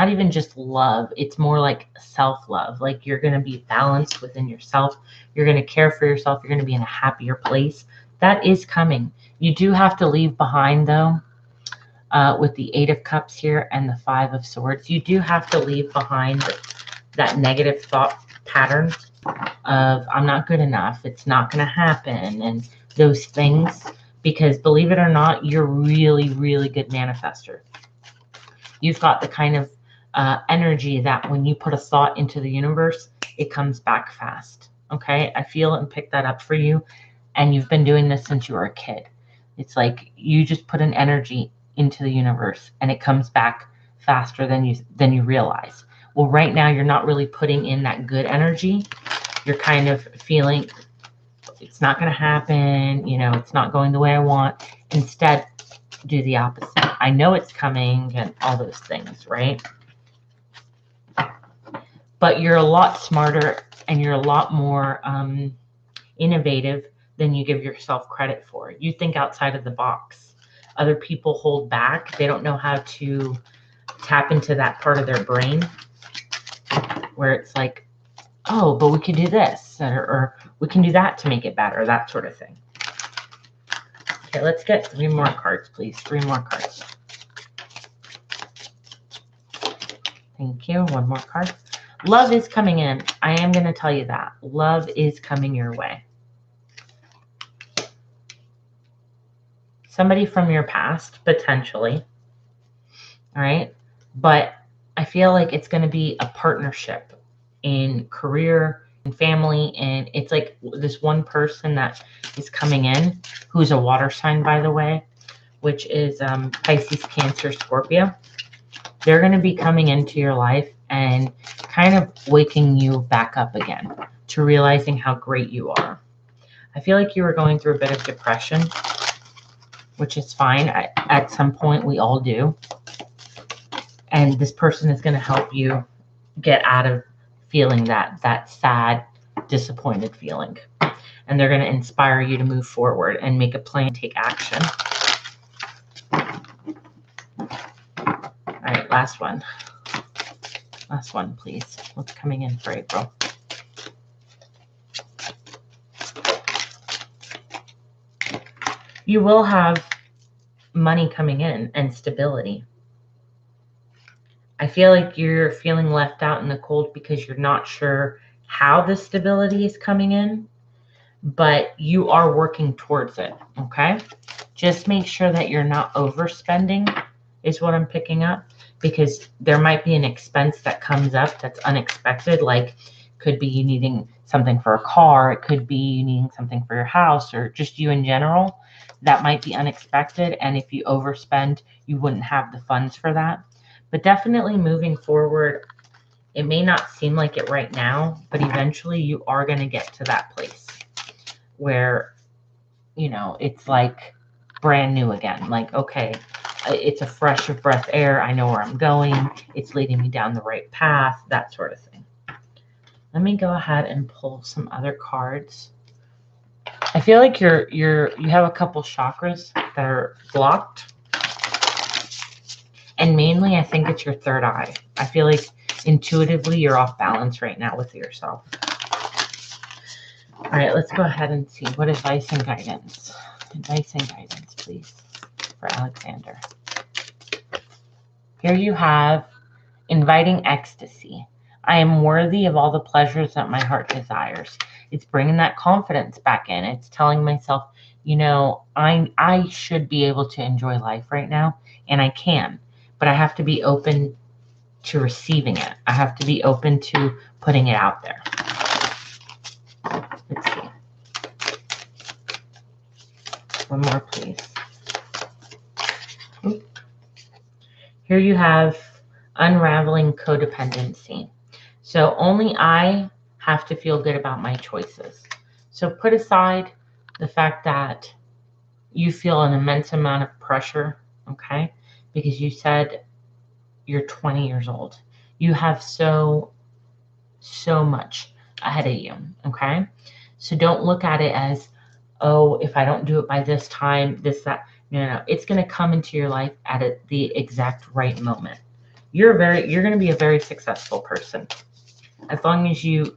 even just love. It's more like self-love. Like you're going to be balanced within yourself. You're going to care for yourself. You're going to be in a happier place. That is coming. You do have to leave behind, though, with the 8 of Cups here and the 5 of Swords. You do have to leave behind that negative thought pattern of I'm not good enough, it's not going to happen, and those things, because believe it or not, you're really, really good manifester. You've got the kind of energy that when you put a thought into the universe, it comes back fast. Okay, I feel and pick that up for you, and you've been doing this since you were a kid. It's like you just put an energy into the universe and it comes back faster than you realize. Well, right now you're not really putting in that good energy. You're kind of feeling it's not going to happen, it's not going the way I want. Instead, do the opposite. I know it's coming and all those things, right? But you're a lot smarter and you're a lot more innovative than you give yourself credit for. You think outside of the box. Other people hold back. They don't know how to tap into that part of their brain where it's like, oh, but we can do this, or we can do that to make it better, that sort of thing. Okay, let's get 3 more cards, please. 3 more cards. Thank you. 1 more card. Love is coming in. I am going to tell you that. Love is coming your way. Somebody from your past, potentially. All right. But I feel like it's going to be a partnership in career and family. And it's like this one person that is coming in, who's a water sign, by the way, which is Pisces, Cancer, Scorpio. They're going to be coming into your life and kind of waking you back up again to realizing how great you are. I feel like you were going through a bit of depression, which is fine. At some point, we all do. And this person is going to help you get out of feeling that sad, disappointed feeling. And they're going to inspire you to move forward and make a plan, take action. All right, last one. Last one, please. What's coming in for April? You will have money coming in and stability. I feel like you're feeling left out in the cold because you're not sure how the stability is coming in, but you are working towards it, okay? Just make sure that you're not overspending is what I'm picking up, because there might be an expense that comes up that's unexpected, like Could be you needing something for a car. It could be you needing something for your house or just you in general. That might be unexpected. And if you overspend, you wouldn't have the funds for that. But definitely moving forward, it may not seem like it right now, but eventually you are going to get to that place where, you know, it's like brand new again. Like, okay, it's a fresh of breath air. I know where I'm going. It's leading me down the right path, that sort of thing. Let me go ahead and pull some other cards. I feel like you have a couple chakras that are blocked. And mainly, I think it's your third eye. I feel like intuitively you're off balance right now with yourself. All right, let's go ahead and see. What advice and guidance? Advice and guidance, please, for Alexander. Here you have inviting ecstasy. I am worthy of all the pleasures that my heart desires. It's bringing that confidence back in. It's telling myself, you know, I should be able to enjoy life right now, and I can, but I have to be open to receiving it. I have to be open to putting it out there. Let's see. One more, please. Oop. Here you have unraveling codependency. So only I have to feel good about my choices. So put aside the fact that you feel an immense amount of pressure, okay? Because you said you're 20 years old. You have so much ahead of you, okay? So don't look at it as, oh, if I don't do it by this time, this, that. No. It's going to come into your life at the exact right moment. You're going to be a very successful person as long as you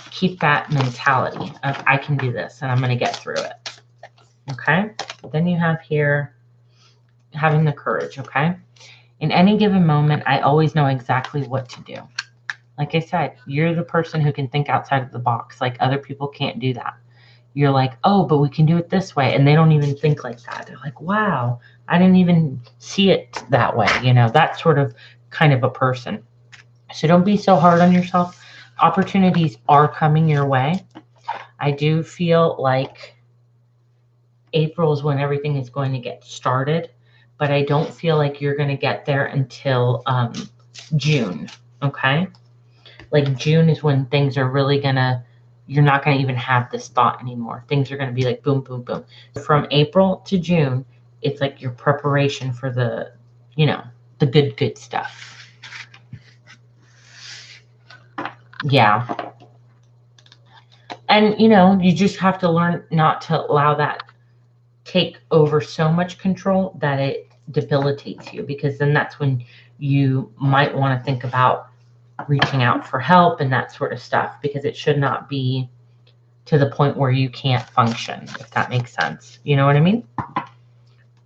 keep that mentality of I can do this and I'm going to get through it. Okay? Then you have here having the courage, okay? In any given moment, I always know exactly what to do. Like I said, you're the person who can think outside of the box. Like other people can't do that. You're like, oh, but we can do it this way. And they don't even think like that. They're like, wow, I didn't even see it that way. You know, that sort of kind of a person. So don't be so hard on yourself. Opportunities are coming your way. I do feel like April is when everything is going to get started, but I don't feel like you're going to get there until June. Okay. Like June is when things are really you're not going to even have this thought anymore. Things are going to be like boom, boom, boom. From April to June, it's like your preparation for the, you know, the good stuff. Yeah. And, you know, you just have to learn not to allow that take over so much control that it debilitates you, because then that's when you might want to think about reaching out for help and that sort of stuff, because it should not be to the point where you can't function, if that makes sense. You know what I mean?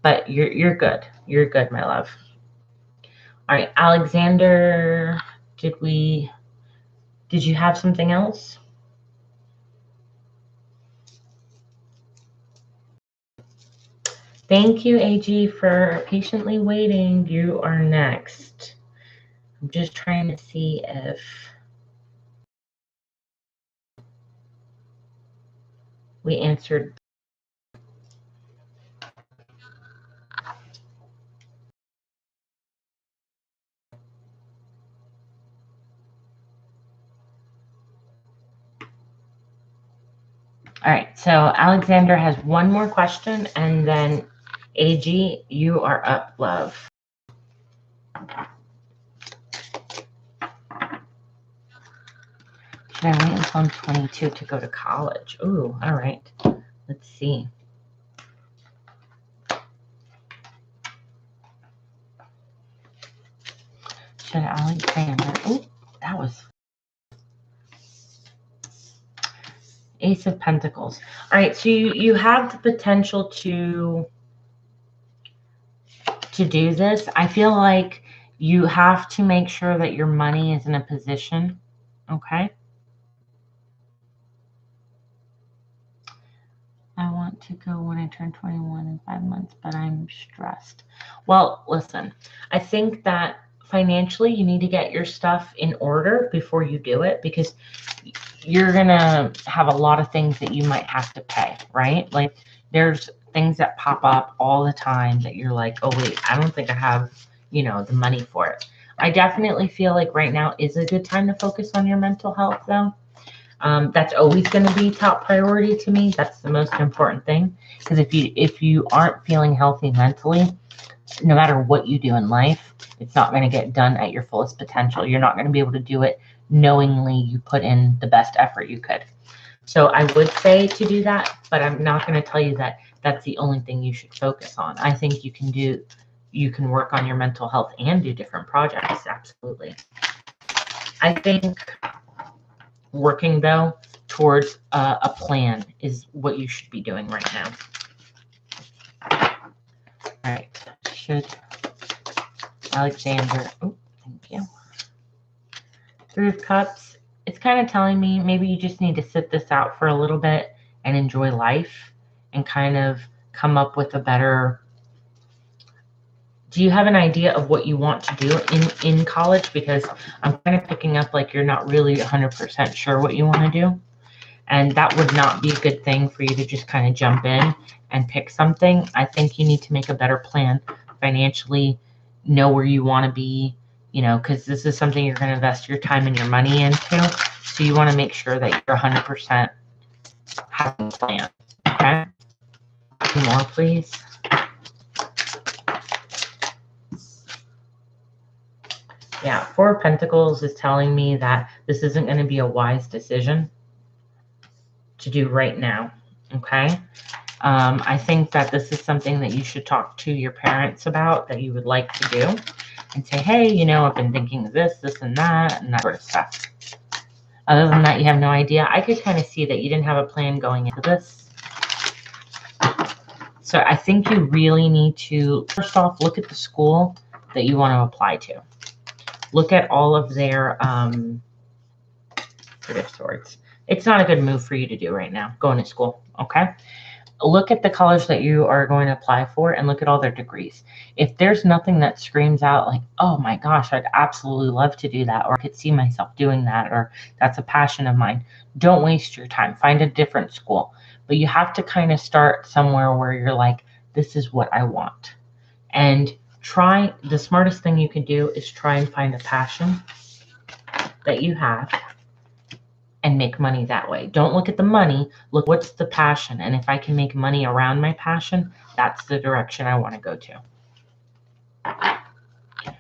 But you're good. You're good, my love. All right, Alexander, did you have something else? Thank you, AG, for patiently waiting. You are next. I'm just trying to see if we answered. All right, so Alexander has one more question, and then AG, you are up, love. Should I wait until I'm 22 to go to college? Ooh, all right. Let's see. Should Alexander? Ooh, that was Ace of Pentacles. All right, so you have the potential to do this. I feel like you have to make sure that your money is in a position, okay? I want to go when I turn 21 in 5 months, but I'm stressed. Well, listen, I think that financially, you need to get your stuff in order before you do it, because you're going to have a lot of things that you might have to pay, right? Like there's things that pop up all the time that you're like, oh, wait, I don't think I have, the money for it. I definitely feel like right now is a good time to focus on your mental health, though. That's always going to be top priority to me. That's the most important thing. Because if you aren't feeling healthy mentally, no matter what you do in life, it's not going to get done at your fullest potential. You're not going to be able to do it knowingly you put in the best effort you could. So I would say to do that, but I'm not going to tell you that that's the only thing you should focus on. I think you can work on your mental health and do different projects. Absolutely. I think working, though, towards a plan is what you should be doing right now. All right. Alexander, oh, thank you. Three of Cups. It's kind of telling me maybe you just need to sit this out for a little bit and enjoy life and kind of come up with a better. Do you have an idea of what you want to do in college? Because I'm kind of picking up like you're not really 100% sure what you want to do. And that would not be a good thing for you to just kind of jump in and pick something. I think you need to make a better plan financially, know where you want to be, because this is something you're going to invest your time and your money into. So you want to make sure that you're 100% having a plan. Okay? 2 more, please. Yeah, 4 of Pentacles is telling me that this isn't going to be a wise decision to do right now. Okay? I think that this is something that you should talk to your parents about, that you would like to do, and say, hey, I've been thinking of this, and that sort of stuff. Other than that, you have no idea. I could kind of see that you didn't have a plan going into this. So I think you really need to, first off, look at the school that you want to apply to. Look at all of their Three of Swords. It's not a good move for you to do right now, going to school, okay? Look at the college that you are going to apply for and look at all their degrees. If there's nothing that screams out like, oh my gosh, I'd absolutely love to do that, or I could see myself doing that, or that's a passion of mine, don't waste your time. Find a different school. But you have to kind of start somewhere where you're like, this is what I want. And the smartest thing you can do is try and find a passion that you have and make money that way. Don't look at the money. Look, what's the passion? And if I can make money around my passion, that's the direction I want to go to.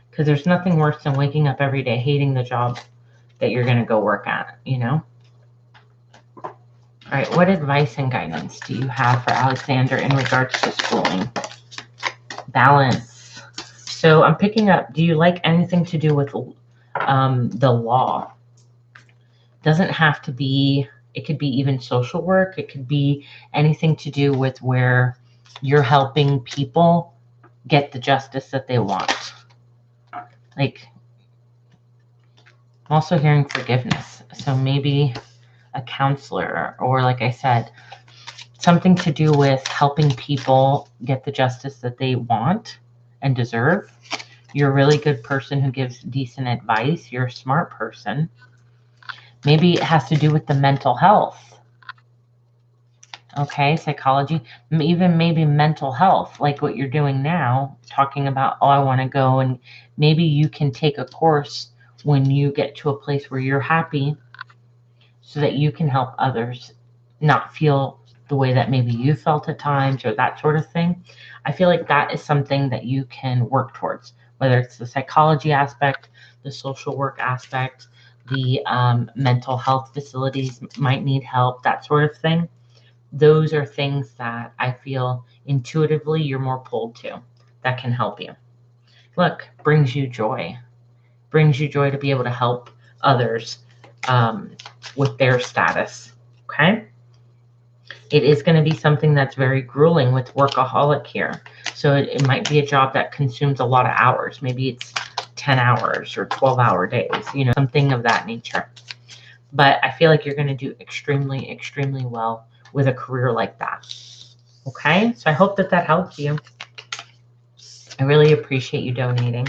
Because there's nothing worse than waking up every day hating the job that you're going to go work at, All right, what advice and guidance do you have for Alexander in regards to schooling? Balance. So I'm picking up, do you like anything to do with the law? Doesn't have to be, it could be even social work. It could be anything to do with where you're helping people get the justice that they want. Like, I'm also hearing forgiveness. So maybe a counselor, or like I said, something to do with helping people get the justice that they want and deserve. You're a really good person who gives decent advice. You're a smart person. Maybe it has to do with the mental health. Okay, psychology, even maybe mental health, like what you're doing now, talking about, oh, I want to go, and maybe you can take a course when you get to a place where you're happy so that you can help others not feel the way that maybe you felt at times, or that sort of thing. I feel like that is something that you can work towards, whether it's the psychology aspect, the social work aspect, the mental health facilities might need help, that sort of thing. Those are things that I feel intuitively you're more pulled to that can help you. Look, brings you joy. Brings you joy to be able to help others with their status, okay? It is going to be something that's very grueling with workaholic here. So it might be a job that consumes a lot of hours. Maybe it's 10 hours or 12-hour days, something of that nature. But I feel like you're going to do extremely, extremely well with a career like that. Okay? So I hope that helps you. I really appreciate you donating.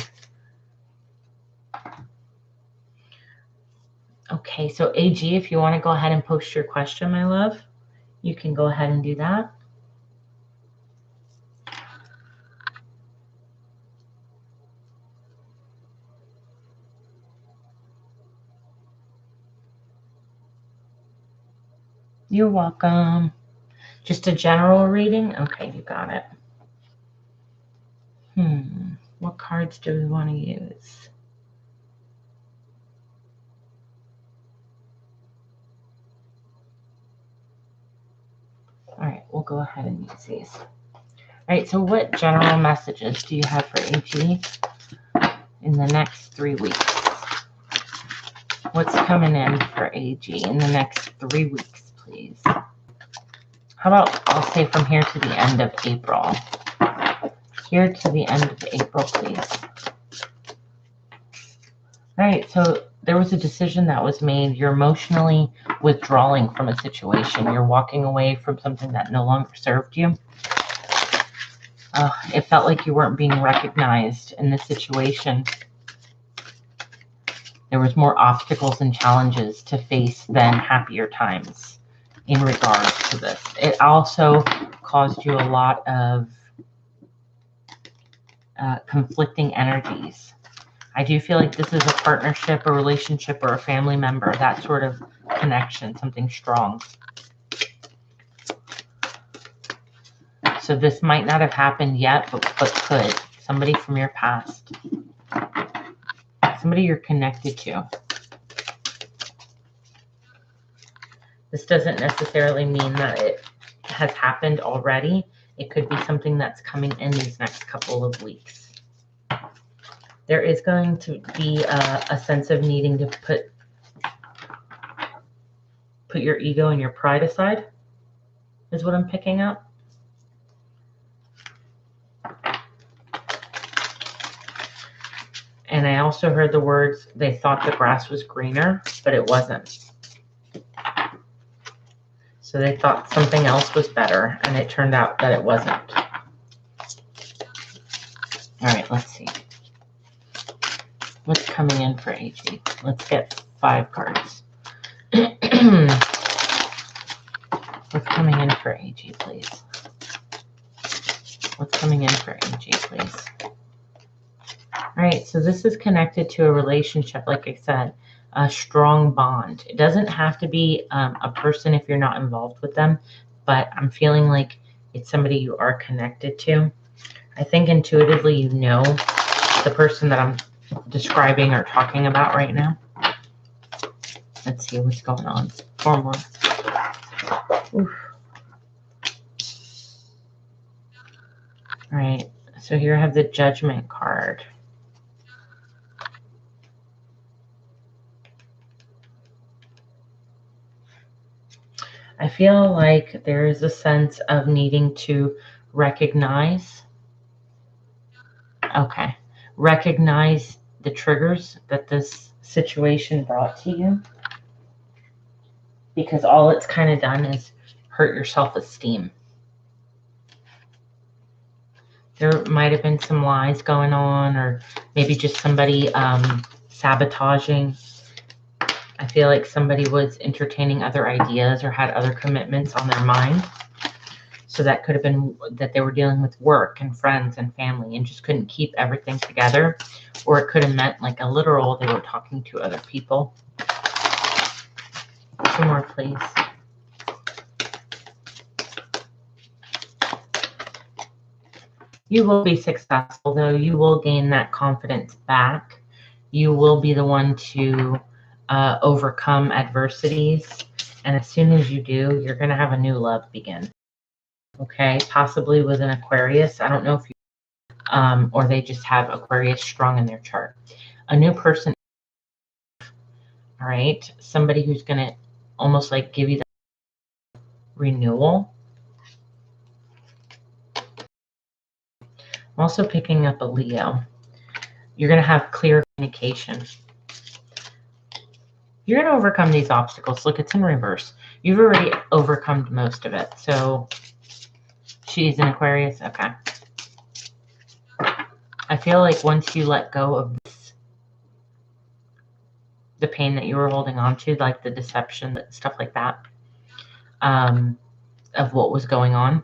Okay, so AG, if you want to go ahead and post your question, my love, you can go ahead and do that. You're welcome. Just a general reading? Okay, you got it. What cards do we want to use? All right, we'll go ahead and use these. All right, so what general messages do you have for AG in the next 3 weeks? What's coming in for AG in the next 3 weeks, please? How about I'll say from here to the end of April? Here to the end of April, please. All right, so there was a decision that was made. You're emotionally withdrawing from a situation. You're walking away from something that no longer served you. It felt like you weren't being recognized in this situation. There was more obstacles and challenges to face than happier times in regards to this. It also caused you a lot of conflicting energies. I do feel like this is a partnership, a relationship, or a family member, that sort of connection, something strong. So this might not have happened yet, but could. Somebody from your past. Somebody you're connected to. This doesn't necessarily mean that it has happened already. It could be something that's coming in these next couple of weeks. There is going to be a sense of needing to put your ego and your pride aside, is what I'm picking up. And I also heard the words, they thought the grass was greener, but it wasn't. So they thought something else was better, and it turned out that it wasn't. All right, let's see. What's coming in for AG? Let's get 5 cards. What's coming in for AG, please? What's coming in for AG, please? All right, so this is connected to a relationship, like I said, a strong bond. It doesn't have to be a person if you're not involved with them, but I'm feeling like it's somebody you are connected to. I think intuitively you know the person that I'm describing or talking about right now. Let's see what's going on. 4 more. Oof. All right, so here I have the Judgment card. I feel like there is a sense of needing to recognize. Okay. Recognize the triggers that this situation brought to you, because all it's kind of done is hurt your self-esteem. There might have been some lies going on, or maybe just somebody sabotaging. I feel like somebody was entertaining other ideas or had other commitments on their mind. So that could have been that they were dealing with work and friends and family and just couldn't keep everything together. Or it could have meant like a literal, they were talking to other people. 2 more, please. You will be successful, though. You will gain that confidence back. You will be the one to overcome adversities. And as soon as you do, you're going to have a new love begin. Okay, possibly with an Aquarius. I don't know if you, or they just have Aquarius strong in their chart. A new person, all right? Somebody who's going to almost like give you the renewal. I'm also picking up a Leo. You're going to have clear communication. You're going to overcome these obstacles. Look, it's in reverse. You've already overcome most of it. So she's an Aquarius. Okay. I feel like once you let go of this the pain that you were holding on to, like the deception, stuff like that, of what was going on.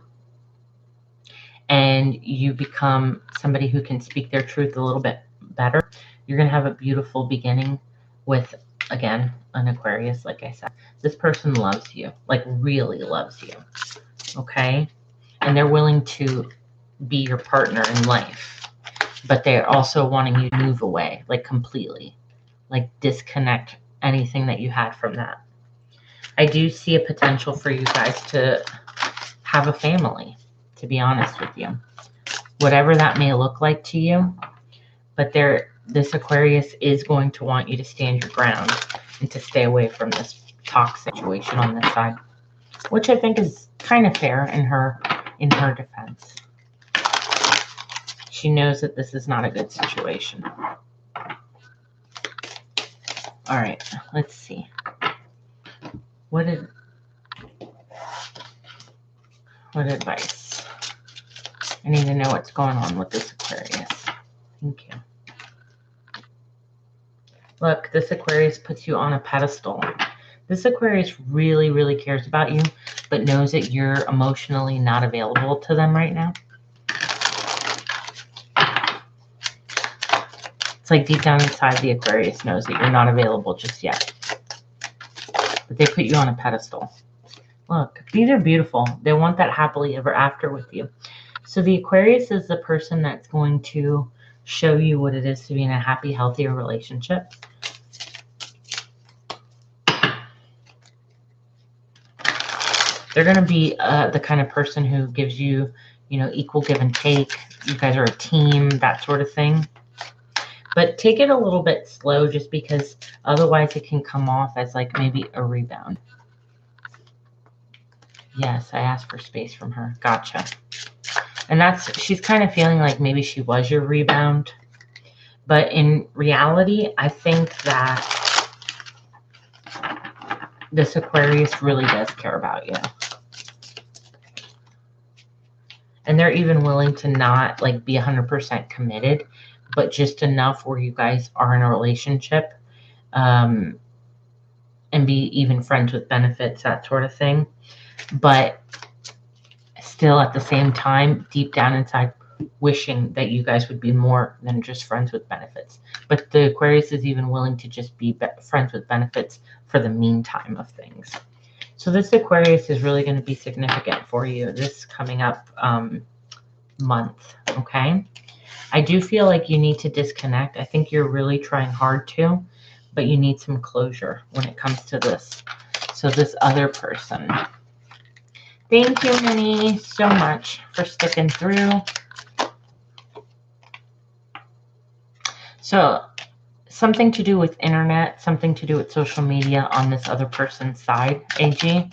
And you become somebody who can speak their truth a little bit better. You're going to have a beautiful beginning with, again, an Aquarius, like I said. This person loves you, like really loves you, okay? And they're willing to be your partner in life, but they're also wanting you to move away, like completely, like disconnect anything that you had from that. I do see a potential for you guys to have a family, to be honest with you. Whatever that may look like to you, but this Aquarius is going to want you to stand your ground and to stay away from this toxic situation on this side, which I think is kind of fair in her defense. She knows that this is not a good situation. All right, let's see. What advice? I need to know what's going on with this Aquarius. Thank you. Look, this Aquarius puts you on a pedestal. This Aquarius really, really cares about you, but knows that you're emotionally not available to them right now. It's like deep down inside, the Aquarius knows that you're not available just yet. But they put you on a pedestal. Look, these are beautiful. They want that happily ever after with you. So the Aquarius is the person that's going to show you what it is to be in a happy, healthier relationship. They're going to be the kind of person who gives you, equal give and take. You guys are a team, that sort of thing. But take it a little bit slow, just because otherwise it can come off as like maybe a rebound. Yes, I asked for space from her. Gotcha. And she's kind of feeling like maybe she was your rebound. But in reality, I think that this Aquarius really does care about you. And they're even willing to not like be 100% committed, but just enough where you guys are in a relationship, and be even friends with benefits, that sort of thing. But still at the same time, deep down inside, wishing that you guys would be more than just friends with benefits. But the Aquarius is even willing to just be friends with benefits for the meantime of things. So this Aquarius is really going to be significant for you this coming up month, okay? I do feel like you need to disconnect. I think you're really trying hard to, but you need some closure when it comes to this. So this other person. Thank you, Minnie, so much for sticking through. So something to do with internet, something to do with social media on this other person's side, AG,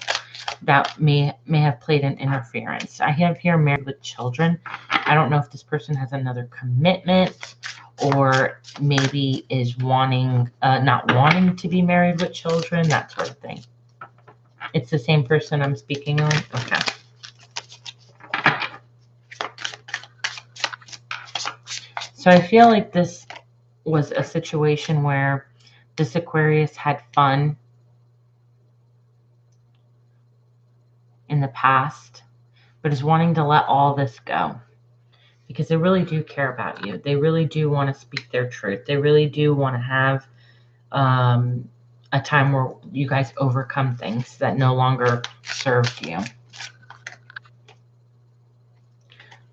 that may have played an interference. I have here married with children. I don't know if this person has another commitment, or maybe is not wanting to be married with children, that sort of thing. It's the same person I'm speaking on? Okay. So I feel like this was a situation where this Aquarius had fun in the past, but is wanting to let all this go because they really do care about you. They really do want to speak their truth. They really do want to have a time where you guys overcome things that no longer served you.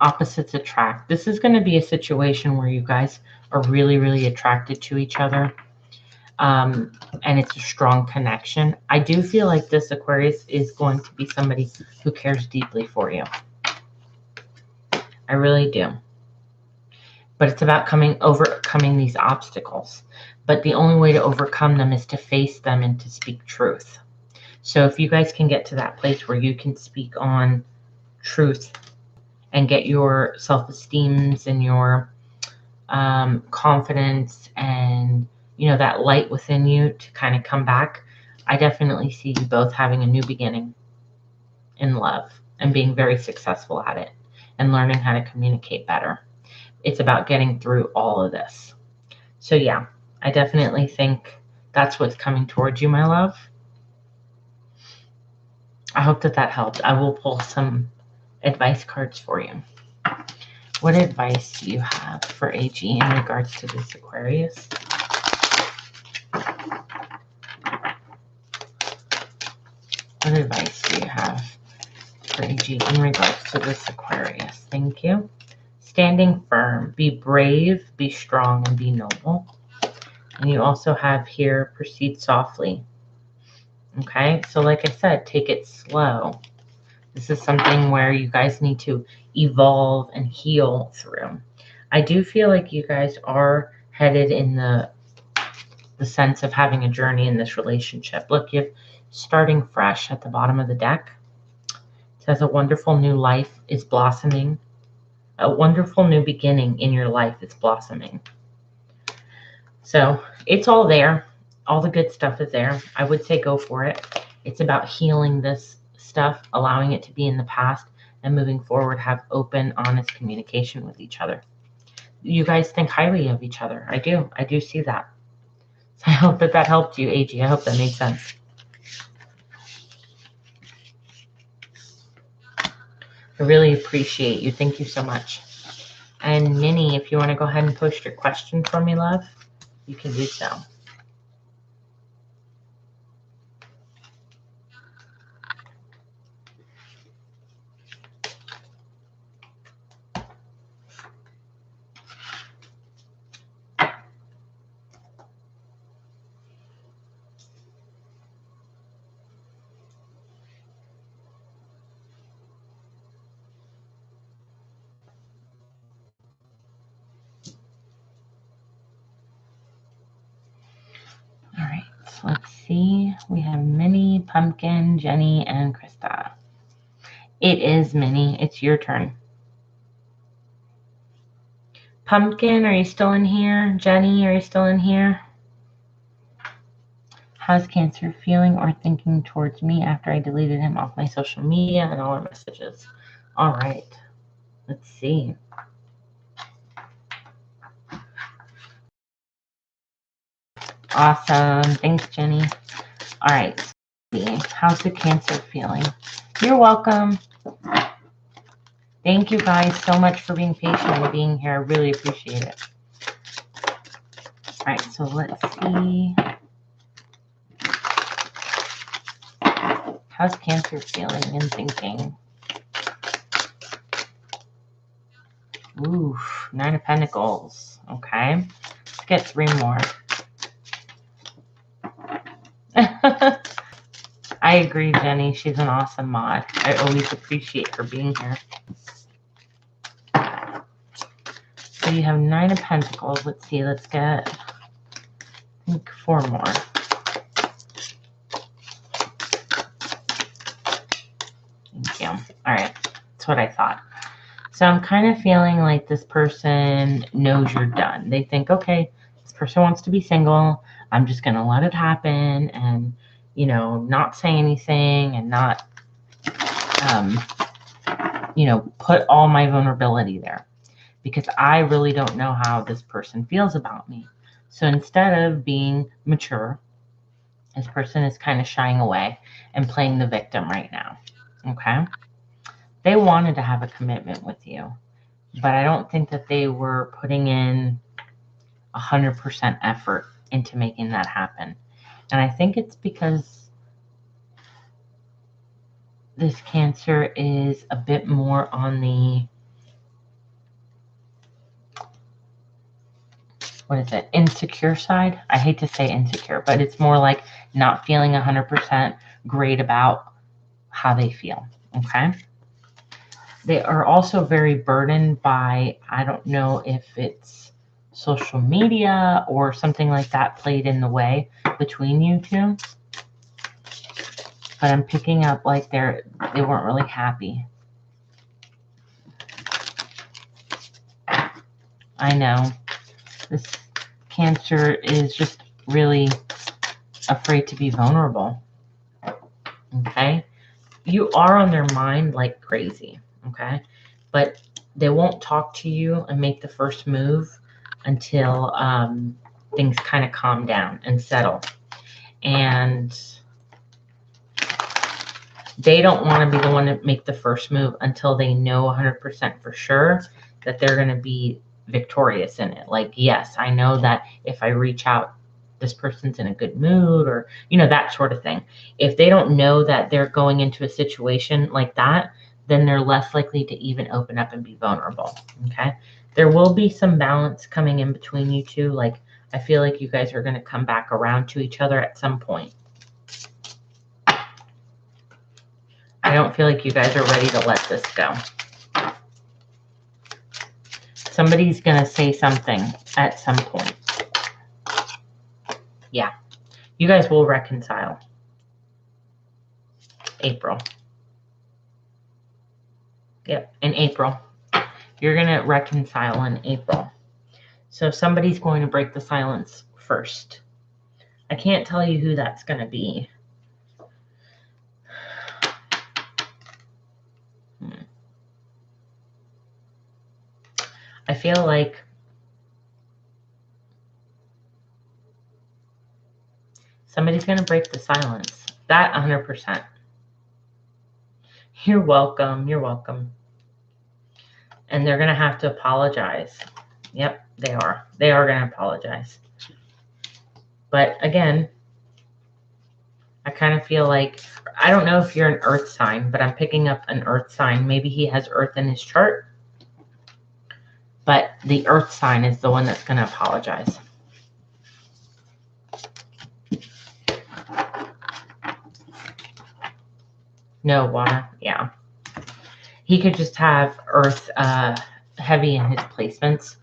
Opposites attract. This is going to be a situation where you guys are really, really attracted to each other. And it's a strong connection. I do feel like this Aquarius is going to be somebody who cares deeply for you. I really do. But it's about overcoming these obstacles. But the only way to overcome them is to face them and to speak truth. So if you guys can get to that place where you can speak on truth and get your self-esteem and your confidence and that light within you to kind of come back, I definitely see you both having a new beginning in love and being very successful at it and learning how to communicate better. It's about getting through all of this. So yeah, I definitely think That's what's coming towards you, my love. I hope that helped. I will pull some advice cards for you. What advice do you have for AG in regards to this Aquarius? What advice do you have for AG in regards to this Aquarius? Thank you. Standing firm, be brave, be strong, and be noble. And you also have here, proceed softly. Okay, so like I said, take it slow. This is something where you guys need to evolve and heal through. I do feel like you guys are headed in the sense of having a journey in this relationship. Look, you have starting fresh at the bottom of the deck. It says a wonderful new life is blossoming. A wonderful new beginning in your life is blossoming. So it's all there. All the good stuff is there. I would say go for it. It's about healing this stuff, allowing it to be in the past, and moving forward, have open, honest communication with each other. You guys think highly of each other. I do. I do see that. So I hope that helped you, AG. I hope that made sense. I really appreciate you. Thank you so much. And Minnie, if you want to go ahead and post your question for me, love, you can do so. All right, so let's see. We have Minnie, Pumpkin, Jenny, and Krista. It is Minnie. It's your turn. Pumpkin, are you still in here? Jenny, are you still in here? How's Cancer feeling or thinking towards me after I deleted him off my social media and all our messages? All right, let's see. Awesome. Thanks, Jenny. All right. How's the Cancer feeling? You're welcome. Thank you guys so much for being patient and being here. I really appreciate it. All right, so let's see. How's Cancer feeling and thinking? Ooh, 9 of Pentacles. Okay. Let's get 3 more. I agree, Jenny. She's an awesome mod. I always appreciate her being here. So you have 9 of Pentacles. Let's see. Let's get, I think, 4 more. Thank you. All right. That's what I thought. So I'm kind of feeling like this person knows you're done. They think, okay, this person wants to be single. I'm just going to let it happen and, you know, not say anything and not, you know, put all my vulnerability there because I really don't know how this person feels about me. So instead of being mature, this person is kind of shying away and playing the victim right now. Okay. They wanted to have a commitment with you, but I don't think that they were putting in 100% effort into making that happen. And I think it's because this Cancer is a bit more on the, what is it, insecure side? I hate to say insecure, but it's more like not feeling 100% great about how they feel, okay? They are also very burdened by, I don't know if it's social media or something like that played in the way between you two. But I'm picking up like they weren't really happy. I know. This Cancer is just really afraid to be vulnerable. Okay? You are on their mind like crazy. Okay? But they won't talk to you and make the first move until things kind of calm down and settle. And they don't want to be the one to make the first move until they know 100% for sure that they're going to be victorious in it. Like, yes, I know that if I reach out, this person's in a good mood, or, you know, that sort of thing. If they don't know that they're going into a situation like that, then they're less likely to even open up and be vulnerable. Okay. There will be some balance coming in between you two. Like, I feel like you guys are going to come back around to each other at some point. I don't feel like you guys are ready to let this go. Somebody's going to say something at some point. Yeah. You guys will reconcile. April. Yep, in April. You're going to reconcile in April. So somebody's going to break the silence first. I can't tell you who that's going to be. I feel like somebody's going to break the silence. That 100%. You're welcome. You're welcome. And they're going to have to apologize. Yep, they are. They are going to apologize. But again, I kind of feel like, I don't know if you're an earth sign, but I'm picking up an earth sign. Maybe he has earth in his chart. But the earth sign is the one that's going to apologize. No water. Yeah. He could just have earth heavy in his placements.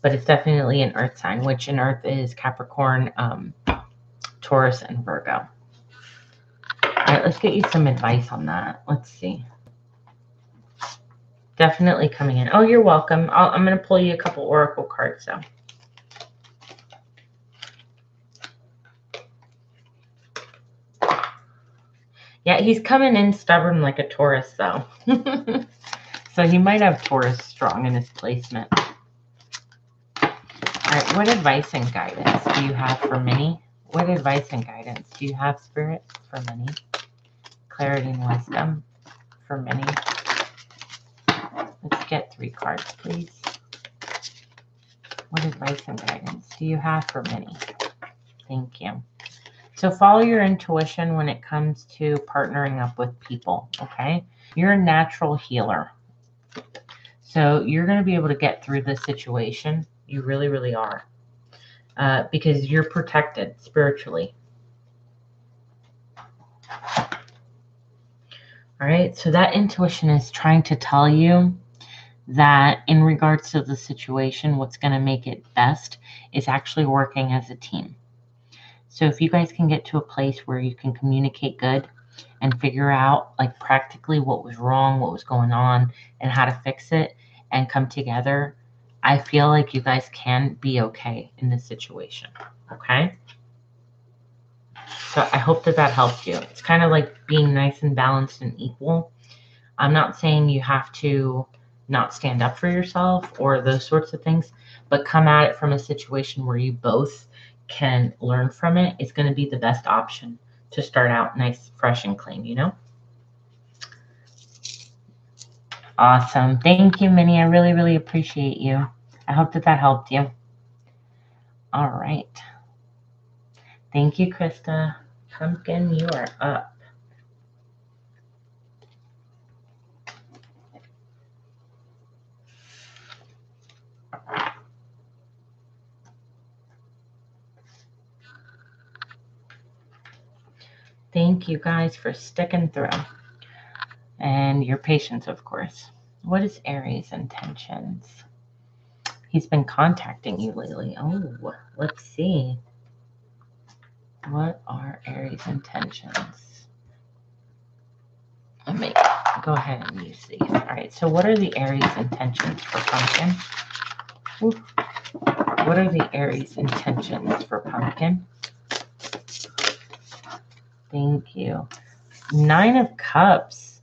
But it's definitely an earth sign, which in earth is Capricorn, Taurus, and Virgo. All right, let's get you some advice on that. Let's see. Definitely coming in. Oh, you're welcome. I'm going to pull you a couple oracle cards, though. Yeah, he's coming in stubborn like a Taurus, though. So he might have Taurus strong in his placement. All right, what advice and guidance do you have for Minnie? What advice and guidance do you have, Spirit, for Minnie? Clarity and wisdom for Minnie. Let's get 3 cards, please. What advice and guidance do you have for Minnie? Thank you. So follow your intuition when it comes to partnering up with people, okay? You're a natural healer. So you're going to be able to get through this situation. You really, really are. Because you're protected spiritually. All right, so that intuition is trying to tell you that in regards to the situation, what's going to make it best is actually working as a team. So if you guys can get to a place where you can communicate good and figure out like practically what was wrong, what was going on, and how to fix it and come together, I feel like you guys can be okay in this situation, okay? So I hope that that helped you. It's kind of like being nice and balanced and equal. I'm not saying you have to not stand up for yourself or those sorts of things, but come at it from a situation where you both can learn from it. It's going to be the best option to start out nice, fresh, and clean, you know? Awesome. Thank you, Minnie. I really, really appreciate you. I hope that that helped you. All right. Thank you, Krista. Pumpkin, you are up. Thank you guys for sticking through. And your patience, of course. What is Aries' intentions? He's been contacting you lately. Oh, let's see. What are Aries' intentions? Let me go ahead and use these. All right, so what are the Aries' intentions for Pumpkin? Ooh. What are the Aries' intentions for Pumpkin? Thank you. 9 of Cups.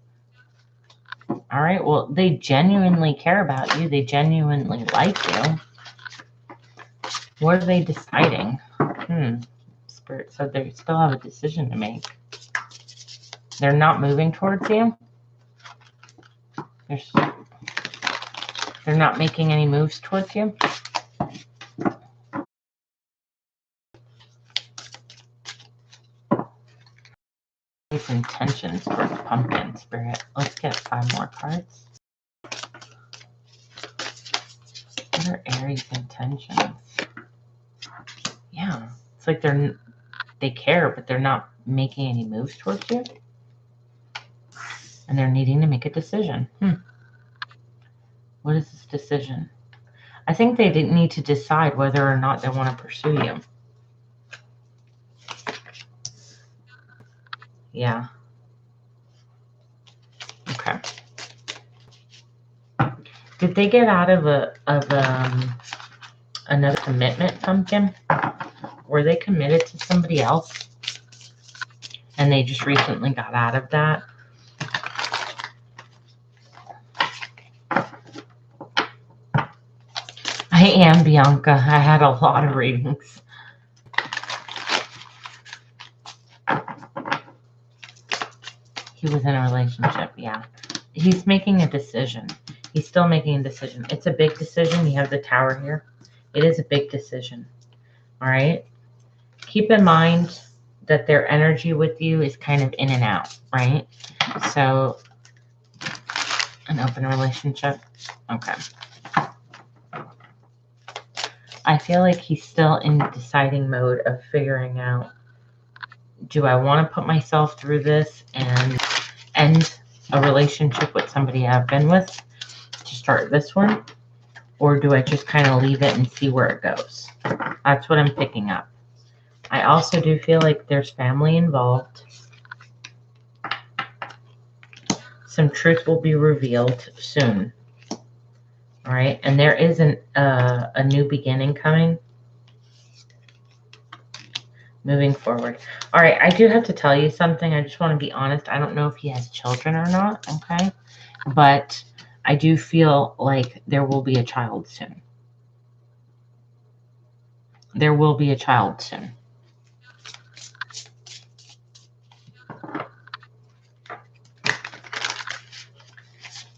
All right, well, they genuinely care about you. They genuinely like you. What are they deciding? Spirit said they still have a decision to make. They're not moving towards you. They're not making any moves towards you. These intentions for Pumpkin Spirit. Let's get 5 more cards. What are Aries' intentions? Yeah, it's like they care, but they're not making any moves towards you. And they're needing to make a decision. What is this decision? I think they didn't need to decide whether or not they want to pursue you. Yeah. Okay. Did they get out of another commitment, Pumpkin? Were they committed to somebody else? And they just recently got out of that? I am Bianca. I had a lot of readings. He was in a relationship, yeah. He's making a decision. He's still making a decision. It's a big decision. You have the Tower here. It is a big decision. All right? Keep in mind that their energy with you is kind of in and out, right? So, an open relationship. Okay. I feel like he's still in deciding mode of figuring out, do I want to put myself through this and end a relationship with somebody I've been with to start this one? Or do I just kind of leave it and see where it goes? That's what I'm picking up. I also do feel like there's family involved. Some truth will be revealed soon. All right, and there is a new beginning coming. Moving forward. All right, I do have to tell you something. I just want to be honest. I don't know if he has children or not, okay? But I do feel like there will be a child soon. There will be a child soon.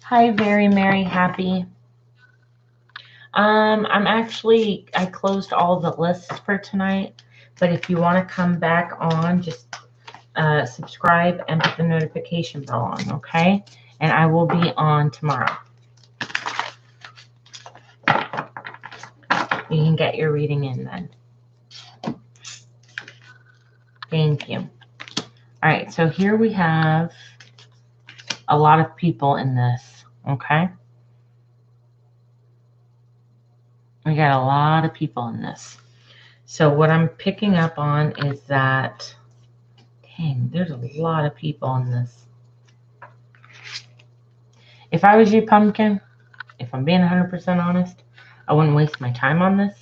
Hi, very merry, happy. I closed all the lists for tonight, but if you want to come back on, just subscribe and put the notification bell on, okay? And I will be on tomorrow. You can get your reading in then. Thank you. All right, so here we have a lot of people in this, okay? We got a lot of people in this. So what I'm picking up on is that, dang, there's a lot of people in this. If I was you, Pumpkin, if I'm being 100% honest, I wouldn't waste my time on this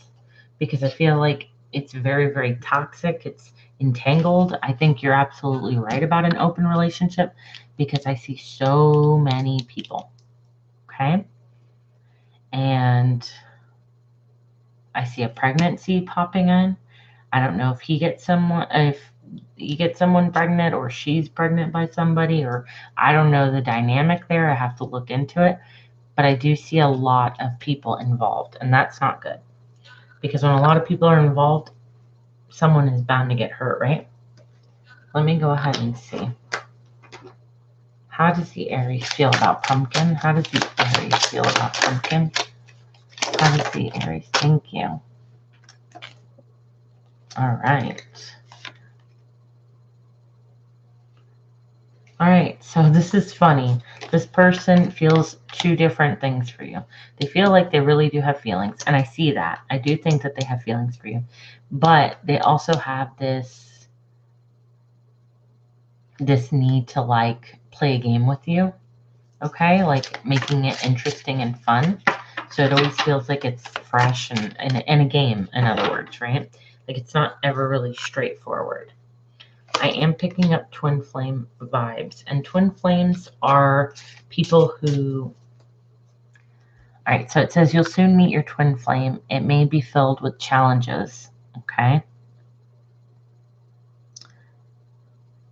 because I feel like it's very, very toxic. It's entangled. I think you're absolutely right about an open relationship because I see so many people, okay? And I see a pregnancy popping in. I don't know if he gets someone pregnant or she's pregnant by somebody, or I don't know the dynamic there. I have to look into it. But I do see a lot of people involved, and that's not good. Because when a lot of people are involved, someone is bound to get hurt, right? Let me go ahead and see. How does the Aries feel about Pumpkin? How does the Aries feel about Pumpkin? How does the Aries? Thank you. All right. All right, so this is funny. This person feels 2 different things for you. They feel like they really do have feelings, and I see that. I do think that they have feelings for you. But they also have this need to, like, play a game with you, okay? Like, making it interesting and fun. So it always feels like it's fresh and a game, in other words, right? Like, it's not ever really straightforward. I am picking up twin flame vibes, and twin flames are people who, all right, so it says you'll soon meet your twin flame. It may be filled with challenges, okay?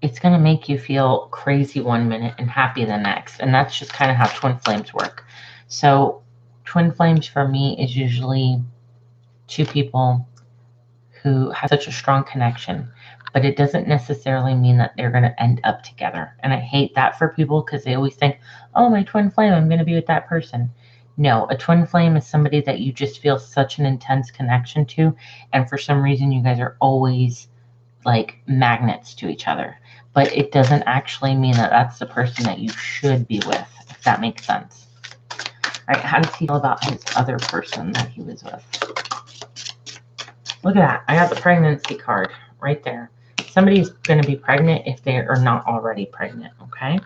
it's going to make you feel crazy one minute and happy the next. And that's just kind of how twin flames work. So twin flames for me is usually two people who have such a strong connection, but it doesn't necessarily mean that they're going to end up together. And I hate that for people because they always think, oh, my twin flame, I'm going to be with that person. No, a twin flame is somebody that you just feel such an intense connection to. And for some reason, you guys are always like magnets to each other. But it doesn't actually mean that that's the person that you should be with, if that makes sense. All right, how does he feel about his other person that he was with? Look at that. I got the pregnancy card right there. Somebody's going to be pregnant if they are not already pregnant, okay?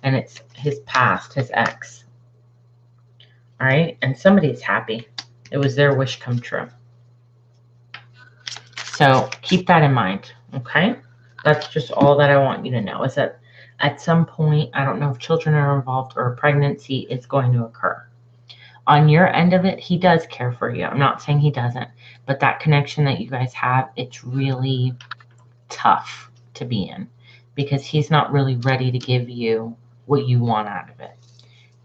And it's his past, his ex. All right? And somebody's happy. It was their wish come true. So keep that in mind, okay? That's just all that I want you to know, is that at some point, I don't know if children are involved or a pregnancy is going to occur. On your end of it, he does care for you. I'm not saying he doesn't, but that connection that you guys have, it's really tough to be in because he's not really ready to give you what you want out of it.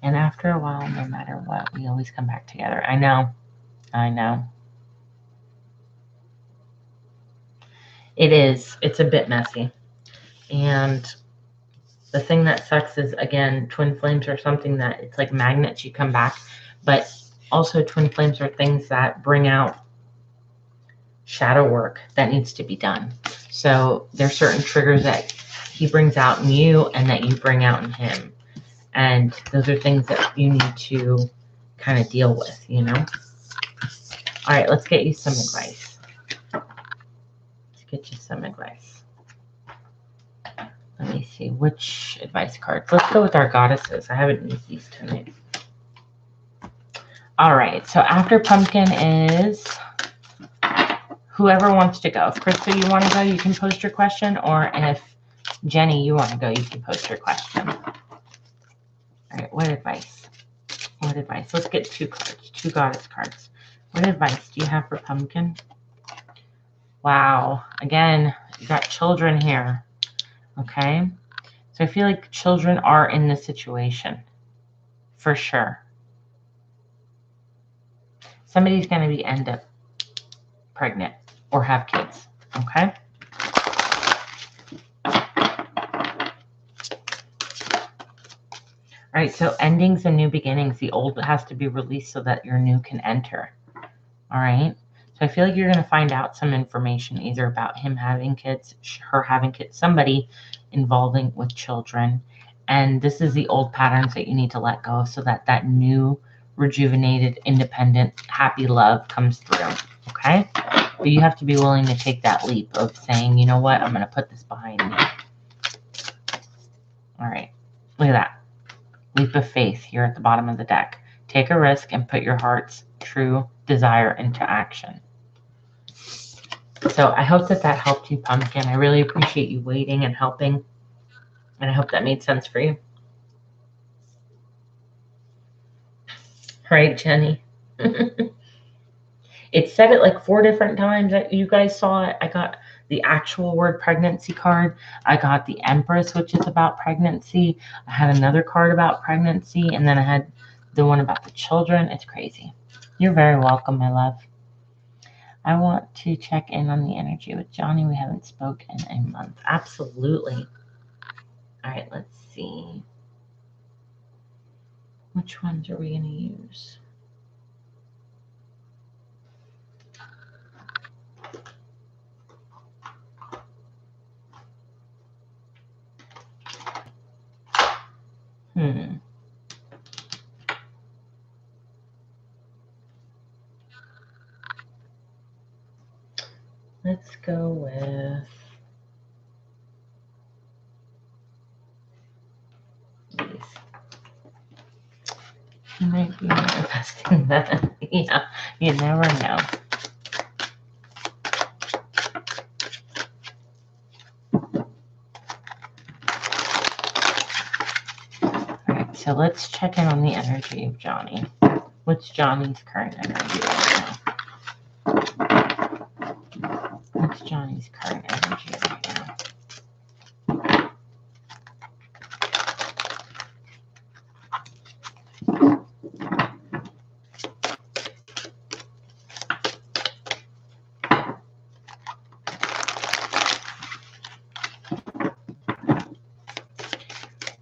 And after a while, no matter what, we always come back together. I know. It is. It's a bit messy. And the thing that sucks is, again, twin flames are something that it's like magnets, you come back. But also twin flames are things that bring out shadow work that needs to be done. So there's certain triggers that he brings out in you and that you bring out in him. And those are things that you need to kind of deal with, you know? All right, let's get you some advice. Let's get you some advice. Let me see, which advice cards? Let's go with our goddesses. I haven't used these tonight. All right, so after pumpkin is whoever wants to go. If Krista, you want to go, you can post your question. Or if Jenny, you want to go, you can post your question. All right, what advice? What advice? Let's get two cards, two goddess cards. What advice do you have for pumpkin? Wow, again, you got children here. Okay, so I feel like children are in this situation for sure. Somebody's going to end up pregnant or have kids, okay? All right, so endings and new beginnings. The old has to be released so that your new can enter, all right? So I feel like you're going to find out some information either about him having kids, her having kids, somebody involving with children. And this is the old patterns that you need to let go so that that new, rejuvenated, independent, happy love comes through, okay? But you have to be willing to take that leap of saying, you know what, I'm going to put this behind me. All right, look at that. Leap of faith here at the bottom of the deck. Take a risk and put your heart's true desire into action. So I hope that that helped you, Pumpkin. I really appreciate you waiting and helping. And I hope that made sense for you. All right, Jenny. It said it like 4 different times that you guys saw it. I got the actual word pregnancy card. I got the Empress, which is about pregnancy. I had another card about pregnancy. And then I had the one about the children. It's crazy. You're very welcome, my love. I want to check in on the energy with Johnny. We haven't spoken in a month. Absolutely. All right, let's see. Which ones are we going to use? Let's go with these. You might be manifesting that. Yeah, you never know. All right, so let's check in on the energy of Johnny. What's Johnny's current energy right now? What's Johnny's current energy right now?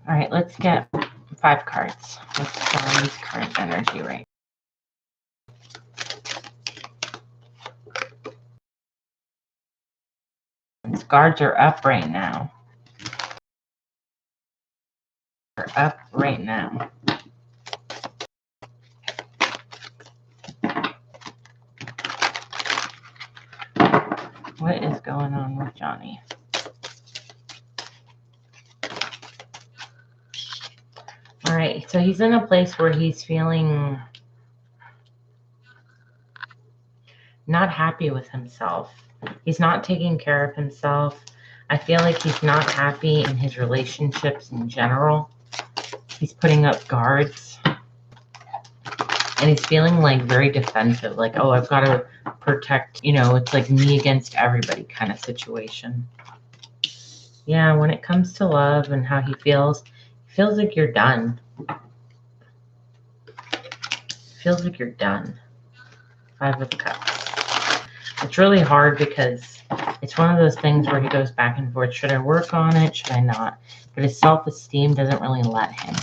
All right, let's get 5 cards. What's Johnny's current energy right? His guards are up right now. They're up right now. What is going on with Johnny? All right, so he's in a place where he's feeling not happy with himself. He's not taking care of himself. I feel like he's not happy in his relationships in general. He's putting up guards. And he's feeling like very defensive. Like, oh, I've got to protect, it's like me against everybody kind of situation. Yeah, when it comes to love and how he feels like you're done. Feels like you're done. 5 of Cups. It's really hard because it's one of those things where he goes back and forth. Should I work on it? Should I not? But his self-esteem doesn't really let him.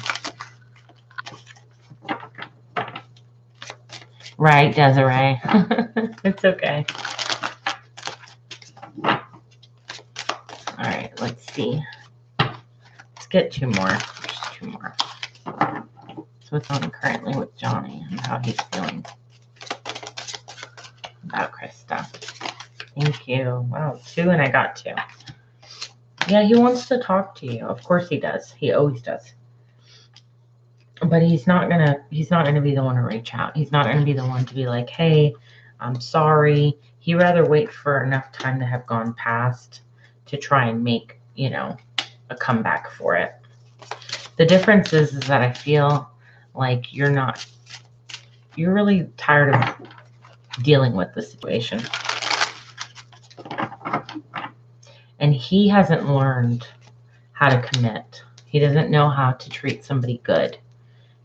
Right, Desiree. It's okay. All right, let's see. Let's get 2 more. Just 2 more. So what's on currently with Johnny and how he's feeling about Krista. Thank you. Wow, 2 and I got 2. Yeah, he wants to talk to you. Of course he does. He always does. But he's not gonna be the one to reach out. He's not gonna be the one to be like, hey, I'm sorry. He'd rather wait for enough time to have gone past to try and make, a comeback for it. The difference is that I feel like you're really tired of dealing with the situation. And he hasn't learned how to commit. He doesn't know how to treat somebody good.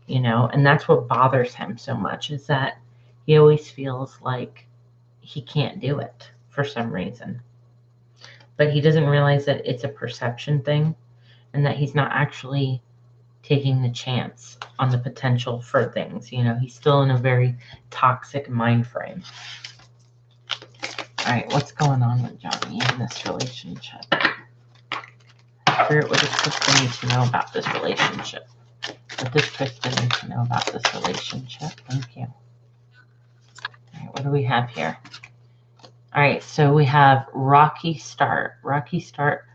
And that's what bothers him so much, is that he always feels like he can't do it for some reason. But he doesn't realize that it's a perception thing and that he's not actually taking the chance on the potential for things. He's still in a very toxic mind frame. All right, what's going on with Johnny in this relationship? Spirit, what does Krista need to know about this relationship? What does Krista need to know about this relationship? Thank you. All right, what do we have here? All right, so we have rocky start. Rocky start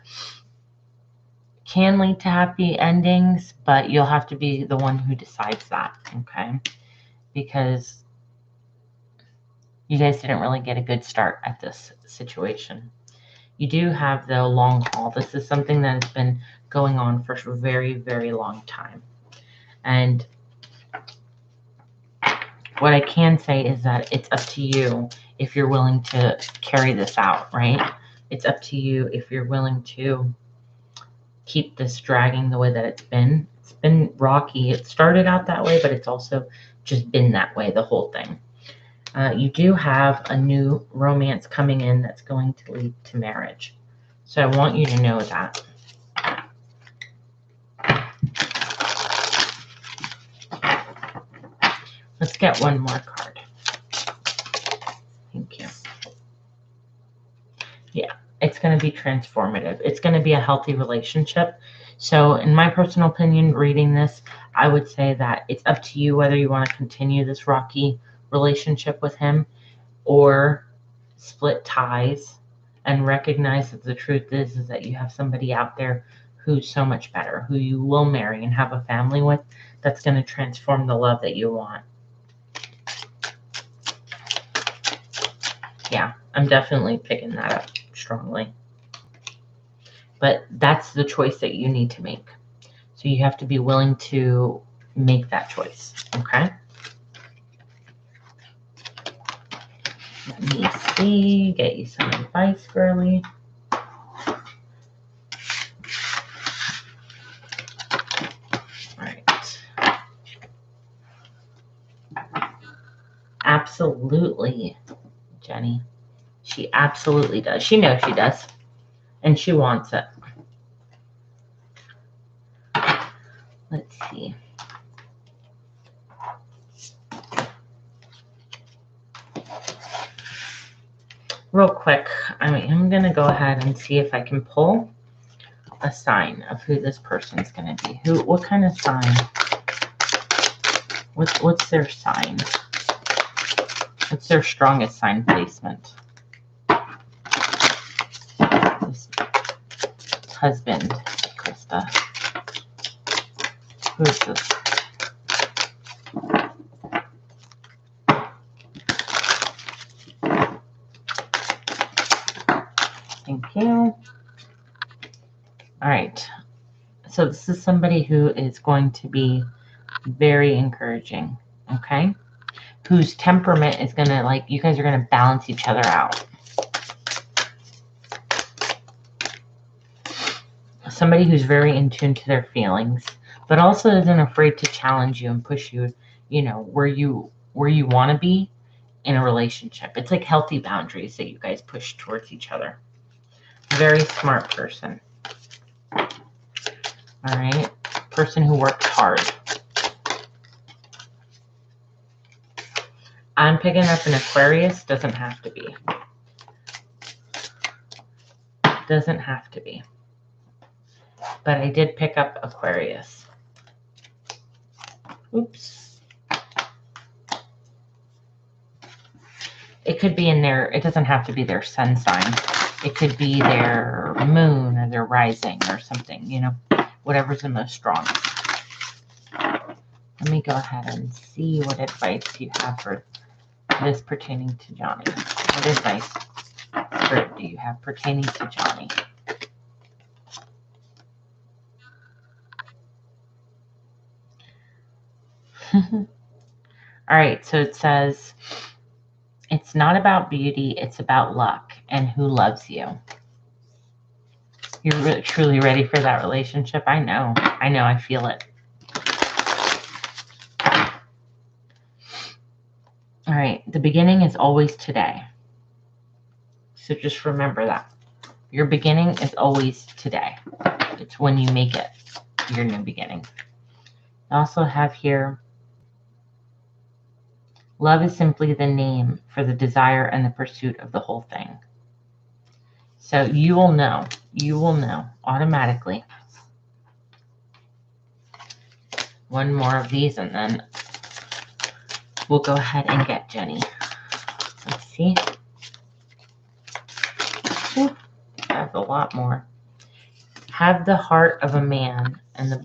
can lead to happy endings, but you'll have to be the one who decides that, okay? Because you guys didn't really get a good start at this situation. You do have the long haul. This is something that has been going on for a very, very long time. And what I can say is that it's up to you if you're willing to carry this out, right? It's up to you if you're willing to keep this dragging the way that it's been. It's been rocky. It started out that way, but it's also just been that way, the whole thing. You do have a new romance coming in that's going to lead to marriage. So I want you to know that. Let's get one more card. Thank you. Yeah, it's going to be transformative. It's going to be a healthy relationship. So in my personal opinion, reading this, I would say that it's up to you whether you want to continue this rocky relationship with him or split ties and recognize that the truth is that you have somebody out there who's so much better, who you will marry and have a family with, that's going to transform the love that you want. Yeah, I'm definitely picking that up strongly. But that's the choice that you need to make. So you have to be willing to make that choice, okay? Let me see, get you some advice, girly. All right. Absolutely, Jenny. She absolutely does. She knows she does. And she wants it. Let's see. Real quick, I'm going to go ahead and see if I can pull a sign of who this person's going to be. What kind of sign? What's their sign? What's their strongest sign placement? This husband, Krista. Who is this? Thank you. All right. So this is somebody who is going to be very encouraging, okay? Whose temperament is going to, like, you guys are going to balance each other out. Somebody who's very in tune to their feelings, but also isn't afraid to challenge you and push you, you know, where you want to be in a relationship. It's like healthy boundaries that you guys push towards each other. Very smart person. All right. Person who works hard. I'm picking up an Aquarius. Doesn't have to be. Doesn't have to be. But I did pick up Aquarius. Oops. It could be in their, it doesn't have to be their sun sign. It could be their moon or their rising or something, you know, whatever's the most strongest. Let me go ahead and see what advice you have for this pertaining to Johnny. What advice do you have pertaining to Johnny? All right, so it says, it's not about beauty, it's about luck and who loves you. You're really, truly ready for that relationship? I know, I feel it. All right, the beginning is always today. So just remember that. Your beginning is always today. It's when you make it your new beginning. I also have here, love is simply the name for the desire and the pursuit of the whole thing. So you will know automatically. One more of these and then we'll go ahead and get Jenny. Let's see. Ooh, that's a lot more. Have the heart of a man and the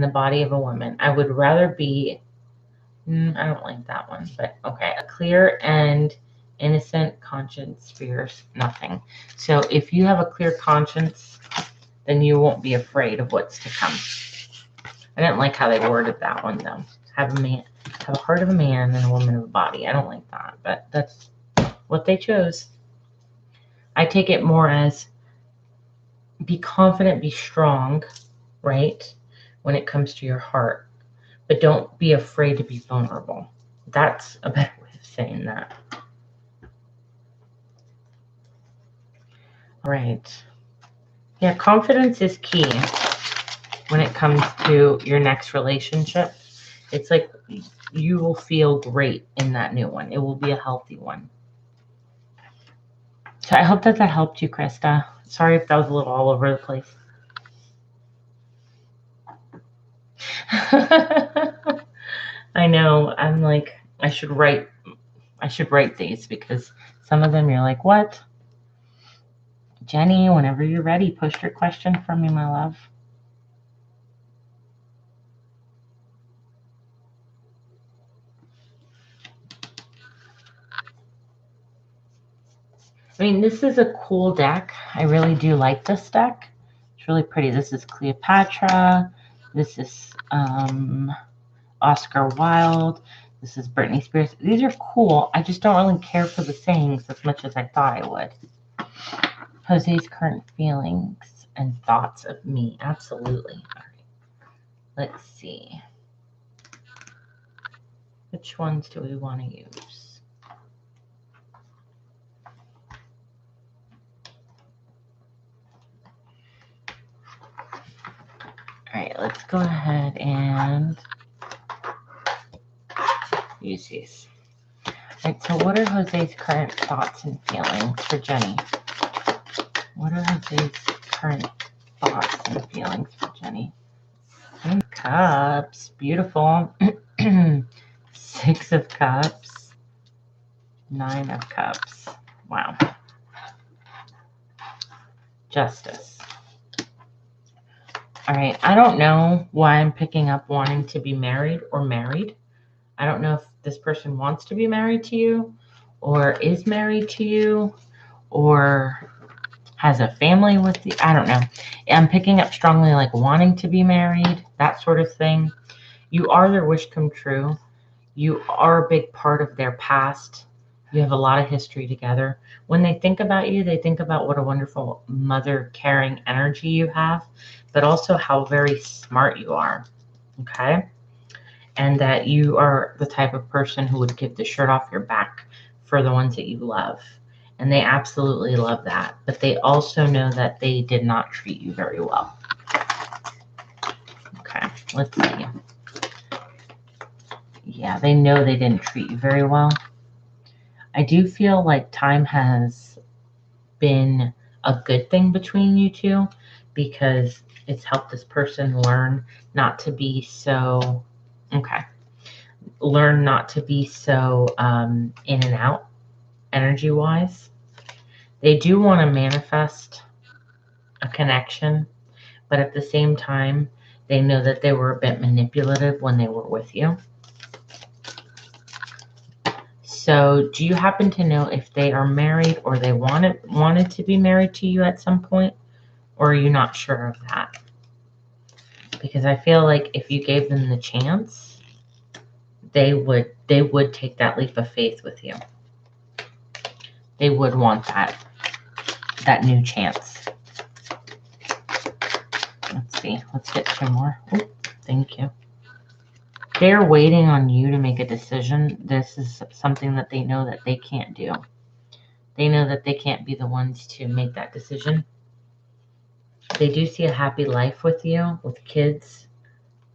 body of a woman. I would rather be, I don't like that one, but okay. A clear and innocent conscience fears nothing. So if you have a clear conscience, then you won't be afraid of what's to come. I didn't like how they worded that one though. Have a heart of a man and a woman of a body. I don't like that, but that's what they chose. I take it more as be confident, be strong, right? When it comes to your heart, but don't be afraid to be vulnerable. That's a better way of saying that. All right. Yeah, confidence is key when it comes to your next relationship. It's like you will feel great in that new one. It will be a healthy one. So I hope that helped you, Krista. Sorry if that was a little all over the place. I know. I'm like, I should write these because some of them you're like, what? Jenny, whenever you're ready, post your question for me, my love. I mean, this is a cool deck. I really do like this deck. It's really pretty. This is Cleopatra. This is Oscar Wilde. This is Britney Spears. These are cool. I just don't really care for the sayings as much as I thought I would. Jose's current feelings and thoughts of me. Absolutely. All right. Let's see. Which ones do we want to use? right, let's go ahead and use these. All right, so what are Jose's current thoughts and feelings for Jenny? What are Jose's current thoughts and feelings for Jenny? 10 Cups, beautiful. 6 of Cups, 9 of Cups. Wow. Justice. All right, I don't know why I'm picking up wanting to be married or married. I don't know if this person wants to be married to you or is married to you or has a family with you. I don't know. I'm picking up strongly like wanting to be married, that sort of thing. You are their wish come true. You are a big part of their past. You have a lot of history together. When they think about you, they think about what a wonderful mother, caring energy you have, but also how very smart you are. Okay? And that you are the type of person who would give the shirt off your back for the ones that you love. And they absolutely love that. But they also know that they did not treat you very well. Okay, let's see. Yeah, they know they didn't treat you very well. I do feel like time has been a good thing between you two because it's helped this person learn not to be so, learn not to be so in and out energy-wise. They do want to manifest a connection, but at the same time, they know that they were a bit manipulative when they were with you. So do you happen to know if they are married or they wanted to be married to you at some point? Or are you not sure of that? Because I feel like if you gave them the chance, they would take that leap of faith with you. They would want that new chance. Let's see. Let's get 2 more. Oh, thank you. They're waiting on you to make a decision. This is something that they know that they can't do. They know that they can't be the ones to make that decision. They do see a happy life with you, with kids,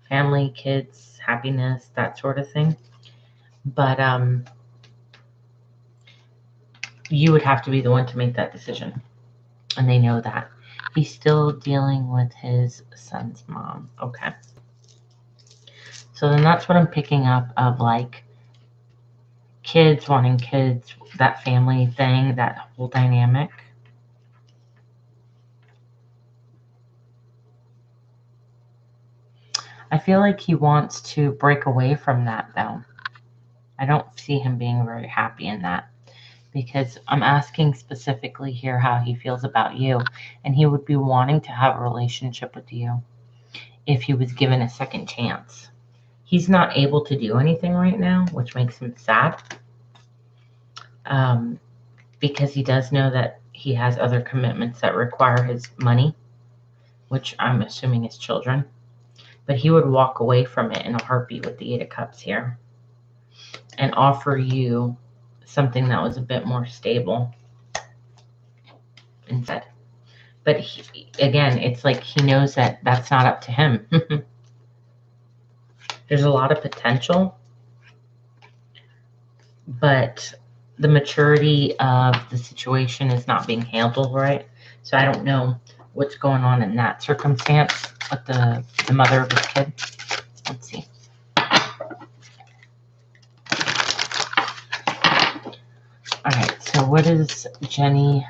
family, kids, happiness, that sort of thing. But you would have to be the one to make that decision. And they know that. He's still dealing with his son's mom. Okay. So then that's what I'm picking up of like kids wanting kids, that family thing, that whole dynamic. I feel like he wants to break away from that though. I don't see him being very happy in that because I'm asking specifically here how he feels about you, and he would be wanting to have a relationship with you if he was given a second chance. He's not able to do anything right now, which makes him sad because he does know that he has other commitments that require his money, which I'm assuming is children. But he would walk away from it in a heartbeat with the 8 of Cups here and offer you something that was a bit more stable instead. But again, it's like he knows that that's not up to him. There's a lot of potential, but the maturity of the situation is not being handled right. So I don't know what's going on in that circumstance with the mother of his kid. Let's see. All right, so what is Jenny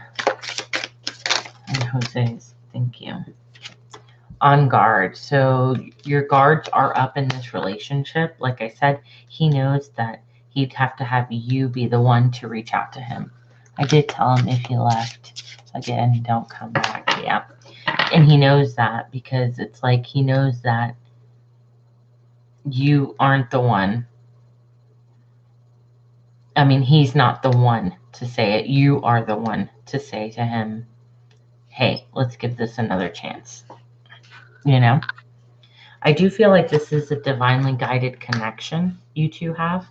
and Jose's? Thank you. On guard. So your guards are up in this relationship. Like I said, he knows that he'd have to have you be the one to reach out to him. I did tell him if he left again, don't come back. Yeah. And he knows that because it's like he knows that you aren't the one. I mean, he's not the one to say it. You are the one to say to him, hey, let's give this another chance. You know? I do feel like this is a divinely guided connection you two have,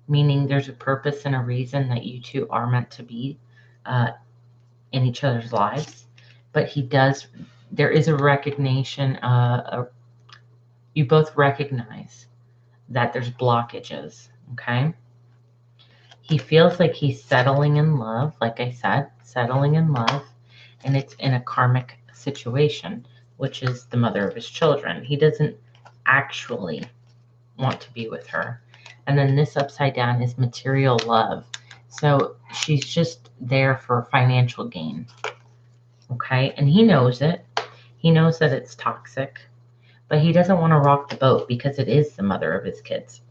meaning there's a purpose and a reason that you two are meant to be in each other's lives. But he does there is a recognition, you both recognize that there's blockages, okay? He feels like he's settling in love, like I said, settling in love, and it's in a karmic situation, which is the mother of his children. He doesn't actually want to be with her. And then this upside down is material love. So she's just there for financial gain, okay? And he knows it. He knows that it's toxic, but he doesn't want to rock the boat because it is the mother of his kids.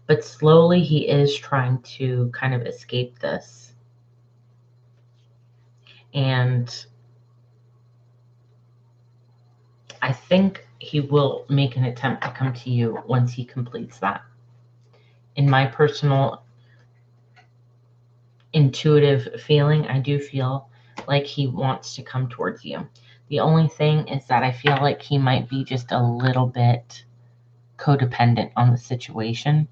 But slowly he is trying to kind of escape this. And I think he will make an attempt to come to you once he completes that. In my personal intuitive feeling, I do feel like he wants to come towards you. The only thing is that I feel like he might be just a little bit codependent on the situation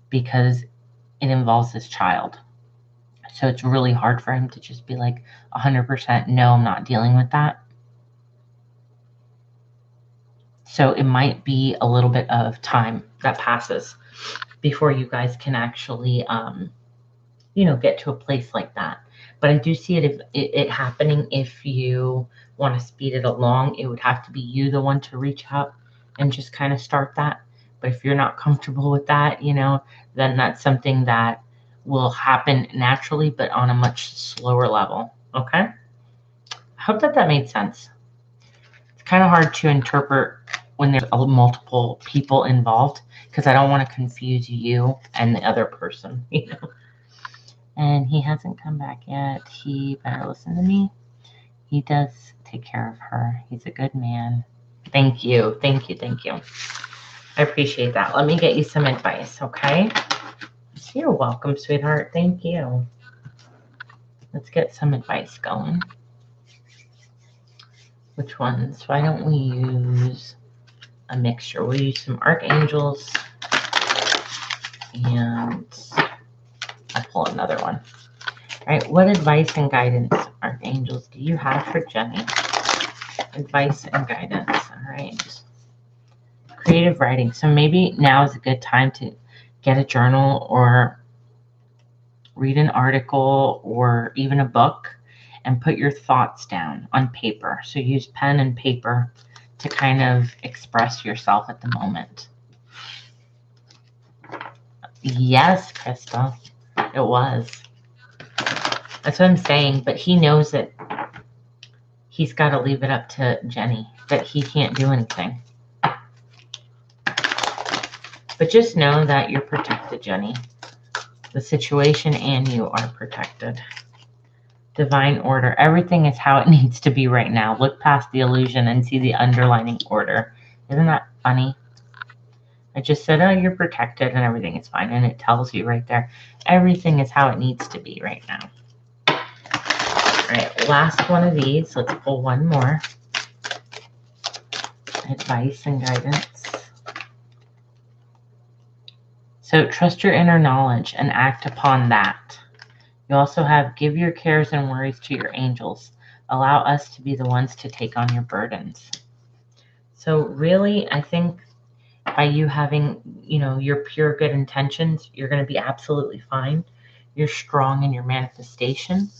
because it involves his child. So it's really hard for him to just be like 100%, no, I'm not dealing with that. So it might be a little bit of time that passes before you guys can actually, get to a place like that. But I do see it happening. If you want to speed it along, it would have to be you, the one, to reach out and just kind of start that. But if you're not comfortable with that, then that's something that will happen naturally, but on a much slower level. Okay? I hope that made sense. It's kind of hard to interpret when there's multiple people involved because I don't want to confuse you and the other person, And he hasn't come back yet. He better listen to me. He does take care of her. He's a good man. Thank you. Thank you. Thank you. I appreciate that. Let me get you some advice, okay? You're welcome, sweetheart. Thank you. Let's get some advice going. Which ones? Why don't we use a mixture? We'll use some archangels and I'll pull another one. All right, what advice and guidance, archangels, do you have for Jenny? Advice and guidance. All right. Creative writing. So maybe now is a good time to get a journal or read an article or even a book and put your thoughts down on paper. So use pen and paper to kind of express yourself at the moment. Yes, Krista, it was. That's what I'm saying, but he knows that he's got to leave it up to Jenny, that he can't do anything. But just know that you're protected, Jenny. The situation and you are protected. Divine order. Everything is how it needs to be right now. Look past the illusion and see the underlining order. Isn't that funny? I just said, oh, you're protected and everything is fine. And it tells you right there, everything is how it needs to be right now. All right, last one of these. Let's pull one more. Advice and guidance. So trust your inner knowledge and act upon that. You also have give your cares and worries to your angels. Allow us to be the ones to take on your burdens. So really, I think by you having, your pure good intentions, you're going to be absolutely fine. You're strong in your manifestation.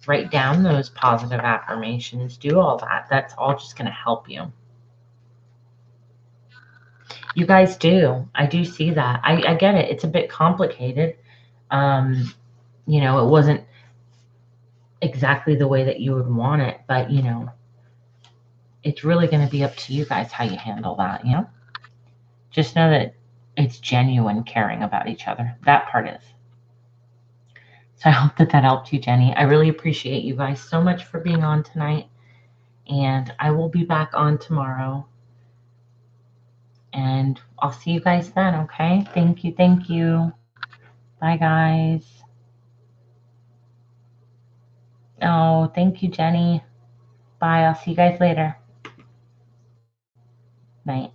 Write down those positive affirmations. Do all that. That's all just going to help you. You guys do. I do see that. I get it. It's a bit complicated. It wasn't exactly the way that you would want it, but, it's really going to be up to you guys how you handle that, Just know that it's genuine caring about each other. That part is. So I hope that helped you, Jenny. I really appreciate you guys so much for being on tonight. And I will be back on tomorrow. And I'll see you guys then, okay? Thank you. Thank you. Bye, guys. Oh, thank you, Jenny. Bye. I'll see you guys later. Night.